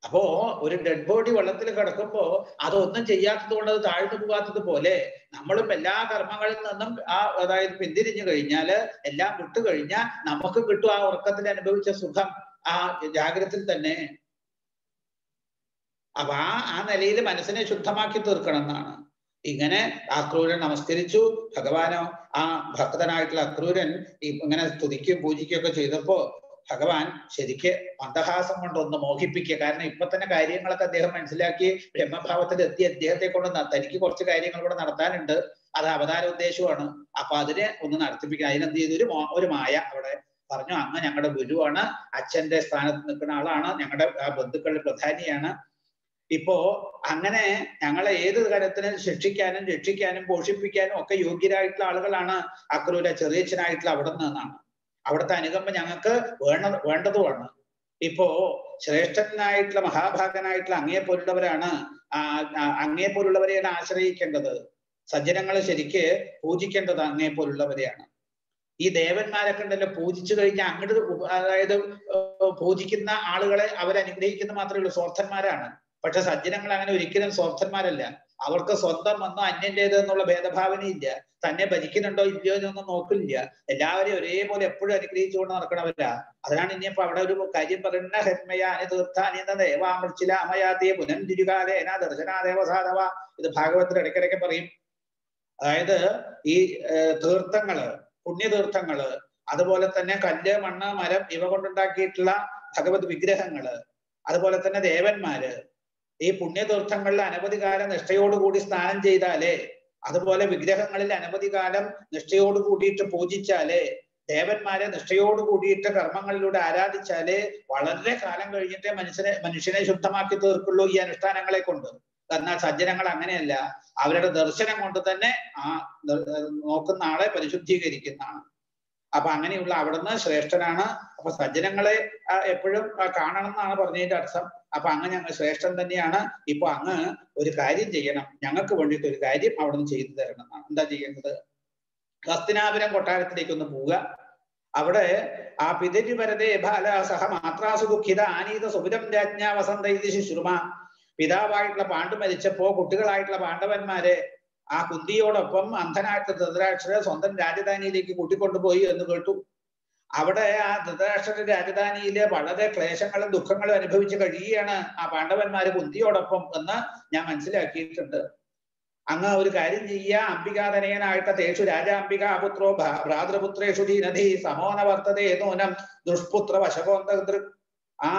അപ്പോ ഒരു ഡെഡ് ബോഡി വെള്ളത്തിൽ കിടക്കുമ്പോ അതൊന്നും ചെയ്യാത്തത് കൊണ്ട് അത് താഴ്ന്നു പോകാത്തത് പോലെ നമ്മളും എല്ലാ കർമ്മങ്ങളിൽ നിന്നും അതായത് പിന്തിരിഞ്ഞു കഴിഞ്ഞാല്, എല്ലാം വിട്ടു കഴിഞ്ഞാൽ നമുക്ക് കിട്ടും ആ ഉറക്കത്തിൽ അനുഭവിച്ച സുഖം ആ ജാഗ്രതയിൽ തന്നെ. അപ്പൊ ആ നിലയിൽ മനസ്സിനെ ശുദ്ധമാക്കി തീർക്കണം എന്നാണ്. ഇങ്ങനെ അക്രൂരൻ നമസ്കരിച്ചു. ഭഗവാനോ ആ ഭക്തനായിട്ടുള്ള അക്രൂരൻ ഇങ്ങനെ സ്തുതിക്കുകയും പൂജിക്കുകയൊക്കെ ചെയ്തപ്പോ ഭഗവാൻ ശരിക്ക് മന്ദഹാസം കൊണ്ടൊന്ന് മോഹിപ്പിക്കുക. കാരണം ഇപ്പൊ തന്നെ കാര്യങ്ങളൊക്കെ അദ്ദേഹം മനസ്സിലാക്കി ബ്രഹ്മഭാവത്തിൽ എത്തി അദ്ദേഹത്തെ കൊണ്ട് തനിക്ക് കുറച്ച് കാര്യങ്ങൾ കൂടെ നടത്താനുണ്ട്. അത് അവതാര ഉദ്ദേശമാണ്. അപ്പൊ അതിനെ ഒന്ന് നടത്തിപ്പിക്കുക. അതിനെന്ത് ചെയ്തു? ഒരു മായ അവിടെ പറഞ്ഞു, അങ്ങ് ഞങ്ങളുടെ ഗുരുവാണ്, അച്ഛന്റെ സ്ഥാനത്ത് നിൽക്കുന്ന ആളാണ്, ഞങ്ങളുടെ ബന്ധുക്കളുടെ പ്രധാനിയാണ്. ഇപ്പോ അങ്ങനെ ഞങ്ങളെ ഏത് കാര്യത്തിനും ശിക്ഷിക്കാനും രക്ഷിക്കാനും പോഷിപ്പിക്കാനും ഒക്കെ യോഗ്യരായിട്ടുള്ള ആളുകളാണ് അക്രൂര ചെറിയച്ഛനായിട്ടുള്ള അവിടെ നിന്നാണ്. അവിടുത്തെ അനുകമ്പ ഞങ്ങൾക്ക് വേണ്ടതുമാണ്. ഇപ്പോ ശ്രേഷ്ഠനായിട്ടുള്ള മഹാഭാഗനായിട്ടുള്ള അങ്ങേപ്പോലുള്ളവരെയാണ് ആശ്രയിക്കേണ്ടത്. സജ്ജനങ്ങളെ ശരിക്ക് പൂജിക്കേണ്ടത് അങ്ങേപ്പോലുള്ളവരെയാണ്. ഈ ദേവന്മാരൊക്കെ ഉണ്ടല്ലോ, പൂജിച്ചു കഴിഞ്ഞാൽ അങ്ങോട്ട് അതായത് പൂജിക്കുന്ന ആളുകളെ അവരനുഗ്രഹിക്കുന്ന മാത്രമേ ഉള്ളൂ, സ്വാർത്ഥന്മാരാണ്. പക്ഷെ സജ്ജനങ്ങൾ അങ്ങനെ ഒരിക്കലും സ്വാർത്ഥന്മാരല്ല. അവർക്ക് സ്വന്തം വന്നോ അന്യൻ്റേത് എന്നുള്ള ഭേദഭാവനയില്ല. തന്നെ ഭജിക്കുന്നുണ്ടോ ഇല്ലയോ എന്നൊന്നും നോക്കില്ല. എല്ലാവരെയും ഒരേപോലെ എപ്പോഴും അനുഗ്രഹിച്ചുകൊണ്ട് നടക്കണവരാ. അതിനാണ് ഇനിയിപ്പോ അവിടെ ഒരു കാര്യം പറയുന്ന ഹെന്മയാനി തീർത്ഥാനിന്ന ദേവാമൃച്ചില അമയാതിയെ പുനന്തിരുകാലേന ദർശനാദേവസാധവ. ഇത് ഭാഗവത്തിൽ ഇടയ്ക്കിടയ്ക്ക് പറയും. അതായത് ഈ തീർത്ഥങ്ങള്, പുണ്യതീർത്ഥങ്ങള്, അതുപോലെ തന്നെ കല്ല്, മണ്ണ്, മരം ഇവ കൊണ്ടുണ്ടാക്കിയിട്ടുള്ള ഭഗവത് വിഗ്രഹങ്ങള്, അതുപോലെ തന്നെ ദേവന്മാര്, ഈ പുണ്യതീർത്ഥങ്ങളിൽ അനവധി കാലം നിഷ്ഠയോടുകൂടി സ്നാനം ചെയ്താലേ, അതുപോലെ വിഗ്രഹങ്ങളിൽ അനവധി കാലം നിഷ്ഠയോട് കൂടിയിട്ട് പൂജിച്ചാലേ, ദേവന്മാരെ നിഷ്ഠയോട് കൂടിയിട്ട് കർമ്മങ്ങളിലൂടെ ആരാധിച്ചാലേ വളരെ കാലം കഴിഞ്ഞിട്ടേ മനുഷ്യനെ ശുദ്ധമാക്കി തീർക്കുള്ളൂ ഈ അനുഷ്ഠാനങ്ങളെ കൊണ്ട്. എന്നാൽ സജ്ജനങ്ങൾ അങ്ങനെയല്ല. അവരുടെ ദർശനം കൊണ്ട് തന്നെ ആ നോക്കുന്ന ആളെ പരിശുദ്ധീകരിക്കുന്നതാണ്. അപ്പൊ അങ്ങനെയുള്ള അവിടുന്ന് ശ്രേഷ്ഠനാണ്. അപ്പൊ സജ്ജനങ്ങളെ എപ്പോഴും കാണണം എന്നാണ് പറഞ്ഞതിന്റെ അർത്ഥം. അപ്പൊ അങ്ങ് ഞങ്ങൾ ശ്രേഷ്ഠൻ തന്നെയാണ്. ഇപ്പൊ അങ്ങ് ഒരു കാര്യം ചെയ്യണം, ഞങ്ങൾക്ക് വേണ്ടിയിട്ട് ഒരു കാര്യം അവിടെ നിന്ന് ചെയ്തു തരണം എന്നാണ്. എന്താ ചെയ്യേണ്ടത്? ഹസ്തിനാപുരം കൊട്ടാരത്തിലേക്ക് ഒന്ന് പോവുക. അവിടെ ആ പിതരി വരതേ ബാല സഹ മാത്രാസു ദുഃഖിത ആനീത സുബിരം രാജ്ഞ വസന്ത ഇത് ശുശ്രുമ. പിതാവായിട്ടുള്ള പാണ്ഡു മരിച്ചപ്പോ കുട്ടികളായിട്ടുള്ള പാണ്ഡവന്മാരെ ആ കുന്തിയോടൊപ്പം അന്ധനായിട്ടുള്ള ധൃതരാഷ്ട്രരെ സ്വന്തം രാജധാനിയിലേക്ക് കൂട്ടിക്കൊണ്ടുപോയി എന്ന് കേട്ടു. അവിടെ ആ ധൃതരാഷ്ട്ര രാജധാനിയില് വളരെ ക്ലേശങ്ങളും ദുഃഖങ്ങളും അനുഭവിച്ച് കഴിയുകയാണ് ആ പാണ്ഡവന്മാര് കുന്തിയോടൊപ്പം എന്ന് ഞാൻ മനസ്സിലാക്കിയിട്ടുണ്ട്. അങ്ങ് ഒരു കാര്യം ചെയ്യുക, അംബികാതനയനായിട്ട് തേഷു രാജാംബികാപുത്രോ ഭ്രാതൃപുത്രേഷു ധീനധി സമോന വർത്തതേ നൂനം ദുഷ്പുത്ര വശകോന്തൃ. ആ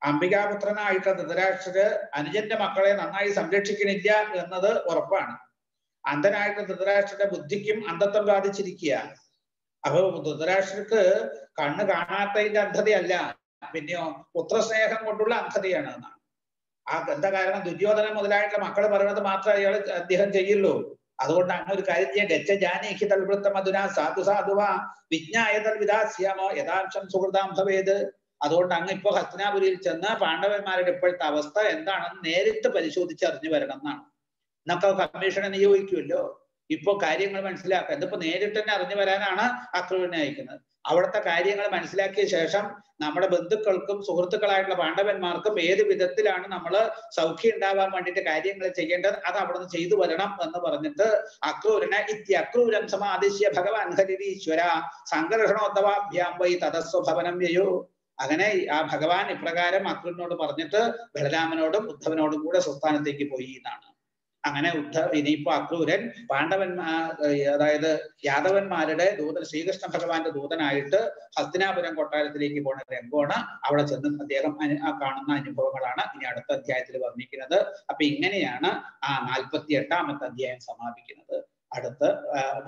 അംബികാപുത്രനായിട്ട് ധൃതരാഷ്ട്രര് അനുജന്റെ മക്കളെ നന്നായി സംരക്ഷിക്കണില്ല എന്നത് ഉറപ്പാണ്. അന്ധനായിട്ട് ധൃതരാഷ്ട്രന്റെ ബുദ്ധിക്കും അന്ധത്വം ബാധിച്ചിരിക്കുക. അപ്പൊ ധൃതരാഷ്ട്രർക്ക് കണ്ണ് കാണാത്തതിന്റെ അന്ധതയല്ല, പിന്നെയോ പുത്രസ്നേഹം കൊണ്ടുള്ള അന്ധതയാണ് എന്നാണ്. ആ എന്താ കാരണം? ദുര്യോധന മുതലായിട്ടുള്ള മക്കൾ പറയുന്നത് മാത്രമേ അദ്ദേഹം ചെയ്യുള്ളൂ. അതുകൊണ്ട് അങ്ങനെ ഒരു കാര്യം ചെയ്യാൻ ഗച്ഛ ജാനീഹി തൽവൃത്തം മധുര സാധു സാധുവാ വിജ്ഞായതൽ വിധാസ്യാമോ യഥാംശം സുഹൃതാം ഭവേത്. അതുകൊണ്ട് അങ്ങ് ഇപ്പൊ ഹസ്തിനാപുരിയിൽ ചെന്ന് പാണ്ഡവന്മാരുടെ ഇപ്പോഴത്തെ അവസ്ഥ എന്താണെന്ന് നേരിട്ട് പരിശോധിച്ച് അറിഞ്ഞു വരണം എന്നാണ്. എന്നൊക്കെ കമ്മീഷനെ നിയോഗിക്കുമല്ലോ. ഇപ്പൊ കാര്യങ്ങൾ മനസ്സിലാക്കുക. ഇതിപ്പോ നേരിട്ട് തന്നെ അറിഞ്ഞു വരാനാണ് അക്രൂരനെ അയക്കുന്നത്. അവിടുത്തെ കാര്യങ്ങൾ മനസ്സിലാക്കിയ ശേഷം നമ്മുടെ ബന്ധുക്കൾക്കും സുഹൃത്തുക്കളായിട്ടുള്ള പാണ്ഡവന്മാർക്കും ഏത് വിധത്തിലാണ് നമ്മൾ സൗഖ്യം ഉണ്ടാവാൻ വേണ്ടിയിട്ട് കാര്യങ്ങൾ ചെയ്യേണ്ടത് അത് അവിടെ നിന്ന് ചെയ്തു വരണം എന്ന് പറഞ്ഞിട്ട് അക്രൂരനെ അക്രൂരം സമാദിശ്യ ഭഗവാൻ ഹരിരീശ്വര സംഘർഷണോദ്ഭവാഭ്യാം വൈ തദസ്വഭവനം വ്യയോ. അങ്ങനെ ആ ഭഗവാൻ ഇപ്രകാരം അക്രൂരനോട് പറഞ്ഞിട്ട് ബലരാമനോടും ഉദ്ധവനോടും കൂടെ സ്വസ്ഥാനത്തേക്ക് പോയി എന്നാണ്. അങ്ങനെ ഇനിയിപ്പോ അക്രൂരൻ അതായത് യാദവന്മാരുടെ ദൂതൻ, ശ്രീകൃഷ്ണ ഭഗവാന്റെ ദൂതനായിട്ട് ഹസ്തിനാപുരം കൊട്ടാരത്തിലേക്ക് പോണ രംഗമാണ്. അവിടെ ചെന്ന് അദ്ദേഹം കാണുന്ന അനുഭവങ്ങളാണ് ഇനി അടുത്ത അധ്യായത്തിൽ വർണ്ണിക്കുന്നത്. അപ്പൊ ഇങ്ങനെയാണ് ആ 48-ാമത്തെ അധ്യായം സമാപിക്കുന്നത്. അടുത്ത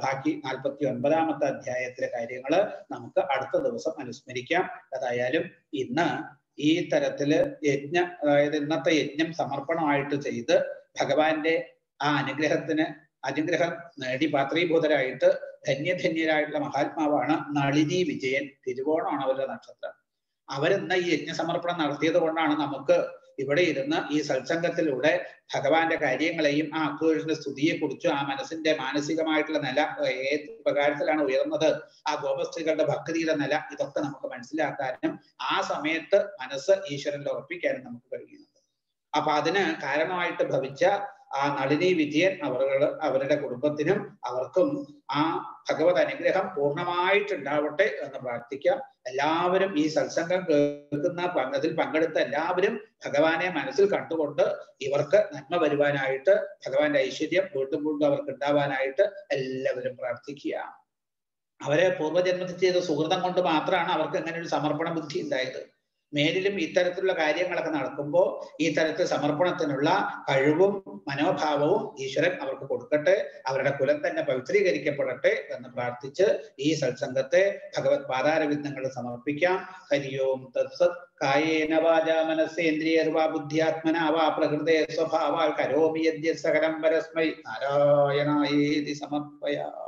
ബാക്കി 49-ാമത്തെ അധ്യായത്തിലെ കാര്യങ്ങള് നമുക്ക് അടുത്ത ദിവസം അനുസ്മരിക്കാം. ഏതായാലും ഇന്ന് ഈ തരത്തില് അതായത് ഇന്നത്തെ യജ്ഞം സമർപ്പണമായിട്ട് ചെയ്ത് ഭഗവാന്റെ ആ അനുഗ്രഹം നേടി പാത്രീഭൂതരായിട്ട് ധന്യധന്യരായിട്ടുള്ള മഹാത്മാവാണ് നളിനി വിജയൻ. തിരുവോണമാണ് അവരുടെ നക്ഷത്രം. അവരിന്ന് ഈ യജ്ഞസമർപ്പണം നടത്തിയത് കൊണ്ടാണ് നമുക്ക് ഇവിടെ ഇരുന്ന് ഈ സത്സംഗത്തിലൂടെ ഭഗവാന്റെ കാര്യങ്ങളെയും ആ അക്രൂരന്റെ സ്തുതിയെ കുറിച്ചും ആ മനസ്സിന്റെ മാനസികമായിട്ടുള്ള നില ഏത് പ്രകാരത്തിലാണ് ഉയർന്നത്, ആ ഗോപസ്ത്രീകളുടെ ഭക്തിയുടെ നില, ഇതൊക്കെ നമുക്ക് മനസ്സിലാക്കാനും ആ സമയത്ത് മനസ്സ് ഈശ്വരനിൽ ഉറപ്പിക്കാനും നമുക്ക് കഴിയുന്നുണ്ട്. അപ്പൊ അതിന് കാരണമായിട്ട് ഭവിച്ച ആ നളിനി വിജയൻ അവരുടെ കുടുംബത്തിനും അവർക്കും ആ ഭഗവത് അനുഗ്രഹം പൂർണ്ണമായിട്ടുണ്ടാവട്ടെ എന്ന് പ്രാർത്ഥിക്കാം. എല്ലാവരും ഈ സത്സംഗം കേൾക്കുന്ന അതിൽ പങ്കെടുത്ത എല്ലാവരും ഭഗവാനെ മനസ്സിൽ കണ്ടുകൊണ്ട് ഇവർക്ക് നന്മ വരുവാനായിട്ട്, ഭഗവാന്റെ ഐശ്വര്യം വീണ്ടും വീണ്ടും അവർക്ക് ഉണ്ടാവാനായിട്ട് എല്ലാവരും പ്രാർത്ഥിക്കുക. അവരെ പൂർവ്വജന്മത്തിൽ ചെയ്ത സുഹൃതം കൊണ്ട് മാത്രമാണ് അവർക്ക് അങ്ങനെ ഒരു സമർപ്പണ ബുദ്ധി ഉണ്ടായത്. മേലിലും ഇത്തരത്തിലുള്ള കാര്യങ്ങളൊക്കെ നടക്കുമ്പോൾ ഈ തരത്തിൽ സമർപ്പണത്തിനുള്ള കഴിവും മനോഭാവവും ഈശ്വരൻ അവർക്ക് കൊടുക്കട്ടെ. അവരുടെ കുലം തന്നെ പവിത്രീകരിക്കപ്പെടട്ടെ എന്ന് പ്രാർത്ഥിച്ച് ഈ സത്സംഗത്തെ ഭഗവത് പാദാരവിന്ദങ്ങളിൽ സമർപ്പിക്കാം. ഹരിയോം തത്സത്. കായേന വാചാ മനസ്സേന്ദ്രിയർവാ ബുദ്ധ്യാത്മനാ വാ പ്രകൃതേ സ്വഭാവാൽ കരോമി യദ്യത് സകലം പരസ്മൈ നാരായണായേതി സമർപ്പയാമി.